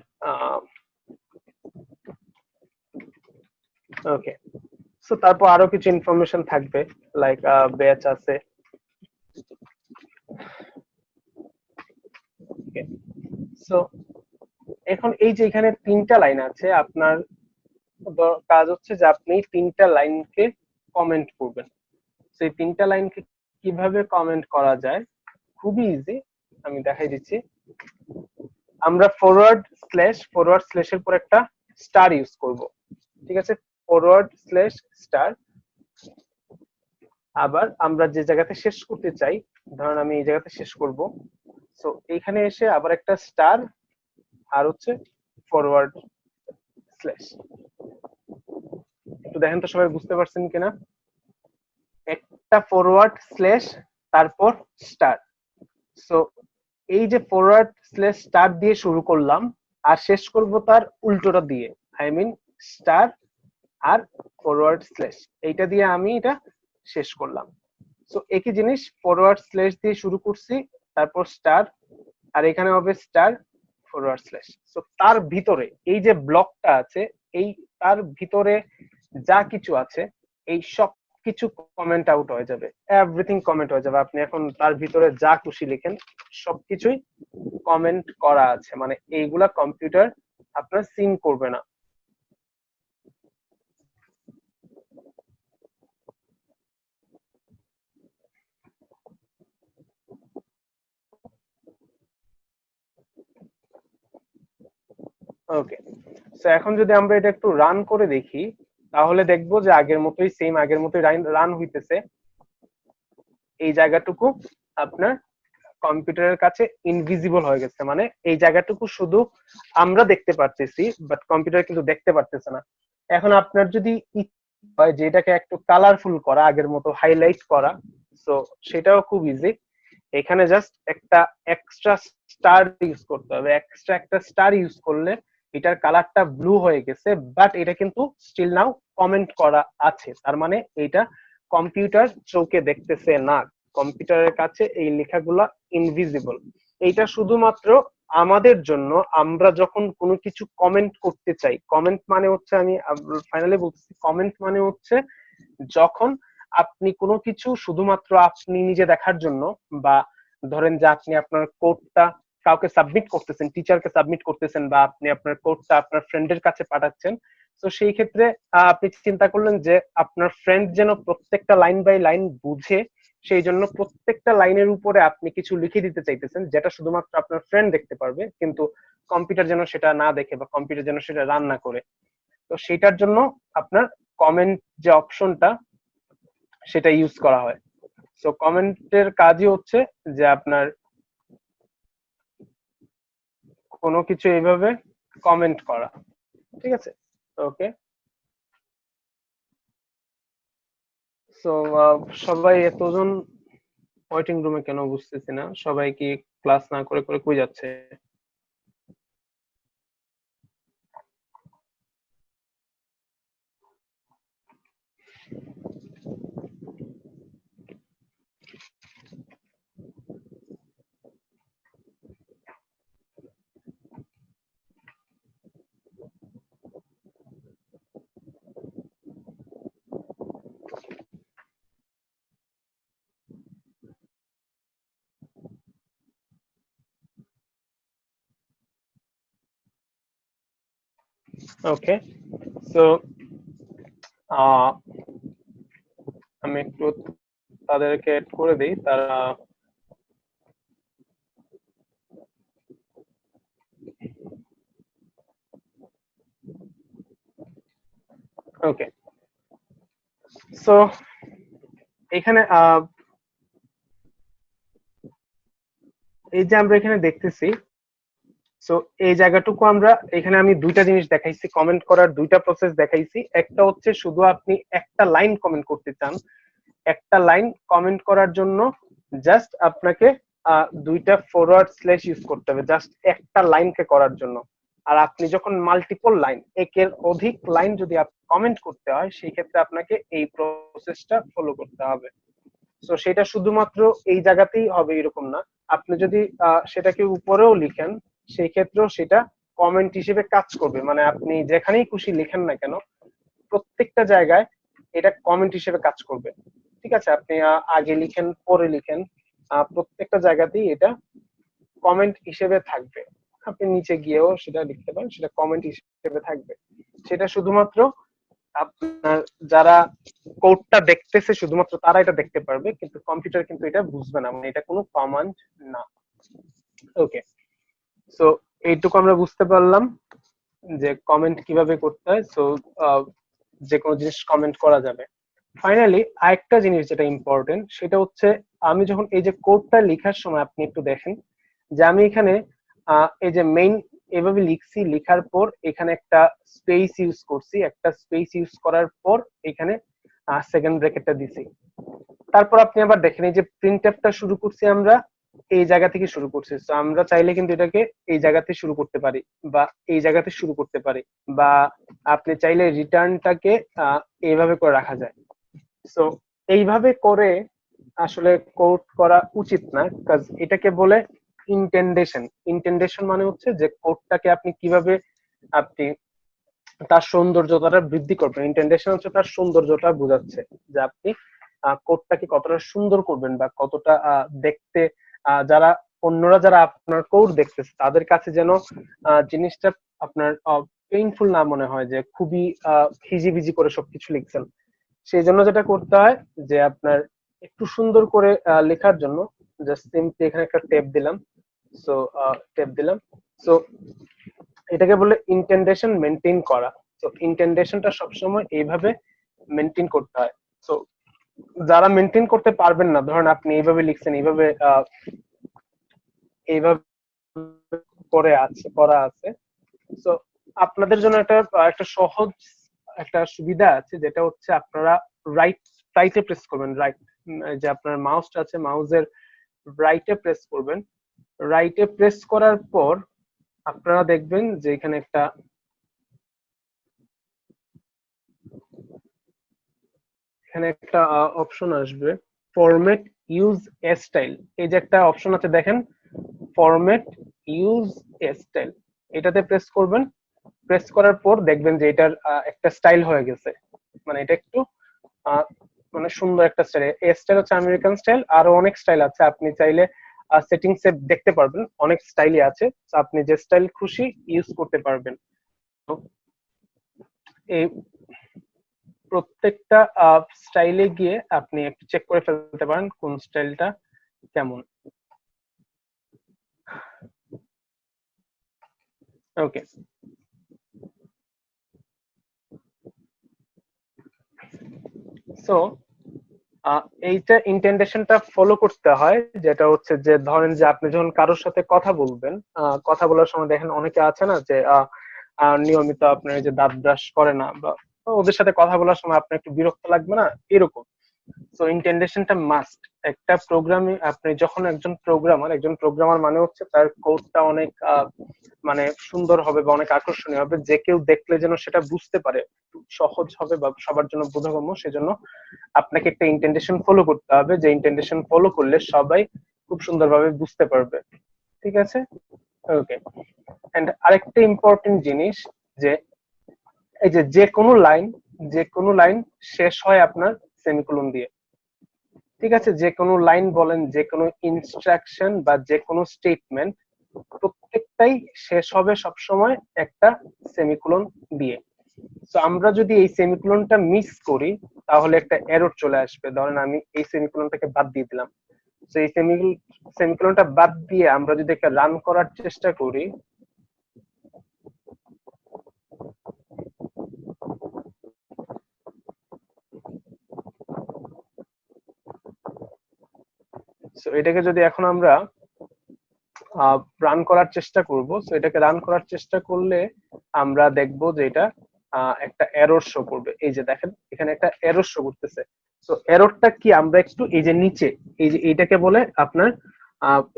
ওকে। সো তারপর আরো কিছু ইনফরমেশন থাকবে, লাইক ব্যাচ আছে। সো এখন এই যে এখানে তিনটা লাইন আছে, আপনার কাজ হচ্ছে যে আপনি তিনটা লাইনকে কমেন্ট করবেন। সেই তিনটা লাইনকে কিভাবে কমেন্ট করা যায়, খুবই ইজি, আমি দেখাই দিচ্ছি। আমরা ফরওয়ার্ড স্ল্যাশের পর একটা স্টার ইউজ করব, ঠিক আছে, ফরওয়ার্ড স্ল্যাশ স্টার। আবার আমরা যে জায়গাতে শেষ করতে চাই, ধরেন আমি এই জায়গাতে শেষ করব, সো এখানে এসে আবার একটা স্টার, আর হচ্ছে ফরওয়ার্ড স্ল্যাশ। একটু দেখেন তো সবাই বুঝতে পারছেন কিনা। একটা ফরওয়ার্ড স্ল্যাশ তারপর স্টার। সো এই যে ফরওয়ার্ড স্ল্যাশ স্টার দিয়ে শুরু করলাম আর শেষ করব তার উল্টোটা দিয়ে, আই মিন স্টার আর ফরওয়ার্ড স্ল্যাশ, এইটা দিয়ে আমি এটা শেষ করলাম। সো একই জিনিস ফরওয়ার্ড স্ল্যাশ দিয়ে শুরু করছি, তারপর স্টার, আর এখানে হবে স্টার ফরওয়ার্ড স্ল্যাশ। সো তার ভিতরে এই যে ব্লকটা আছে, এই তার ভিতরে যা কিছু আছে এই সব কিছু কমেন্ট আউট হয়ে যাবে, এভরিথিং কমেন্ট হয়ে যাবে। আপনি এখন তার ভিতরে যা খুশি লিখেন সবকিছুই কমেন্ট করা আছে, মানে এইগুলা কম্পিউটার আপনার সিন করবে না। ওকে, তো এখন যদি আমরা এটা একটু রান করে দেখি, তাহলে দেখবো যে আগের মতোই সেম, আগের মতোই রান হইতেছে। এই জায়গাটুকু আপনার কম্পিউটারের কাছে ইনভিজিবল হয়ে গেছে, মানে এই জায়গাটুকু শুধু আমরা দেখতে পারতেছি, বাট কম্পিউটার কিন্তু দেখতে পারতেছে না। এখন আপনার যদি হয় যে এটাকে একটু কালারফুল করা, আগের মতো হাইলাইট করা, তো সেটাও খুব ইজি। এখানে জাস্ট একটা এক্সট্রা স্টার ইউজ করতে হবে, এক্সট্রা একটা স্টার ইউজ করলে এটার কালারটা ব্লু হয়ে গেছে, বাট এটা কিন্তু স্টিল নাও কমেন্ট করা আছে। তার মানে এটা কম্পিউটার চোখে দেখতেছে না, কম্পিউটারের কাছে এই লেখাগুলা ইনভিজিবল। এইটা শুধুমাত্র আমাদের জন্য, আমরা যখন কোনো কিছু কমেন্ট করতে চাই। কমেন্ট মানে হচ্ছে, আমি ফাইনালি বলতেছি, কমেন্ট মানে হচ্ছে যখন আপনি কোনো কিছু শুধুমাত্র আপনি নিজে দেখার জন্য, বা ধরেন যে আপনি আপনার কোডটা কাউকে সাবমিট করতেছেন, টিচারকে সাবমিট করতেছেন, বা আপনি আপনার কোডটা আপনার ফ্রেন্ডের কাছে পাঠাচ্ছেন। তো সেই ক্ষেত্রে আপনি চিন্তা করলেন যে আপনার ফ্রেন্ড যেন প্রত্যেকটা লাইন বাই লাইন বুঝে, সেই জন্য প্রত্যেকটা লাইনের উপরে আপনি কিছু লিখে দিতে চাইতেছেন যেটা শুধুমাত্র আপনার ফ্রেন্ড দেখতে পারবে, কিন্তু কম্পিউটার যেন সেটা না দেখে বা কম্পিউটার যেন সেটা রান না করে। তো সেটার জন্য আপনার কমেন্ট যে অপশনটা সেটা ইউজ করা হয়। সো কমেন্টের কাজই হচ্ছে যে আপনার কোনো কিছু এইভাবে কমেন্ট করা, ঠিক আছে। ওকে, সো সবাই এতজন ওয়েটিং রুমে কেন বুঝতেছি না, সবাই কি ক্লাস না করে করে কই যাচ্ছে? ওকে, সো আমি একটু তাদেরকে অ্যাড করে দিই, তারা ওকে। সো এখানে এই যে আমরা এখানে দেখতেছি, সো এই জায়গাটুকু আমরা এখানে আমি দুইটা জিনিস দেখাইছি, কমেন্ট করার দুইটা প্রসেস দেখাইছি। একটা হচ্ছে শুধু আপনি একটা লাইন কমেন্ট করতে চান, একটা লাইন কমেন্ট করার জন্য জাস্ট আপনাকে দুইটা ফরওয়ার্ড স্ল্যাশ ইউজ করতে হবে জাস্ট একটা লাইনকে করার জন্য। আর আপনি যখন মাল্টিপল লাইন, একের অধিক লাইন যদি কমেন্ট করতে হয়, সেই ক্ষেত্রে আপনাকে এই প্রসেসটা ফলো করতে হবে। তো সেটা শুধুমাত্র এই জায়গাতেই হবে এরকম না, আপনি যদি সেটাকে উপরেও লিখেন সেই ক্ষেত্রেও সেটা কমেন্ট হিসেবে কাজ করবে। মানে আপনি যেখানেই খুশি লিখেন না কেন, প্রত্যেকটা জায়গায় এটা কমেন্ট হিসেবে কাজ করবে। ঠিক আছে, আপনি আগে লিখেন পরে লিখেন, প্রত্যেকটা জায়গাতেই এটা কমেন্ট হিসেবে থাকবে। আপনি নিচে গিয়েও সেটা লিখতে পারেন, সেটা কমেন্ট হিসেবে থাকবে। সেটা শুধুমাত্র আপনার যারা কোডটা দেখতেছে শুধুমাত্র তারা এটা দেখতে পারবে, কিন্তু কম্পিউটার কিন্তু এটা বুঝবে না, মানে এটা কোনো কমান্ড না। ওকে, সো এইটুকু আমরা বুঝতে পারলাম যে কমেন্ট কিভাবে করতে হয়। সো যে কোনো জিনিস কমেন্ট করা যাবে। ফাইনালি আরেকটা জিনিস যেটা ইম্পর্টেন্ট, সেটা হচ্ছে আমি যখন এই যে কোডটা লেখার সময় আপনি একটু দেখেন যে আমি এখানে এই যে মেইন এভাবে লিখছি, লিখার পর এখানে একটা স্পেস ইউজ করছি, একটা স্পেস ইউজ করার পর এখানে সেকেন্ড ব্র্যাকেটটা দিছি। তারপর আপনি আবার দেখেন এই যে প্রিন্টএফটা শুরু করছি আমরা এই জায়গা থেকে শুরু করছি। তো আমরা চাইলে কিন্তু এটাকে এই জায়গাতে শুরু করতে পারি বা এই জায়গাতে শুরু করতে পারি, বা আপনি চাইলে রিটার্নটাকে এইভাবে করে রাখা যায়। সো এইভাবে করে আসলে কোড করা উচিত না, কাজ এটাকে বলে ইন্টেন্ডেশন। ইন্টেন্ডেশন মানে হচ্ছে যে কোডটাকে আপনি কিভাবে আপনি তার সৌন্দর্যতা বৃদ্ধি করবেন। ইন্টেন্ডেশন হচ্ছে তার সৌন্দর্যটা বোঝাচ্ছে যে আপনি কোডটাকে কতটা সুন্দর করবেন বা কতটা দেখতে যারা অন্যরা যারা আপনার কোড দেখতেছে তাদের কাছে যেন জিনিসটা আপনার পেইনফুল না মনে হয় যে খুবই হিজিবিজি করে সবকিছু লিখছেন। সেই জন্য যেটা করতে হয় যে আপনার একটু সুন্দর করে লেখার জন্য জাস্ট সিম্পলি এখানে একটা ট্যাব দিলাম। সো ট্যাব দিলাম। সো এটাকে বলে ইন্টেন্ডেশন মেনটেন করা। তো ইন্টেন্ডেশনটা সবসময় এইভাবে মেনটেন করতে হয়। সো যারা মেনটেন করতে পারবেন না, ধরেন আপনি এইভাবে লিখছেন, এইভাবে এইভাবে করে আছে করা আছে, সো আপনাদের জন্য একটা সহজ একটা সুবিধা আছে, যেটা হচ্ছে আপনারা রাইট রাইটে প্রেস করবেন। রাইট যে আপনার মাউসটা আছে, মাউসের রাইটে প্রেস করবেন। রাইটে প্রেস করার পর আপনারা দেখবেন যে এখানে একটা অপশন আসবে, ফরম্যাট ইউজ এ স্টাইল। এই যে একটা অপশন আছে দেখেন, ফরম্যাট ইউজ এ স্টাইল, এটাতে প্রেস করবেন। প্রেস করার পর দেখবেন যে এটার একটা স্টাইল হয়ে গেছে, মানে এটা একটু মানে সুন্দর একটা স্টাইল। এই স্টাইল হচ্ছে আমেরিকান স্টাইল, আরো অনেক স্টাইল আছে, আপনি চাইলে সেটিংসে দেখতে পারবেন, অনেক স্টাইলই আছে, আপনি যে স্টাইল খুশি ইউজ করতে পারবেন। এই প্রত্যেকটা স্টাইলে গিয়ে আপনি একটু চেক করে ফেলতে পারেন কোন স্টাইলটা কেমন। ওকে, সো এইটা ইন্টেন্ডেশনটা ফলো করতে হয়, যেটা হচ্ছে যে ধরেন যে আপনি যখন কারোর সাথে কথা বলবেন, কথা বলার সময় দেখেন অনেকে আছে না যে নিয়মিত আপনার যে দাঁত ব্রাশ করে না, বা ওদের সাথে কথা বলার সময় আপনার একটু বিরক্ত লাগবে না এরকম। সো ইন্টেন্ডেশনটা মাস্ট। একটা প্রোগ্রামে আপনি যখন একজন প্রোগ্রামার মানে হচ্ছে তার কোডটা অনেক মানে সুন্দর হবে বা অনেক আকর্ষণীয় হবে, যে কেউ দেখলে যেন সেটা বুঝতে পারে, সহজ হবে বা সবার জন্য বোধগম্য। সেজন্য আপনাকে একটা ইন্টেন্ডেশন ফলো করতে হবে, যে ইন্টেন্ডেশন ফলো করলে সবাই খুব সুন্দরভাবে বুঝতে পারবে। ঠিক আছে, ওকে। এন্ড আরেকটা ইম্পর্টেন্ট জিনিস, যে এই যে কোনো লাইন শেষ হয় আপনার সেমিকোলন দিয়ে। ঠিক আছে, যে কোনো লাইন বলেন, যে কোনো ইনস্ট্রাকশন বা যে কোনো স্টেটমেন্ট, প্রত্যেকটাই শেষ হবে সবসময় একটা সেমিকোলন দিয়ে। সো আমরা যদি এই সেমিকোলনটা মিস করি তাহলে একটা এরর চলে আসবে। ধরেন আমি এই সেমিকোলনটাকে বাদ দিয়ে দিলাম। তো এই সেমিকোলনটা বাদ দিয়ে আমরা যদি একটা রান করার চেষ্টা করি, সো এটাকে যদি এখন আমরা রান করার চেষ্টা করব, সো এটাকে রান করার চেষ্টা করলে আমরা দেখব যে এটা একটা এরর শো করবে। এই যে দেখেন এখানে একটা এরর শো করতেছে। তো এররটা কি, আমরা একটু এই যে নিচে এই যে এইটাকে বলে আপনার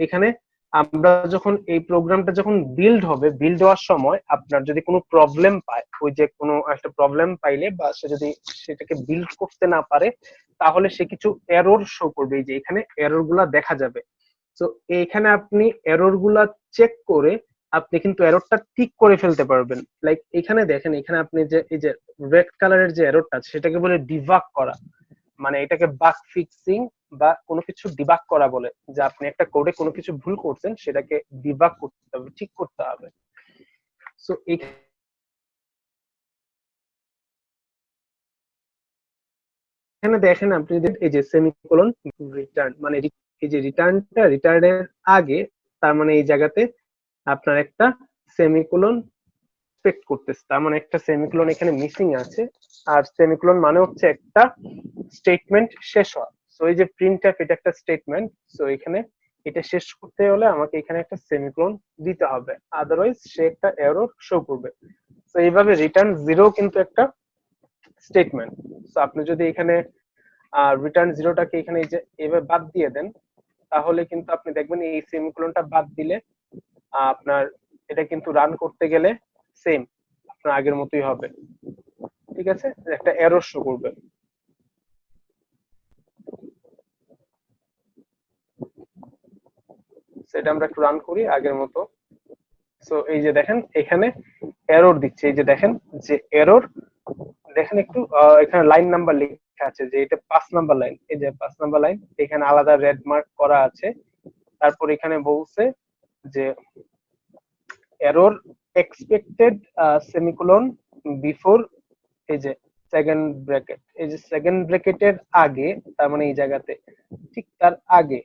এখানে আমরা যখন এই প্রোগ্রামটা যখন বিল্ড হবে, বিল্ড হওয়ার সময় আপনার যদি কোনো প্রবলেম পায়, ওই যে কোনো একটা প্রবলেম পাইলে বা সে যদি সেটাকে বিল্ড করতে না পারে, তাহলে সে কিছু এরর শো করবে। এই যে এখানে এরর গুলা দেখা যাবে। তো এইখানে আপনি এরর গুলা চেক করে আপনি কিন্তু এররটা ঠিক করে ফেলতে পারবেন। লাইক এখানে দেখেন, এখানে আপনি যে এই যে রেড কালারের যে এররটা আছে সেটাকে বলে ডিবাগ করা, মানে এটাকে বাগ ফিক্সিং বা কোনো কিছু ডিবাগ করা বলে, যে আপনি একটা কোডে কোনো কিছু ভুল করছেন সেটাকে ডিবাগ করতে হবে, ঠিক করতে হবে। সো এখানে দেখেন আপনি এই যে সেমিকোলন রিটার্ন, মানে এই যে রিটার্নের আগে, তার মানে এই জায়গাতে আপনার একটা সেমিকোলন এক্সপেক্ট করতেছে, তার মানে একটা সেমিকোলন এখানে মিসিং আছে। আর সেমিকোলন মানে হচ্ছে একটা স্টেটমেন্ট শেষ হওয়া। সো এই যে প্রিন্টএফ, এটা একটা স্টেটমেন্ট। সো এখানে এটা শেষ করতে হলে আমাকে এখানে একটা সেমিকোলন দিতে হবে, আদারওয়াইজ সে একটা এরর শো করবে। তো এইভাবে রিটার্ন জিরো কিন্তু একটা স্টেটমেন্ট। তো আপনি যদি এখানে রিটার্ন জিরোটাকে এখানে এই যে এভাবে বাদ দিয়ে দেন, তাহলে কিন্তু আপনি দেখবেন এই সেমিকোলনটা বাদ দিলে আপনার এটা কিন্তু রান করতে গেলে সেম আপনার আগের মতোই হবে। ঠিক আছে, একটা এরর শো করবে। সেটা আমরা একটু রান করি আগের মতো। সো এই যে দেখেন এখানে এরর দিচ্ছে, এই যে দেখেন যে এরর, দেখেন একটু এখানে লাইন নাম্বার লেখা আছে যে এটা 5 নাম্বার লাইন, এই যে 5 নাম্বার লাইন এখানে আলাদা রেড মার্ক করা আছে। তারপর এখানে বলছে যে এরর এক্সপেক্টেড সেমিকোলন বিফোর, এই যে সেকেন্ড ব্র্যাকেট, এই যে সেকেন্ড ব্র্যাকেটের আগে, তার মানে এই জায়গাতে ঠিক তার আগে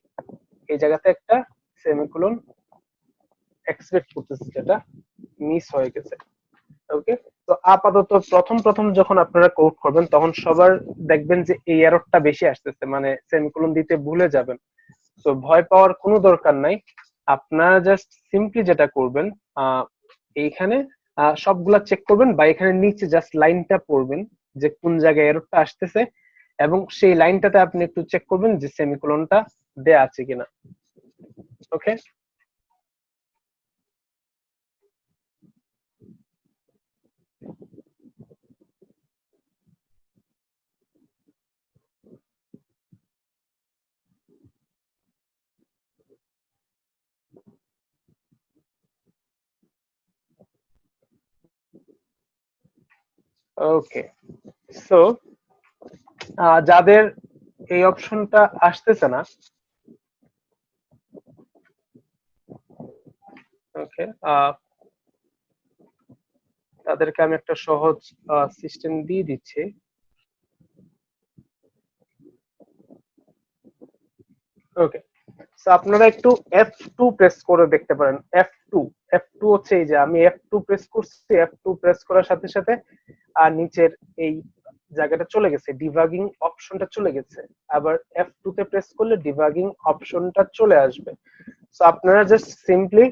এই জায়গাতে একটা সেমিকোলন এক্সপেক্ট করতেছে, যেটা মিস হয়ে গেছে। ওকে, তো আপাতত প্রথম প্রথম যখন আপনারা কোড করবেন তখন সবার দেখবেন যে এই এররটা বেশি আসতেছে, মানে সেমিকোলন দিতে ভুলে যাবেন। তো ভয় পাওয়ার কোনো দরকার নাই। আপনারা জাস্ট সিম্পলি যেটা করবেন, এইখানে সবগুলা চেক করবেন বা এখানে নিচে জাস্ট লাইনটা পড়বেন যে কোন জায়গায় এররটা আসতেছে, এবং সেই লাইনটাতে আপনি একটু চেক করবেন যে সেমিকোলনটা দেয়া আছে কিনা। ওকে, ওকে। সো যাদের এই অপশনটা আসতেছে না, ওকে, তাদেরকে আমি একটা সহজ সিস্টেম দিয়ে দিচ্ছি। ওকে, তো আপনারা একটু F2 প্রেস করে দেখতে পারেন। F2, F2 হচ্ছে এই যে আমি F2 প্রেস করছি, F2 প্রেস করার সাথে সাথে আর নিচের এই জায়গাটা চলে গেছে, ডিবাগিং অপশনটা চলে গেছে। আবার F2 তে প্রেস করলে ডিবাগিং অপশনটা চলে আসবে। তো আপনারা জাস্ট সিম্পলি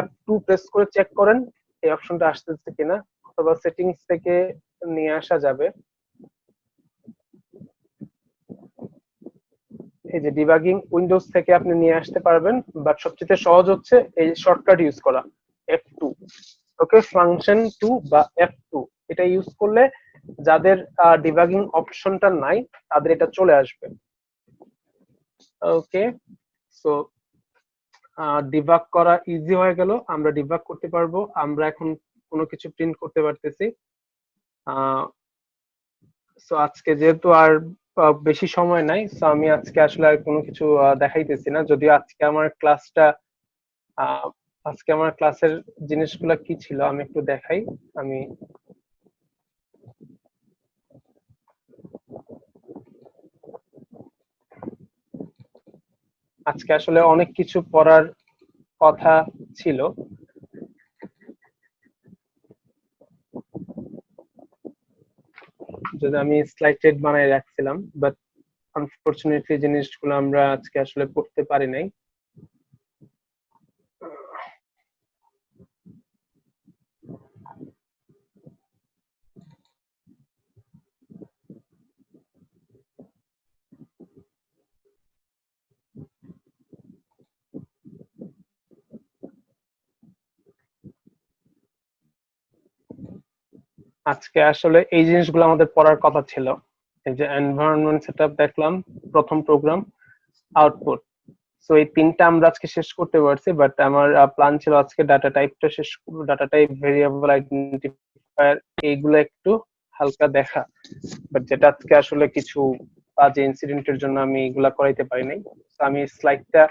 F2 প্রেস করে চেক করেন এই অপশনটা আসতেছে কিনা, অথবা সেটিংস থেকে নিয়ে আসা যাবে। এই যে ডিবাগিং উইন্ডোজ থেকে আপনি নিয়ে আসতে পারবেন, বাট সবচেয়ে সহজ হচ্ছে এই শর্টকাট ইউজ করা, F2। ওকে, ফাংশন 2 বা F2 এটা ইউজ করলে যাদের ডিবাগিং অপশনটা নাই তাদের এটা চলে আসবে। ওকে, সো ডিবাগ করা ইজি হয়ে গেল, আমরা ডিবাগ করতে পারবো, আমরা এখন কোনো কিছু প্রিন্ট করতে পারতেছি। সো আজকে যেহেতু আর বেশি সময় নাই, সো আমি আজকে আসলে আর কোনো কিছু দেখাইতেছি না, যদিও আজকে আমার ক্লাসটা আজকে আমার ক্লাসের জিনিসগুলো কি ছিল আমি একটু দেখাই। আমি আজকে আসলে অনেক কিছু পড়ার কথা ছিল। যদি আমি স্লাইড সেট বানায় রাখছিলাম, বাট আনফরচুনেটলি জিনিসগুলো আমরা আজকে আসলে পড়তে পারি নাই। আজকে আসলে এই জিনিসগুলো আমাদের পড়ার কথা ছিল। এই যে এনভায়রনমেন্ট সেটআপ দেখলাম, প্রথম প্রোগ্রাম, আউটপুট। সো এই তিনটা আমরা আজকে শেষ করতে পারছি, বাট আমার প্ল্যান ছিল আজকে ডাটা টাইপটা শেষ করবো, ডাটা টাইপ, ভেরিয়েবল আইডেন্টিফায়ার, এইগুলো একটু হালকা দেখা। বাট যেটা আজকে আসলে কিছু বাজে ইনসিডেন্টের জন্য আমি এগুলা করাইতে পারি নাই। তো আমি স্লাইডটা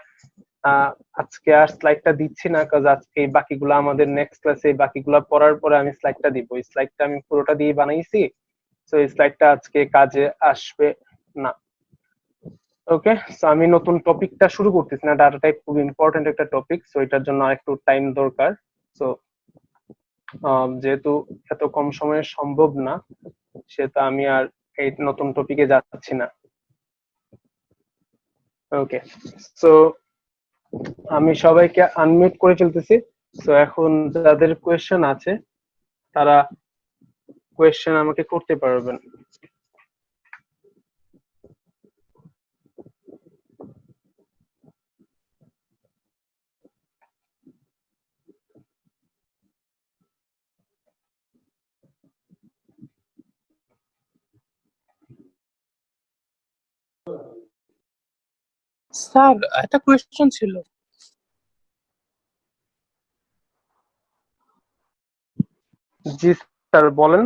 আজকে আর স্লাইডটা দিচ্ছি না, কাজ আজকে এই বাকিগুলো আমাদের নেক্সট ক্লাসে বাকিগুলো পড়ার পরে আমি স্লাইডটা দিব। এই স্লাইডটা আমি পুরোটা দিয়ে বানাইছি, তো এই স্লাইডটা আজকে কাজে আসবে না। ওকে, সো আমি নতুন টপিকটা শুরু করতেছি না, ডাটা টাইপ খুব ইম্পর্টেন্ট একটা টপিক, সো এটার জন্য একটু টাইম দরকার। সো যেহেতু এত কম সময়ে সম্ভব না, সেটা আমি আর এই নতুন টপিকে যাচ্ছি না। ওকে, সো আমি সবাইকে আনমিউট করে ফেলতেছি। সো এখন যাদের কোয়েশ্চেন আছে তারা কোয়েশ্চেন আমাকে করতে পারবেন। স্যার একটা কোয়েশ্চেন ছিল। জি স্যার, বলেন।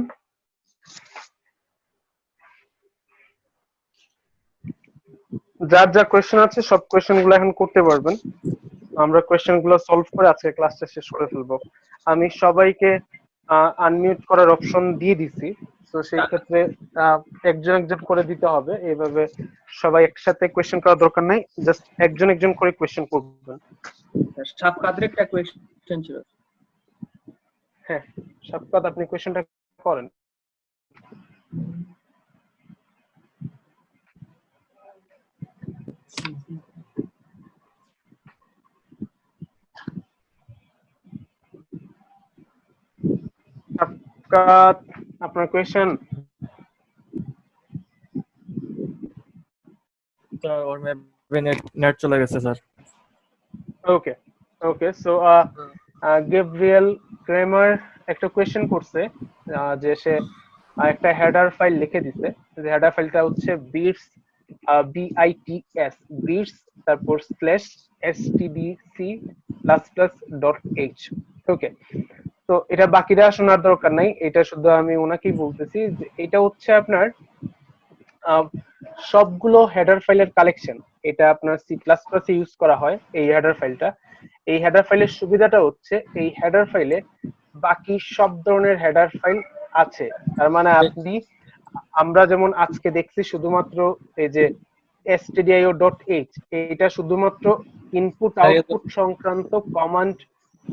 যার যা কোয়েশ্চেন আছে সব কোয়েশ্চেন গুলো এখন করতে পারবেন। আমরা কোয়েশ্চেন গুলো সলভ করে আজকে ক্লাসটা শেষ করে ফেলবো। আমি সবাইকে আনমিউট করার অপশন দিয়ে দিছি, তো সেই ক্ষেত্রে একজন একজন করে দিতে হবে। এইভাবে সবাই একসাথে কোয়েশ্চেন করার দরকার নাই, জাস্ট একজন একজন করে কোয়েশ্চেন করবেন। সাবকাদের একটা কোয়েশ্চেন ছিল। হ্যাঁ, সাবকাত, আপনি কোয়েশ্চেনটা করেন। সাবকাত, আপনার কোয়েশ্চেন। ওর নেট চলে গেছে স্যার। ওকে ওকে, সো গেব্রিয়েল ক্রেমার একটা কোয়েশ্চেন করছে, যে সে একটা হেডার ফাইল লিখে দিছে। যে হেডার ফাইলটা হচ্ছে বিটস, BITS, বিটস, তারপর স্ল্যাশ stdc++.h। ওকে, তো এটা বাকিরা শোনার দরকার নাই, এটা শুধু আমি ওনাকেই বলতেছি যে এটা হচ্ছে আপনার সবগুলো হেডার ফাইলের কালেকশন। এটা আপনার সি প্লাস প্লাস ইউজ করা হয় এই হেডার ফাইলটা। এই হেডার ফাইলের সুবিধাটা হচ্ছে এই হেডার ফাইলে বাকি সব ধরনের হেডার ফাইল আছে। তার মানে আপনি, আমরা যেমন আজকে দেখছি শুধুমাত্র এই যে stdio.h, এটা শুধুমাত্র ইনপুট আউটপুট সংক্রান্ত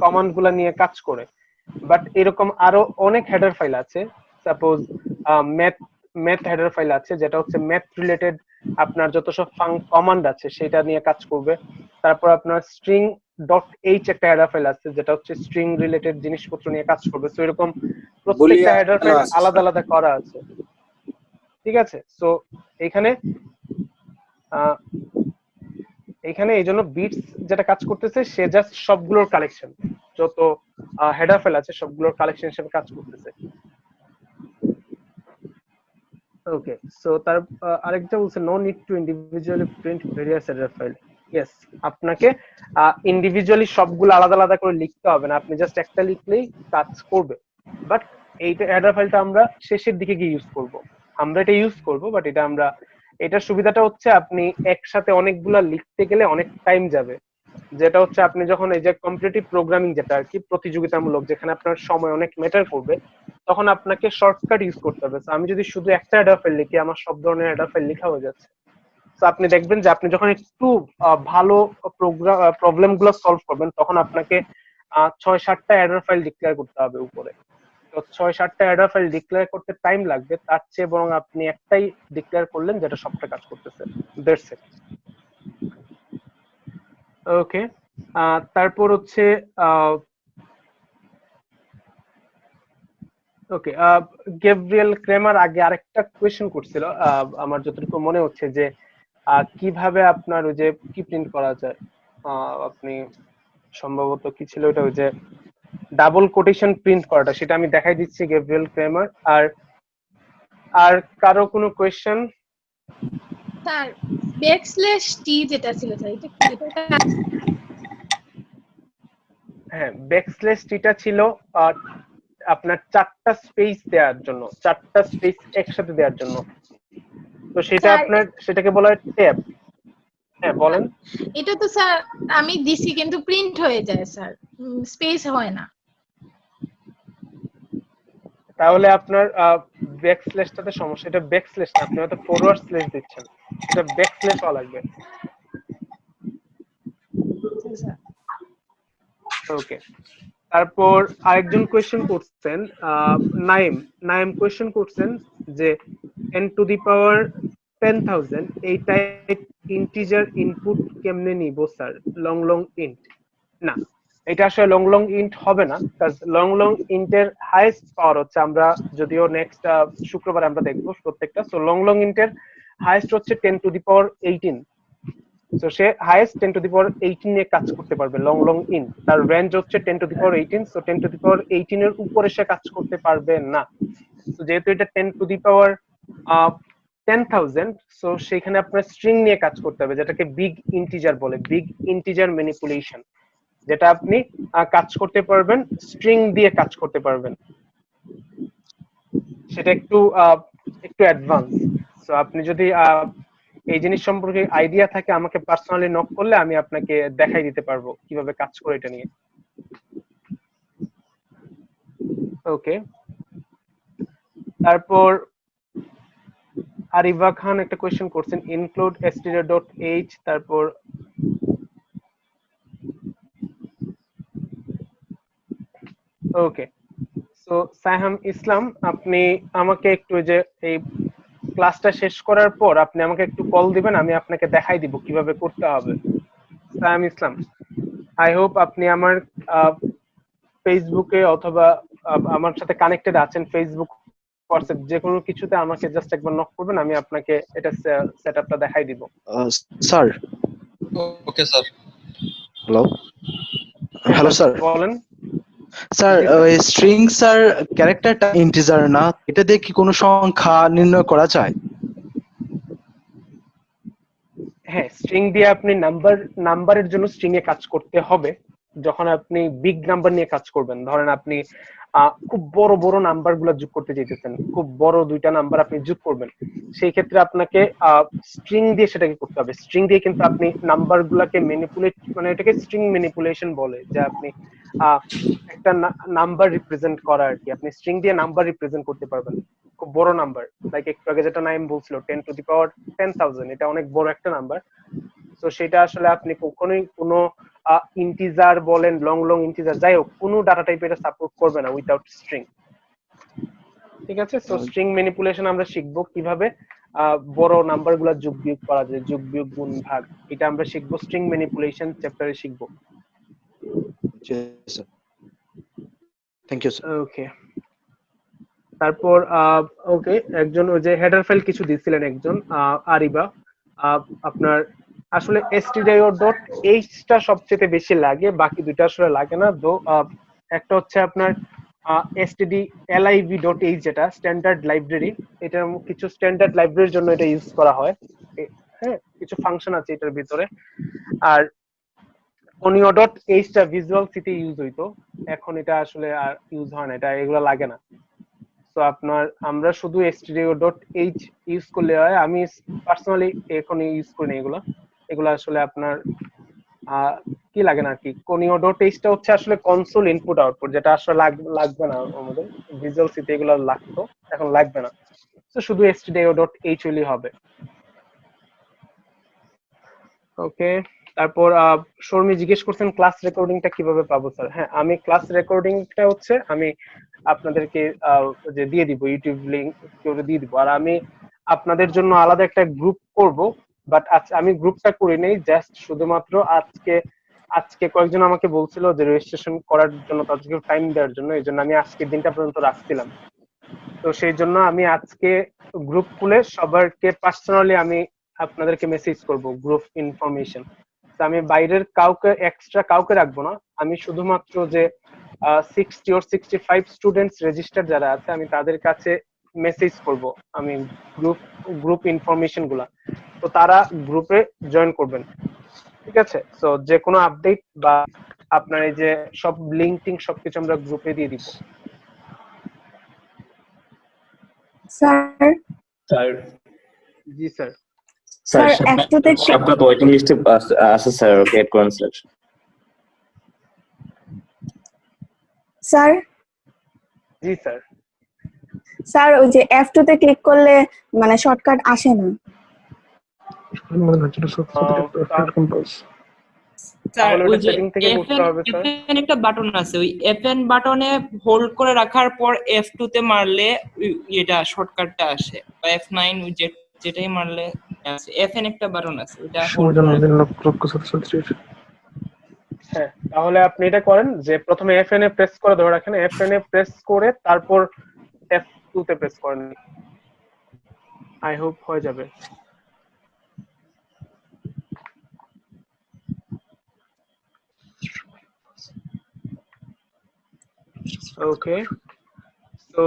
কমান্ড গুলা নিয়ে কাজ করে। বাট এরকম আরো অনেক হেডার ফাইল আছে। সাপোজ ম্যাথ হেডার ফাইল আছে, যেটা হচ্ছে ম্যাথ রিলেটেড আপনার যত সব কমান্ড আছে সেটা নিয়ে কাজ করবে। তারপর আপনার স্ট্রিং ডট এইচ একটা হেডার ফাইল আছে, যেটা হচ্ছে স্ট্রিং রিলেটেড জিনিসপত্র নিয়ে কাজ করবে। তো এরকম প্রত্যেকটা হেডার ফাইল আলাদা আলাদা করা আছে, ঠিক আছে? সো এখানে এখানে এই জন্য বিটস যেটা কাজ করতেছে, সে জাস্ট সবগুলোর কালেকশন, যত হেডার ফাইল আছে সবগুলোর কালেকশন হিসেবে কাজ করতেছে। ওকে, সো তার আরেকটা বলছে no need to individually print various header file. Yes, আপনাকে ইন্ডিভিজুয়ালি সবগুলো আলাদা আলাদা করে লিখতে হবে না, আপনি জাস্ট একটা লিখলেই কাজ করবে। বাট এই হেডার ফাইলটা আমরা শেষের দিকে গিয়ে ইউজ করব। আমরা এটা ইউজ করব, বাট এটা আমরা, এটার সুবিধাটা হচ্ছে আপনি একসাথে অনেকগুলা লিখতে গেলে অনেক টাইম যাবে। যেটা হচ্ছে আপনি যখন এই যে কম্পিটিটিভ প্রোগ্রামিং, যেটা আর কি প্রতিযোগিতামূলক, যেখানে আপনার সময় অনেক ম্যাটার করবে, তখন আপনাকে শর্টকাট ইউজ করতে হবে। আমি যদি শুধু একটা হেডার ফাইল লিখি, আমার সব ধরনের হেডার ফাইল লেখা হয়ে যাচ্ছে। তো আপনি দেখবেন যে আপনি যখন একটু ভালো প্রবলেম গুলো সলভ করবেন তখন আপনাকে 6-7টা অ্যাডার ফাইল ডিক্লেয়ার করতে হবে উপরে। তো 6-7টা অ্যাডার ফাইল ডিক্লেয়ার করতে টাইম লাগবে, তার চেয়ে বরং আপনি একটাই ডিক্লেয়ার করলেন যেটা সবটা কাজ করতেছে। That's it. ওকে, তারপর হচ্ছে ওকে, গ্যাব্রিয়েল ক্রেমার আগে আরেকটা কোয়েশ্চেন করছিল, আমার যতটুকু মনে হচ্ছে যে কিভাবে আপনার ওই যে কি প্রিন্ট করা যায়, আপনি সম্ভবত কি ছিল ওটা, ওই যে ডাবল কোটেশন প্রিন্ট করাটা, সেটা আমি দেখাই দিচ্ছি গ্যাব্রিয়েল ক্রেমার। আর কারো কোনো কোয়েশ্চেন? স্যার ব্যাকস্ল্যাশ টি যেটা ছিল স্যার, এটা কি? হ্যাঁ, ব্যাকস্ল্যাশ টিটা ছিল আপনার 4টা স্পেস দেওয়ার জন্য, 4টা স্পেস একসাথে দেওয়ার জন্য। তো সেটা স্যার, আপনার সেটাকে বলা হয় ট্যাব। হ্যাঁ বলেন। এটা তো স্যার আমি দিছি কিন্তু প্রিন্ট হয়ে যায় স্যার, স্পেস হয় না। তাহলে আপনার ব্যাকস্ল্যাশটাতে সমস্যা, এটা ব্যাকস্ল্যাশ না, আপনি হয়তো ফরওয়ার্ড স্ল্যাশ দিচ্ছেন, এটা ব্যাকস্ল্যাশ হওয়া লাগবে। ওকে, তারপর আরেকজন কোয়েশ্চেন করছেন, নাইম কোয়েশ্চেন করছেন যে n টু দি পাওয়ার 10,000 এই টাইপ ইন্টিজার ইনপুট কেমনে নিব স্যার, লং ইন্ট? না, এটা আসলে লং ইন্ট হবে না, কারণ লং ইন্টের হাইয়েস্ট পাওয়ার হচ্ছে, আমরা যদিও নেক্সট শুক্রবার আমরা দেখবো প্রত্যেকটা, সো লং ইন্টের হাইয়েস্ট হচ্ছে 10 টু দি পাওয়ার 18। তো সে হাইয়েস্ট 10 টু দি পাওয়ার 18 নিয়ে কাজ করতে পারবে লং ইন, তার রেঞ্জ হচ্ছে 10 to the power 18, so 10 to the power 18 এর উপরে সে কাজ করতে পারবে না। তো যেহেতু এটা 10 টু দি পাওয়ার 10,000, সো সেখানে আপনার স্ট্রিং নিয়ে কাজ করতে হবে, যেটাকে বিগ ইন্টিজার বলে, বিগ ইন্টিজার ম্যানিপুলেশন, যেটা আপনি কাজ করতে পারবেন, স্ট্রিং দিয়ে কাজ করতে পারবেন, সেটা একটু অ্যাডভান্স। সো আপনি যদি এই জিনিস সম্পর্কে আইডিয়া থাকে আমাকে পার্সোনালি নক করলে আমি আপনাকে দেখাই দিতে পারবো কিভাবে কাজ করে এটা নিয়ে। ওকে, তারপর আরিফা খান একটা কোয়েশ্চেন করছেন, ইনক্লুড stdio.h, তারপর ওকে, সো সাইহাম ইসলাম, আপনি আমাকে একটু যে এই ক্লাসটা শেষ করার পর আপনি আমাকে একটু কল দিবেন, আমি আপনাকে দেখাই দিব কিভাবে করতে হবে। সাইহাম ইসলাম, আই হোপ আপনি আমার ফেসবুকে অথবা আমার সাথে কানেক্টেড আছেন, ফেসবুক, হোয়াটসঅ্যাপ, যে কোনো কিছুতে আমাকে জাস্ট একবার নক করবেন, আমি আপনাকে এটা সেটআপটা দেখাই দিব। Sir. Okay sir. Hello sir. বলেন স্যার, ওই স্ট্রিং স্যার ক্যারেক্টারটা ইন্টিজার না, এটা দিয়ে কি কোনো সংখ্যা নির্ণয় করা যায়? হ্যাঁ, স্ট্রিং দিয়ে আপনি নাম্বারের জন্য স্ট্রিং এ কাজ করতে হবে। যখন আপনি বিগ নাম্বার নিয়ে কাজ করবেন, ধরেন আপনি খুব বড় বড় নাম্বার গুলা যোগ করতে চাইতেছেন, খুব বড় 2টা নাম্বার আপনি যোগ করবেন, সেই ক্ষেত্রে আপনাকে স্ট্রিং দিয়ে সেটাকে করতে হবে। স্ট্রিং দিয়ে কিন্তু আপনি নাম্বার গুলাকে ম্যানিপুলেট, মানে এটাকে স্ট্রিং ম্যানিপুলেশন বলে, যে আপনি একটা নাম্বার রিপ্রেজেন্ট করা আর কি, আপনি স্ট্রিং দিয়ে নাম্বার রিপ্রেজেন্ট করতে পারবেন, খুব বড় নাম্বার, লাইক একটু আগে যেটা নাইম বলছিল 10 টু দি পাওয়ার 10,000, এটা অনেক বড় একটা নাম্বার। তো সেটা আসলে আপনি কখনোই কোনো ইন্টিজার বলেন, লং ইন্টিজার, যাই হোক, কোনো ডাটা টাইপ এটা সাপোর্ট করবে না উইদাউট স্ট্রিং। ঠিক আছে, সো স্ট্রিং ম্যানিপুলেশন আমরা শিখবো কিভাবে বড় নাম্বার গুলা যোগ বিয়োগ করা যায়, যোগ বিয়োগ গুণ ভাগ, এটা আমরা শিখবো স্ট্রিং ম্যানিপুলেশন চ্যাপ্টারে শিখবো। Thank you sir. ওকে, তারপর ওকে, একজন ওই যে হেডার ফাইল কিছু দিছিলেন একজন, আরিবা, আপনার আসলে stdio.h টা সবচেয়ে বেশি লাগে, বাকি দুটো আসলে লাগে না। তো একটা হচ্ছে আপনার stdlib.h, যেটা স্ট্যান্ডার্ড লাইব্রেরি, এটার কিছু স্ট্যান্ডার্ড লাইব্রেরির জন্য এটা ইউজ করা হয়, হ্যাঁ, কিছু ফাংশন আছে এটার ভিতরে। আর conio.h টা ভিজুয়াল সিতে ইউজ হইতো, এখন এটা আসলে আর ইউজ হয় না, এটা এগুলো লাগে না। তো আপনার আমরা শুধু stdio.h ইউজ করলে হয়, আমি পার্সোনালি এখন ইউজ করি না এগুলো আসলে আপনার কি লাগে না আর কি। conio.h টা হচ্ছে আসলে কনসোল ইনপুট আউটপুট, যেটা আসলে লাগবে না আমাদের ভিজুয়াল সিতে, এগুলো লাগতো, এখন লাগবে না, তো শুধু stdio.h হলেই হবে। ওকে, তারপর শর্মি জিজ্ঞেস করছেন ক্লাস রেকর্ডিংটা কিভাবে পাবো স্যার। হ্যাঁ, আমি ক্লাস রেকর্ডিংটা হচ্ছে আমি আপনাদেরকে যে দিয়ে দিব, ইউটিউব লিংক করে দিয়ে দিব। আর আমি আপনাদের জন্য আলাদা একটা গ্রুপ করব, বাট আমি গ্রুপটা করে নেই জাস্ট শুধুমাত্র আজকে কয়েকজন আমাকে বলছিল যে রেজিস্ট্রেশন করার জন্য তাদেরকে টাইম দেওয়ার জন্য, এই জন্য আমি আজকের দিনটা পর্যন্ত রাখছিলাম। তো সেই জন্য আমি আজকে গ্রুপ খুলে সবাইকে পার্সোনালি আমি আপনাদেরকে মেসেজ করব গ্রুপ ইনফরমেশন। আমি বাইরের কাউকে এক্সট্রা কাউকে রাখবো না, আমি শুধুমাত্র যে 60 or 65 স্টুডেন্টস রেজিস্টার যারা আছে আমি তাদের কাছে মেসেজ করব আমি গ্রুপ ইনফরমেশন গুলা, তো তারা গ্রুপে জয়েন করবেন। ঠিক আছে, তো যে কোনো আপডেট বা আপনার এই যে সব লিংক টিং সবকিছু আমরা গ্রুপে দিয়ে দিব। স্যার জি স্যার। স্যার একটুতে আপনার ওয়েটিং লিস্টে আছে স্যার, ওকে এড করুন স্যার। স্যার জি স্যার। স্যার ওই যে F2 তে ক্লিক করলে মানে শর্টকাট আসে না। স্যার তাহলে ওই ওটা যে সেটিং থেকে করতে হবে স্যার। FN একটা বাটন আছে, ওই FN বাটনে হোল্ড করে রাখার পর F2 তে মারলে এটা শর্টকাটটা আসে, বা F9 যেটাই মারলে আছে। FN একটা বাটন আছে, ওটা হোল্ড করে। হ্যাঁ, তাহলে আপনি এটা করেন যে প্রথমে FN এ প্রেস করে ধরে রাখেন, FN এ প্রেস করে তারপর F2 তে প্রেস করেন। আই হোপ হয়ে যাবে। ওকে, তো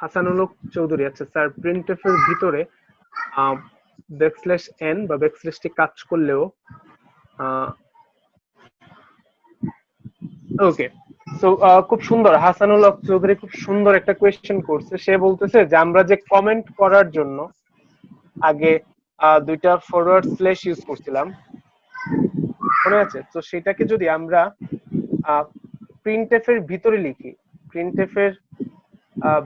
হাসানুল হক চৌধুরী, আচ্ছা স্যার প্রিন্টএফ এর ভিতরে ব্যাকস্ল্যাশ n বা ব্যাকস্ল্যাশটি কাজ করলেও ওকে, সো খুব সুন্দর, হাসানুল হক চৌধুরী খুব সুন্দর একটা কোয়েশ্চেন করছে। সে বলতেছে যে আমরা যে কমেন্ট করার জন্য আগে দুইটা ফরওয়ার্ড স্ল্যাশ ইউজ করছিলাম, মনে আছে? তো সেটাকে যদি আমরা প্রিন্টএফ এর ভিতরে লিখি, প্রিন্টএফ এর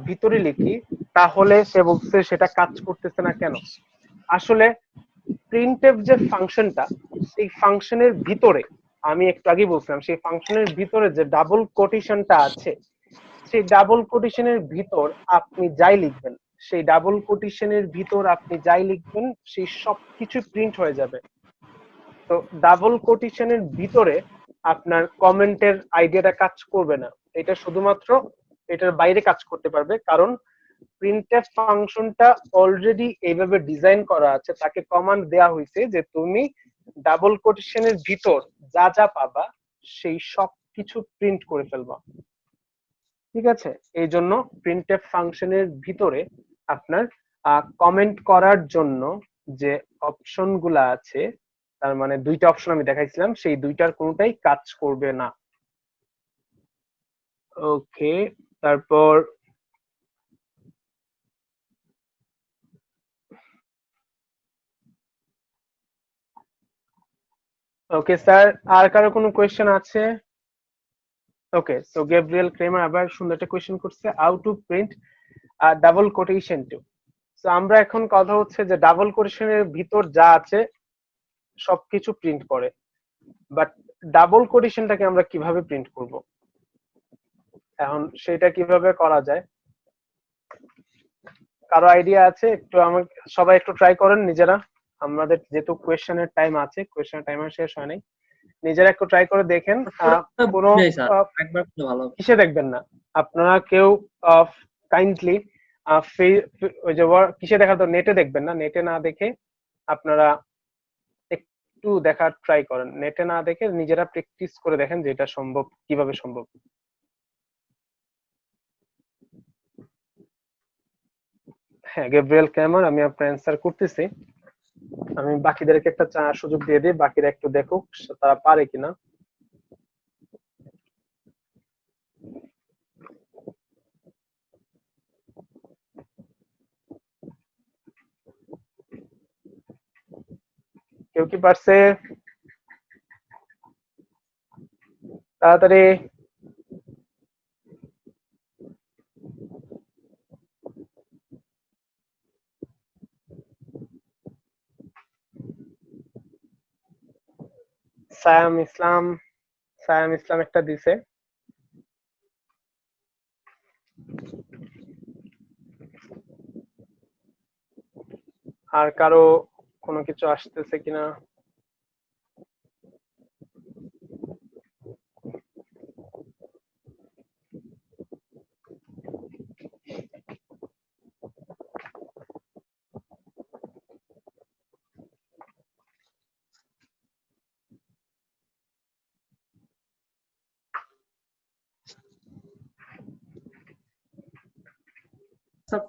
ভিতরে লিখি, তাহলে সে বলছে সেটা কাজ করতেছে না কেন। আসলে প্রিন্টএফ যে ফাংশনটা, এই ফাংশনের ভিতরে আমি একটু আগে বলছিলাম, সেই ফাংশনের ভিতরে যে ডাবল কোটেশনটা আছে, সেই ডাবল কোটেশনের ভিতর আপনি যাই লিখবেন, সেই ডাবল কোটেশনের ভিতর আপনি যাই লিখবেন সেই সবকিছু প্রিন্ট হয়ে যাবে। তো ডাবল কোটেশনের ভিতরে আপনার কমেন্টের আইডিয়াটা কাজ করবে না, এটা শুধুমাত্র এটার বাইরে কাজ করতে পারবে, কারণ প্রিন্টএফ ফাংশনটা অলরেডি এইভাবে ডিজাইন করা আছে, তাকে কমান্ড দেয়া হয়েছে যে তুমি ডাবল কোটেশনের ভিতর যা যা পাবা সেই সব কিছু প্রিন্ট করে ফেলবা। ঠিক আছে, এই জন্য প্রিন্টএফ ফাংশনের ভিতরে আপনার কমেন্ট করার জন্য যে অপশন গুলা আছে, তার মানে দুইটা অপশন আমি দেখাইছিলাম, সেই দুইটার কোনোটাই কাজ করবে না। ওকে, তারপর ওকে স্যার, আর কারো কোনো কোয়েশ্চেন আছে? ওকে, সো গ্যাব্রিয়েল ক্রেমার আবার সুন্দর একটা কোয়েশ্চেন করছে, how to print double quotation too. So আমরা এখন কথা হচ্ছে যে ডাবল কোটেশনের ভিতর যা আছে সবকিছু প্রিন্ট করে, বাট ডাবল কোটেশনটাকে আমরা কিভাবে প্রিন্ট করব, এখন সেটা কিভাবে করা যায়, কারো আইডিয়া আছে? একটু আমাকে সবাই একটু ট্রাই করেন নিজেরা, আমাদের যেহেতু কোয়েশ্চেনের টাইম আছে, কোয়েশ্চেনের টাইম শেষ হয় নাই, নিজেরা একটু ট্রাই করে দেখেন। কোনো কিসে দেখবেন না আপনারা কেউ, কাইন্ডলি ওই যে কিসে দেখা, তো নেটে দেখবেন না, নেটে না দেখে আপনারা একটু দেখার ট্রাই করেন, নেটে না দেখে নিজেরা প্র্যাকটিস করে দেখেন যে এটা সম্ভব, কিভাবে সম্ভব। হ্যাঁ গ্যাব্রিয়েল ক্যামার, আমি আপনার অ্যান্সার করতেছি, আমি বাকিদেরকে একটা সুযোগ দিয়ে দিই, বাকিরা একটু দেখুক তারা পারে কিনা। কেউ কি পারছে? তাড়াতাড়ি। সায়াম ইসলাম একটা দিছে। আর কারো কোনো কিছু আসতেছে কিনা?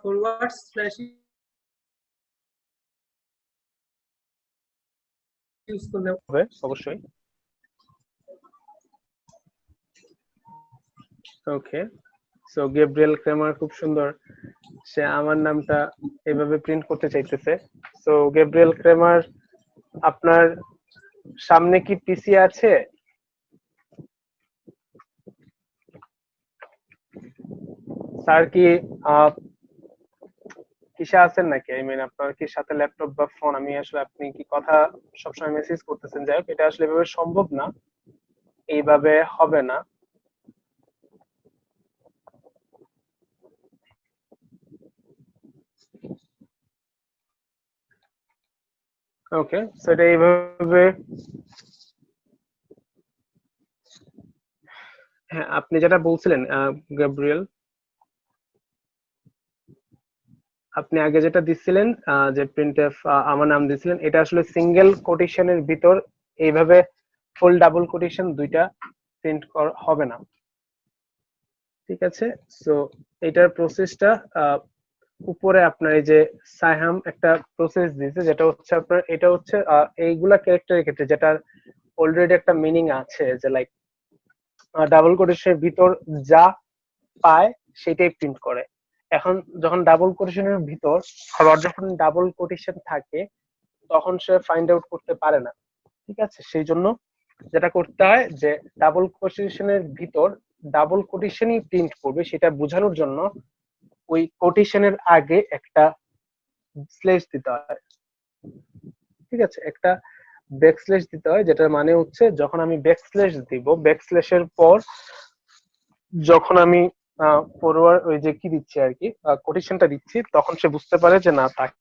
ফরওয়ার্ড স্ল্যাশ ইউজ করলে হবে অবশ্যই। ওকে, সো গ্যাব্রিয়েল ক্রেমার খুব সুন্দর, সে আমার নামটা এভাবে প্রিন্ট করতে চাইতেছে। সো গ্যাব্রিয়েল ক্রেমার, আপনার সামনে কি পিসি আছে? স্যার কি কিসে আছেন নাকি? আই মিন আপনার কি সাথে ল্যাপটপ বা ফোন? আমি আসলে আপনি কি কথা সবসময় মেসেজ করতেছেন, যাই হোক এটা আসলে এভাবে সম্ভব না, এইভাবে হবে না। ওকে, সো এটা এইভাবে, হ্যাঁ আপনি যেটা বলছিলেন গ্যাব্রিয়েল, আপনি আগে যেটা দিছিলেন যে প্রিন্টএফ আমার নাম দিছিলেন, এটা আসলে সিঙ্গেল কোটেশনের ভিতর এইভাবে ফুল ডাবল কোটেশন দুইটা প্রিন্ট হবে না, ঠিক আছে? সো এটার প্রসেসটা উপরে আপনার এই যে সাইহাম একটা প্রসেস দিয়েছে, যেটা হচ্ছে আপনার, এটা হচ্ছে এইগুলা ক্যারেক্টারের ক্ষেত্রে যেটা অলরেডি একটা মিনিং আছে, যে লাইক ডাবল কোটেশনের ভিতর যা পায় সেটাই প্রিন্ট করে। এখন যখন ডাবল কোটেশনের ভিতর আবার যখন ডাবল কোটেশন থাকে তখন সে ফাইন্ড আউট করতে পারে না, ঠিক আছে? সেই জন্য যেটা করতে হয় যে ডাবল কোটেশনের ভিতর ডাবল কোটেশনই প্রিন্ট করবে সেটা বোঝানোর জন্য ওই কোটেশনের আগে একটা স্ল্যাশ দিতে হয়, ঠিক আছে? একটা ব্যাকস্ল্যাশ দিতে হয়, যেটার মানে হচ্ছে যখন আমি ব্যাকস্ল্যাশ দিব, ব্যাকস্ল্যাশের পর যখন আমি ফরওয়ার্ড ওই যে কি দিচ্ছি আর কি কোটেশনটা দিচ্ছি, তখন সে বুঝতে পারে যে না তাকে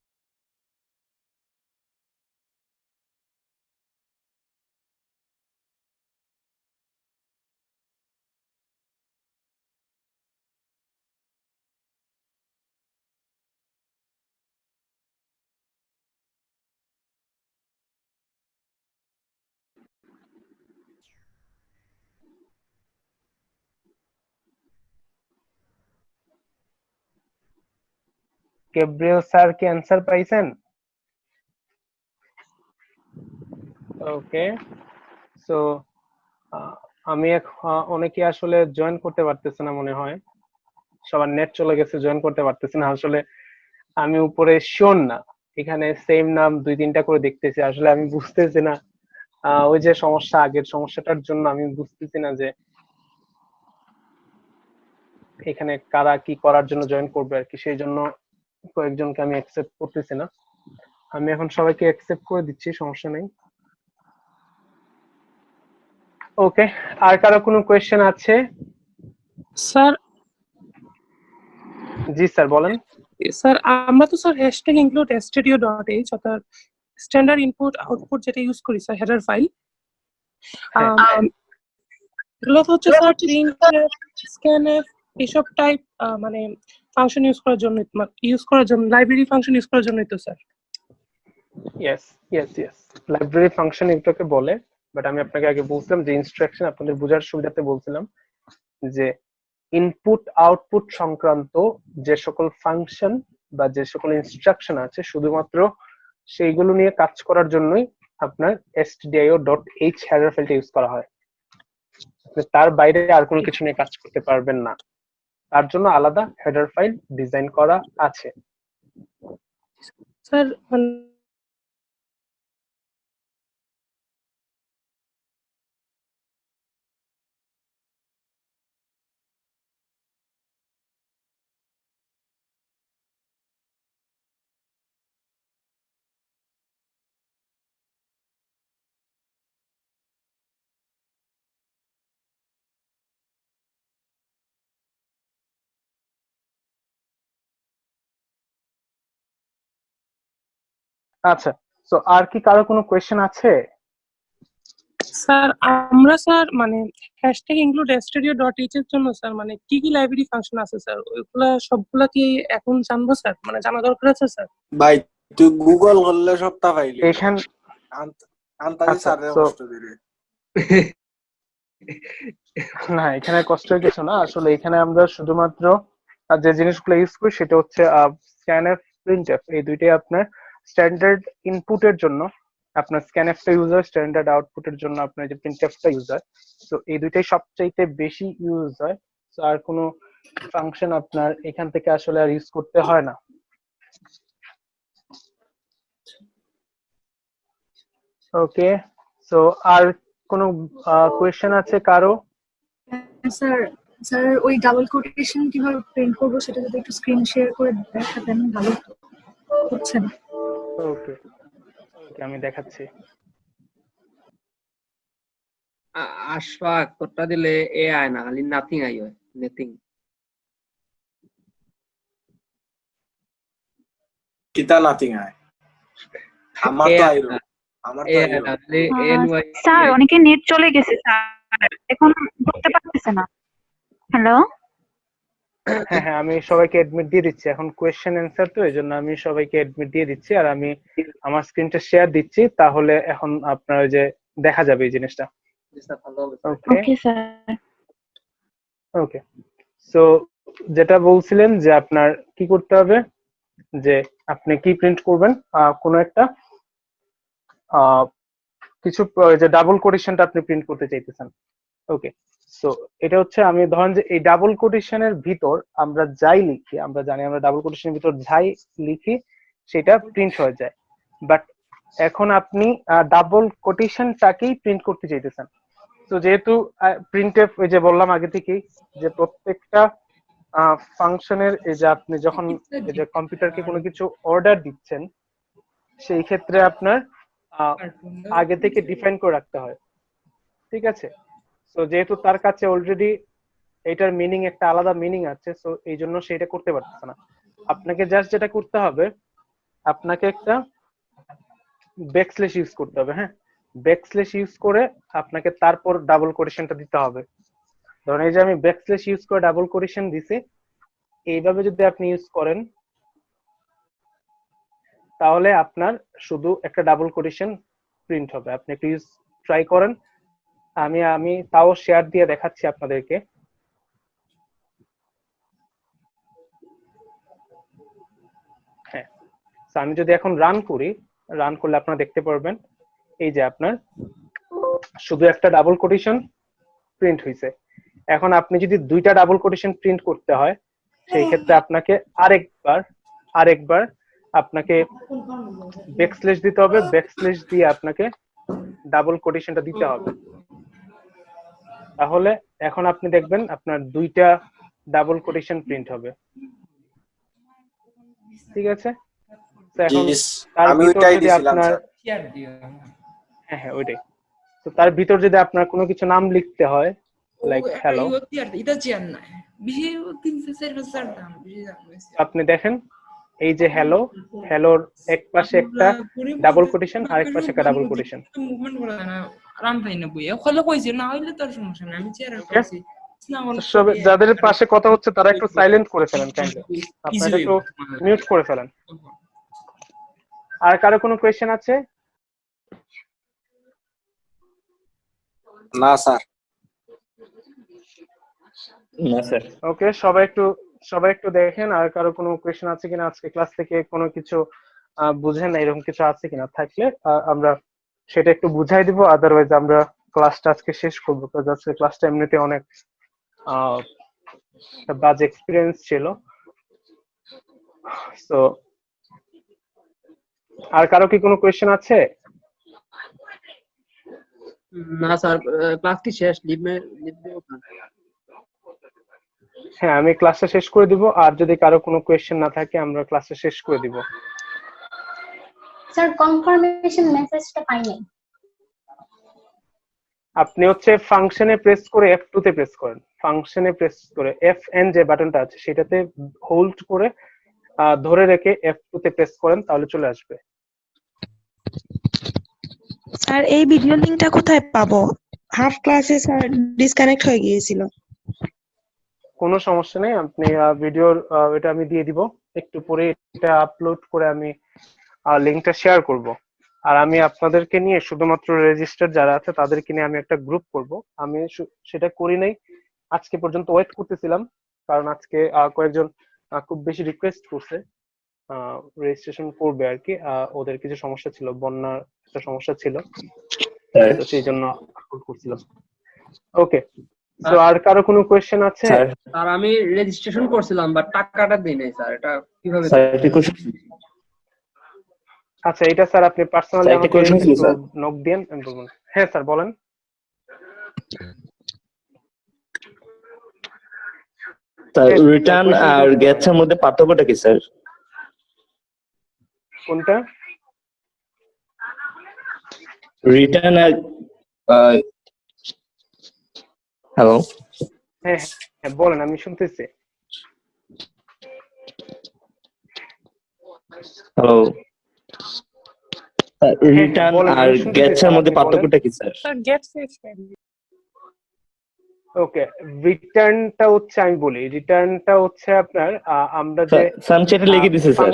গ্যাব্রিয়েল স্যার কি অ্যান্সার পাইছেন? ওকে, সো আমি অনেকে আসলে জয়েন করতে পারতেছে না মনে হয়, সবার নেট চলে গেছে, জয়েন করতে পারতেছে না আসলে। আমি উপরে শিওর না, এখানে সেম নাম দুই তিনটা করে দেখতেছি, আসলে আমি বুঝতেছি না ওই যে সমস্যা, আগের সমস্যাটার জন্য আমি বুঝতেছি না যে এখানে কারা কি করার জন্য জয়েন করবে আর কি, সেই জন্য কয়েকজনকে আমি অ্যাকসেপ্ট করতেছি না। আমি এখন সবাইকে অ্যাকসেপ্ট করে দিচ্ছি, সমস্যা নেই। ওকে, আর কারো কোনো কোয়েশ্চেন আছে? স্যার জি স্যার বলেন। স্যার আমরা তো স্যার হ্যাশট্যাগ ইনক্লুড stdio.h অর্থাৎ স্ট্যান্ডার্ড ইনপুট আউটপুট যেটা ইউজ করি স্যার হেডার ফাইল, এগুলো তো হচ্ছে স্যার প্রিন্টএফ স্ক্যানএফ এসব টাইপ মানে ফাংশন ইউজ করার জন্য লাইব্রেরি ফাংশন ইউজ করার জন্যই তো sir. Yes yes yes, library function এটাকে বলে, বাট আমি আপনাকে আগে বলছিলাম যে ইনস্ট্রাকশন আপনাদের বোঝার সুবিধাতে বলছিলাম যে ইনপুট আউটপুট সংক্রান্ত যে সকল ফাংশন বা যে সকল ইনস্ট্রাকশন আছে শুধুমাত্র সেইগুলো নিয়ে কাজ করার জন্যই আপনার stdio.h হেডার ফাইলটা ইউজ করা হয়। তার বাইরে আর কোনো কিছু নিয়ে কাজ করতে পারবেন না, তার জন্য আলাদা হেডার ফাইল ডিজাইন করা আছে। স্যার আচ্ছা, তো আর কি কারো কোনো কোয়েশ্চেন আছে? স্যার আমরা স্যার মানে হ্যাশট্যাগ ইনক্লুড studio.h এর জন্য স্যার মানে কি কি লাইব্রেরি ফাংশন আছে স্যার ওইগুলা সবগুলা কি এখন জানবো স্যার, মানে জানা দরকার আছে স্যার? ভাই তুই গুগল করলে সবটা পাইলি এখান আন্তাজি আচ্ছা, স্যারের so কষ্ট দিলে। না, এখানে কষ্টের কিছু না, আসলে এখানে আমরা শুধুমাত্র যে জিনিসগুলো ইউজ করি সেটা হচ্ছে স্ক্যানএফ, প্রিন্টএফ, এই দুইটাই আপনার স্ট্যান্ডার্ড ইনপুটের জন্য আপনার স্ক্যানএফটা ইউজ হয়, স্ট্যান্ডার্ড আউটপুটের জন্য আপনার যে প্রিন্টএফটা ইউজ হয়। তো এই দুইটাই সবচাইতে বেশি ইউজ হয়। তো আর কোনো ফাংশন আপনার এখান থেকে আসলে আর ইউজ করতে হয় না। ওকে, সো আর কোনো কোয়েশ্চেন আছে কারো? স্যার স্যার ওই ডাবল কোটেশন কিভাবে প্রিন্ট করবো সেটা যদি একটু স্ক্রিন শেয়ার করে দেখাতেন ভালো হচ্ছে না। ওকে ওকে, আমি দেখাচ্ছি। আশফাক তোরটা দিলে এ আয় না, খালি নাথিং আই হয়, নাথিং। কিতা নাথিং আয়, আমার তো আইরো, আমার তো আইরো। স্যার অনেকে নেট চলে গেছে স্যার, এখন করতে পারতেছে না। হ্যালো, হ্যাঁ হ্যাঁ, আমি সবাইকে অ্যাডমিট দিয়ে দিচ্ছি এখন, কোয়েশ্চেন অ্যান্সার তো এই জন্য আমি সবাইকে অ্যাডমিট দিয়ে দিচ্ছি, আর আমি আমার স্ক্রিনটা শেয়ার দিচ্ছি, তাহলে এখন আপনার ওই যে দেখা যাবে এই জিনিসটা। Okay sir. ওকে, সো যেটা বলছিলেন যে আপনার কি করতে হবে, যে আপনি কি প্রিন্ট করবেন, কোনো একটা কিছু যে ডাবল কোটেশনটা আপনি প্রিন্ট করতে চাইতেছেন। ওকে, সো এটা হচ্ছে, আমি ধরেন যে এই ডাবল কোটেশনের ভিতর আমরা যাই লিখি, আমরা জানি আমরা ডাবল কোটেশনের ভিতর যাই লিখি সেটা প্রিন্ট হয়ে যায়, বাট এখন আপনি ডাবল কোটেশনটাকেই প্রিন্ট করতে চাইতেছেন। তো যেহেতু প্রিন্টএফ, ওই যে বললাম আগে থেকেই যে প্রত্যেকটা ফাংশনের, এই যে আপনি যখন এই যে কম্পিউটারকে কোনো কিছু অর্ডার দিচ্ছেন সেই ক্ষেত্রে আপনার আগে থেকে ডিফাইন করে রাখতে হয়, ঠিক আছে? তো যেহেতু তার কাছে অলরেডি এটার মিনিং একটা আলাদা মিনিং আছে, সো এই জন্য সেটা করতে পারতেছে না। আপনাকে জাস্ট যেটা করতে হবে, আপনাকে একটা ব্যাকস্ল্যাশ ইউজ করতে হবে। হ্যাঁ, ব্যাকস্ল্যাশ ইউজ করে আপনাকে তারপর ডাবল কোটেশনটা দিতে হবে। ধরুন এই যে আমি ব্যাকস্ল্যাশ ইউজ করে ডাবল কোটেশন দিছি, এইভাবে যদি আপনি ইউজ করেন তাহলে আপনার শুধু একটা ডাবল কোটেশন প্রিন্ট হবে। আপনি একটু ইউজ ট্রাই করেন, আমি তাও শেয়ার দিয়ে দেখাচ্ছি আপনাদেরকে। হ্যাঁ, আমি যদি এখন রান করি, রান করলে আপনারা দেখতে পারবেন এই যে আপনার শুধু একটা ডাবল কোটেশন প্রিন্ট হয়েছে। এখন আপনি যদি দুইটা ডাবল কোটেশন প্রিন্ট করতে হয় সেই ক্ষেত্রে আপনাকে আরেকবার আপনাকে ব্যাকস্ল্যাশ দিতে হবে, ব্যাকস্ল্যাশ দিয়ে আপনাকে ডাবল কোটেশনটা দিতে হবে। তাহলে এখন আপনি দেখবেন আপনার দুইটা ডাবল কোটেশন প্রিন্ট হবে, ঠিক আছে? তো এখন তার ভিতর যদি আপনার হ্যাঁ হ্যাঁ ওইটাই, তো তার ভিতর যদি আপনার কোনো কিছু নাম লিখতে হয়, লাইক হ্যালো, আপনি দেখেন এই যে হ্যালো, হ্যালোর এক পাশে একটা ডাবল কোটেশন, আরেক পাশে একটা ডাবল কোটেশন। যাদের পাশে কথা হচ্ছে তারা একটু সাইলেন্ট করে ফেলেন, কাইন্ডলি আপনারা একটু মিউট করে ফেলেন। আর কারো কোনো কোয়েশ্চেন আছে? না স্যার। না স্যার। ওকে, সবাই একটু দেখেন আর কারো কোনো কোয়েশ্চেন আছে কিনা, আজকে ক্লাস থেকে কোনো কিছু বুঝেন না এরকম কিছু আছে কিনা, থাকলে আমরা সেটা একটু বুঝাই দিব, আদারওয়াইজ আমরা ক্লাসটা আজকে শেষ করবো, কারণ আজকে ক্লাসটা এমনিতে অনেক বাজে এক্সপিরিয়েন্স ছিল। তো আর কারো কি কোনো কোয়েশ্চেন আছে? না স্যার, ক্লাস কি শেষ? হ্যাঁ, আমি ক্লাসটা শেষ করে দিব, আর যদি কারো কোনো কোয়েশ্চেন না থাকে আমরা ক্লাসটা শেষ করে দিব। স্যার কনফার্মেশন মেসেজটা পাই নাই। আপনি হচ্ছে ফাংশনে প্রেস করে F2 তে প্রেস করেন, ফাংশনে প্রেস করে FN যে বাটনটা আছে সেটাতে হোল্ড করে ধরে রেখে F2 তে প্রেস করেন, তাহলে চলে আসবে। স্যার এই ভিডিও লিংকটা কোথায় পাবো? হাফ ক্লাসে স্যার ডিসকানেক্ট হয়ে গিয়েছিল। কোনো সমস্যা নেই, আপনি ভিডিওর এটা আমি দিয়ে দিব, একটু পরে এটা আপলোড করে আমি লিংকটা শেয়ার করব। আর আমি আপনাদেরকে নিয়ে শুধুমাত্র রেজিস্টার যারা আছে তাদেরকে নিয়ে আমি একটা গ্রুপ করব। আমি সেটা করি নাই, আজকে পর্যন্ত ওয়েট করতেছিলাম, কারণ আজকে কয়েকজন খুব বেশি রিকোয়েস্ট করছে রেজিস্ট্রেশন করবে আর কি। ওদের কিছু সমস্যা ছিল, বন্যার একটা সমস্যা ছিল, তো সেই জন্য আপলোড করছিলাম। ওকে, তো আর কারো কোনো কোয়েশ্চেন আছে? স্যার আমি রেজিস্ট্রেশন করছিলাম বাট টাকাটা দেই নাই স্যার, এটা কিভাবে? আচ্ছা, এটা স্যার আপনি পার্সোনালি আমাকে নক দেন, আমি বলবো। হ্যাঁ স্যার বলেন। স্যার রিটার্ন আর গেটস এর মধ্যে পার্থক্যটা কি স্যার? কোনটা? রিটার্ন আর হ্যালো, হ্যাঁ হ্যাঁ বলেন, আমি শুনতেছি। হ্যালো, রিটার্ন আর গেটস এর মধ্যে পার্থক্যটা কি স্যার? স্যার গেটস ওকে, রিটার্নটা হচ্ছে, আমি বলি রিটার্নটা হচ্ছে আপনার আমরা যে সামচেটে লিখে দিছি স্যার।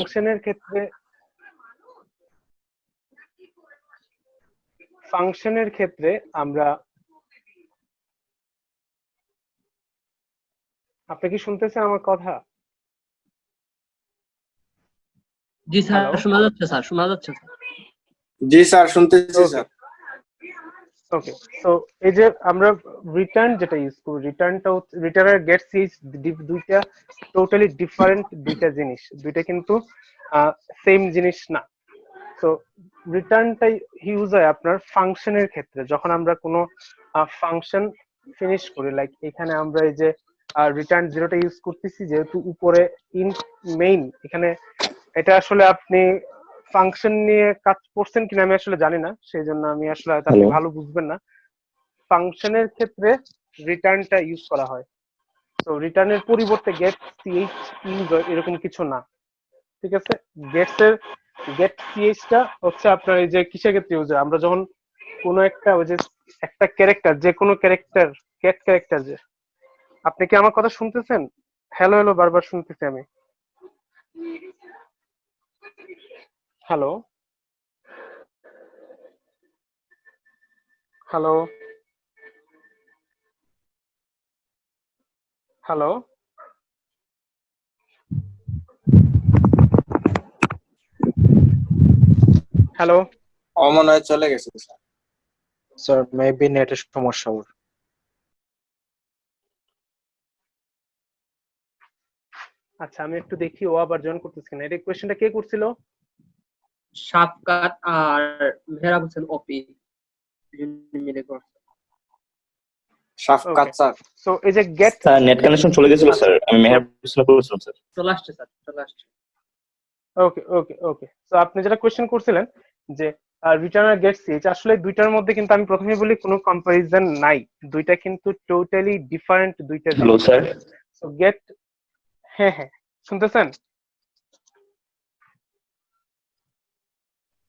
ফাংশনের ক্ষেত্রে আমরা, আপনি কি শুনতেছেন আমার কথা? জি স্যার শোনা যাচ্ছে স্যার, শোনা যাচ্ছে স্যার। জি স্যার শুনতেছি স্যার। ওকে, সো এই যে আমরা রিটার্ন যেটা ইউজ করি, রিটার্নটা হচ্ছে, রিটার্ন আর গেট সিজ দুইটা টোটালি ডিফারেন্ট দুইটা জিনিস, দুইটা কিন্তু সেম জিনিস না। সো রিটার্নটা ইউজ হয় আপনার ফাংশনের ক্ষেত্রে, যখন আমরা কোনো ফাংশন ফিনিশ করি। লাইক এখানে আমরা এই যে রিটার্ন জিরোটা ইউজ করতেছি, যেহেতু উপরে ইন মেইন, এখানে এটা আসলে আপনি ফাংশন নিয়ে কাজ করছেন কিনা আমি আসলে জানি না, সেই জন্য আমি আসলে আপনি ভালো বুঝবেন না। ফাংশনের ক্ষেত্রে রিটার্নটা ইউজ করা হয়, তো রিটার্নের পরিবর্তে গেট সিএইচ ইউজ হয় এরকম কিছু না, ঠিক আছে? গেট সিএইচটা হচ্ছে আপনার এই যে কিসের ক্ষেত্রে ইউজ হয়, আমরা যখন কোনো একটা, ওই যে একটা ক্যারেক্টার, যে কোনো ক্যারেক্টার, গেট ক্যারেক্টার, যে আপনি কি আমার কথা শুনতেছেন? হ্যালো হ্যালো বারবার শুনতেছি আমি। হ্যালো হ্যালো হ্যালো হ্যালো, মনে হয় চলে গেছে স্যার। স্যার মেবি নেটের সমস্যা ওর। আচ্ছা আমি একটু দেখি ও আবার জয়েন করতেছে না। এই কোশ্চেনটা কে করছিল? শাফকাত আর মেহরাব হোসেন ওপি মিলে করছে। শাফকাত স্যার। সো এই যে গেট, স্যার নেট কানেকশন চলে গেছিল স্যার, আমি মেহরাব হোসেন করেছিলাম স্যার। চলে আসছে স্যার, চলে আসছে। ওকে ওকে ওকে, সো আপনি যেটা কোশ্চেন করছিলেন যে রিটার্ন আর গেট সিএইচ, আসলে দুইটার মধ্যে কিন্তু আমি প্রথমে বলি কোনো কম্পারিজন নাই, দুইটা কিন্তু টোটালি ডিফারেন্ট দুইটা। Hello sir. সো গেট, হ্যাঁ হ্যাঁ শুনতেছেন?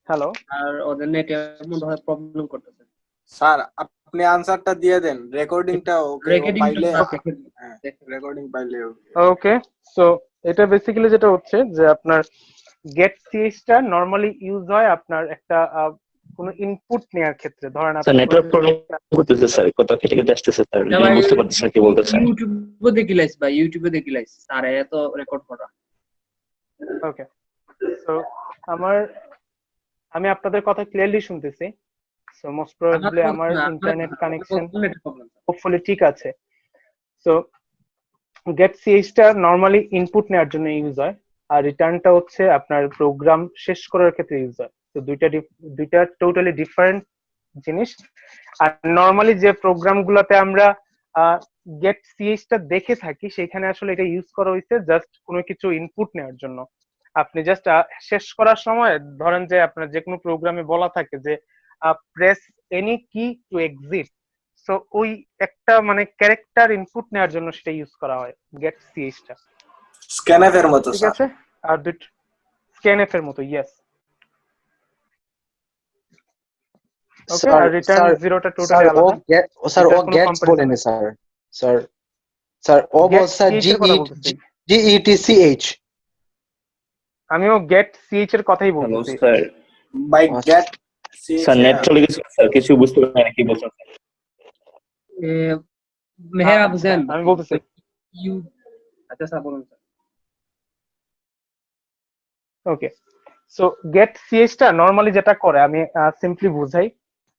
হ্যালো, আর ওদের নেটে মনে হয় প্রবলেম করতেছে স্যার। আপনি আনসারটা দিয়ে দেন, রেকর্ডিংটা ওকে পাইলে, হ্যাঁ রেকর্ডিং পাইলে ওকে। সো এটা বেসিক্যালি যেটা হচ্ছে যে আপনার গেট সিএইচটা নরমালি ইউজ হয় আপনার একটা কোনো ইনপুট নেওয়ার ক্ষেত্রে। ধরেন স্যার নেটওয়ার্ক প্রবলেম করতেছে স্যার, কথা কেটে কেটে আসতেছে স্যার, আমি বুঝতে পারতেছি না কি বলতেছেন। ইউটিউবে দেখি লাইস ভাই, ইউটিউবে দেখি লাইস স্যার, এত রেকর্ড করা। ওকে, সো আমি আপনাদের কথা ক্লিয়ারলি শুনতেছি। সো মোস্ট প্রবাবলি আমার ইন্টারনেট কানেকশন হোপফুলি ঠিক আছে। সো গেট সিএইচটা নরমালি ইনপুট নেওয়ার জন্য ইউজ হয়, আর রিটার্নটা হচ্ছে আপনার প্রোগ্রাম শেষ করার ক্ষেত্রে ইউজ হয়। তো দুইটা টোটালি ডিফারেন্ট জিনিস। আর নরমালি যে প্রোগ্রামগুলোতে আমরা গেট সিএইচটা দেখে থাকি, সেখানে আসলে এটা ইউজ করা হয়েছে জাস্ট কোনো কিছু ইনপুট নেওয়ার জন্য। আপনি জাস্ট শেষ করার সময় ধরেন যে আপনার যে কোনো প্রোগ্রামে বলা থাকে যে প্রেস এনি কি টু এক্সিট, সো ওই একটা মানে ক্যারেক্টার ইনপুট নেওয়ার জন্য সেটা ইউজ করা হয় গেট সিএইচটা। স্ক্যানএফ এর মতো ঠিক আছে, আর স্ক্যানএফ এর মতো, ইয়েস। ওকে, আর রিটার্ন জিরোটা টোটালি স্যার ও আলাদা। স্যার ও এটার কোনো গেটস comparison বলেনি নেই। স্যার স্যার স্যার ও Get বলছে CH এর কথা বলতেছি। GETCH। আমিও গেট সিএইচ এর কথাই হ্যালো বলতেছি। স্যার, বাই গেট স্যার নেট চলে গেছে স্যার, কিছু বুঝতে পারি না কি বলছেন স্যার। মেহের আচ্ছা, আফজান আমি বলতেছি। ইউ আচ্ছা স্যার বলুন স্যার। ওকে, সো গেট সিএইচটা নরমালি যেটা করে আমি সিম্পলি বুঝাই।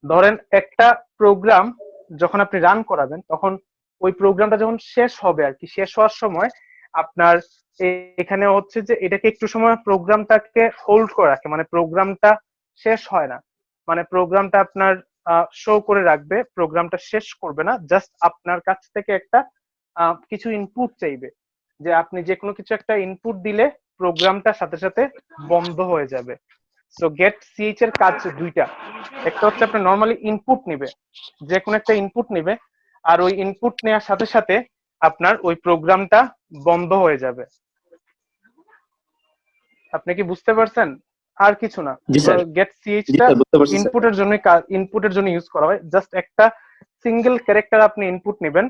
ধরেন একটা প্রোগ্রাম যখন আপনি রান করাবেন তখন ওই প্রোগ্রামটা যখন শেষ হবে আর কি, শেষ হওয়ার সময় আপনার এখানে হচ্ছে যে এটাকে একটু সময় প্রোগ্রামটাকে হোল্ড করে রাখে, মানে প্রোগ্রামটা শেষ হয় না, মানে প্রোগ্রামটা আপনার শো করে রাখবে, প্রোগ্রামটা শেষ করবে না, জাস্ট আপনার কাছ থেকে একটা কিছু ইনপুট চাইবে, যে আপনি যে কোনো কিছু একটা ইনপুট দিলে প্রোগ্রামটা সাথে সাথে বন্ধ হয়ে যাবে। সো গেট সিএইচ এর কাজ দুইটা, একটা হচ্ছে আপনার নরমালি ইনপুট নিবে, যে কোনো একটা ইনপুট নিবে, আর ওই ইনপুট নেওয়ার সাথে সাথে আপনার ওই প্রোগ্রামটা বন্ধ হয়ে যাবে। আপনি কি বুঝতে পারছেন? আর কিছু না, জি স্যার, গেট জি সিএইচটা স্যার বুঝতে পারছি স্যার। ইনপুটের জন্য ইউজ করা হয়। জাস্ট একটা সিঙ্গেল ক্যারেক্টার আপনি ইনপুট নেবেন,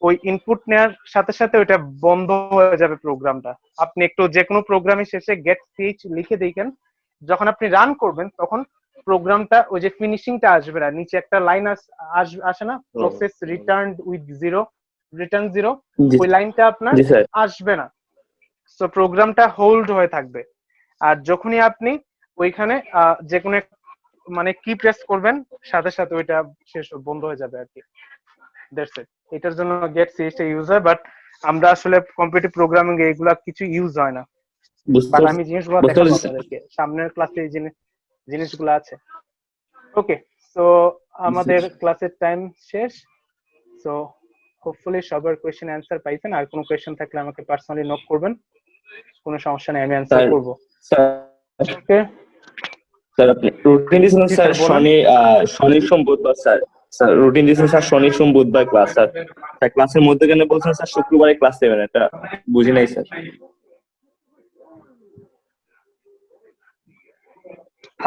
ওই ইনপুট নেওয়ার সাথে সাথে ওইটা বন্ধ হয়ে যাবে প্রোগ্রামটা। আপনি একটু যে কোনো প্রোগ্রামের শেষে গেট সিএইচ লিখে দেখেন, যখন আপনি রান করবেন তখন প্রোগ্রামটা ওই যে ফিনিশিংটা আসবে না, নিচে একটা লাইন আসে না, process returned with zero, return zero, জি ওই লাইনটা আপনার জি স্যার। আসবে না। সো প্রোগ্রামটা হোল্ড হয়ে থাকবে। আর যখনই আপনি ওইখানে যে কোনো মানে কি প্রেস করবেন সাথে সাথে ওইটা শেষ বন্ধ হয়ে যাবে আর কি। That's it. এটার জন্য গেট সিএইচটা ইউজ হয়, বাট আমরা আসলে কম্পিটিটিভ প্রোগ্রামিং এ এগুলা কিছু ইউজ হয় না। বাট আমি জিনিসগুলো দেখাবো আপনাদেরকে, সামনের ক্লাসে এই জিনিসগুলো আছে। ওকে, সো আমাদের ক্লাসের টাইম শেষ। সো হোপফুলি সবার কোয়েশ্চেন অ্যান্সার পাইছেন। আর কোনো কোয়েশ্চেন থাকলে আমাকে পার্সোনালি নক করবেন, কোনো সমস্যা নেই, আমি অ্যান্সার করব। ওকে স্যার আপনি রুটিন দিয়েছেন জি স্যার স্যার, বলেন। শনি সোম বুধবার স্যার। স্যার রুটিন দিয়েছেন স্যার শনি সোম বুধবার ক্লাস স্যার। স্যার ক্লাসের মধ্যে কেন বলছেন স্যার শুক্রবারে ক্লাস নেবেন, এটা বুঝি নাই স্যার।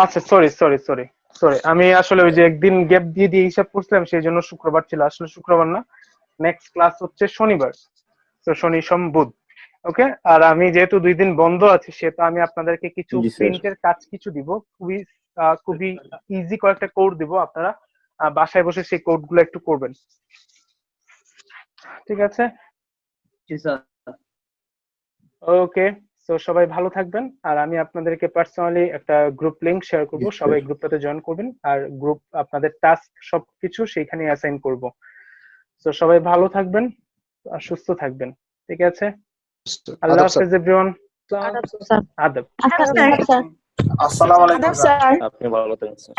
আচ্ছা, সরি, আমি আসলে ওই যে একদিন গ্যাপ দিয়ে হিসাব করছিলাম, সেই জন্য শুক্রবার ছিল, আসলে শুক্রবার না, নেক্সট ক্লাস হচ্ছে শনিবার। তো শনি সোম বুধ। ওকে, আর আমি যেহেতু 2 দিন বন্ধ আছি সেহেতু আমি আপনাদেরকে কিছু জি স্যার। প্রিন্টের কাজ কিছু দিব, খুবই ইজি কয়েকটা কোড দিব, আপনারা বাসায় বসে সেই কোডগুলো একটু করবেন, ঠিক আছে? জি স্যার। ওকে, তো সবাই ভালো থাকবেন, আর আমি আপনাদেরকে পার্সোনালি একটা গ্রুপ লিংক শেয়ার করব, সবাই গ্রুপটাতে জয়েন করবেন, আর গ্রুপ আপনাদের টাস্ক সবকিছু সেইখানে অ্যাসাইন করব। তো সবাই ভালো থাকবেন আর সুস্থ থাকবেন, ঠিক আছে? আল্লাহ হাফেজ এভরিওয়ান। আদাব। আসসালামু আলাইকুম স্যার। আপনি ভালো থাকেন স্যার।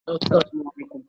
আসসালামু আলাইকুম।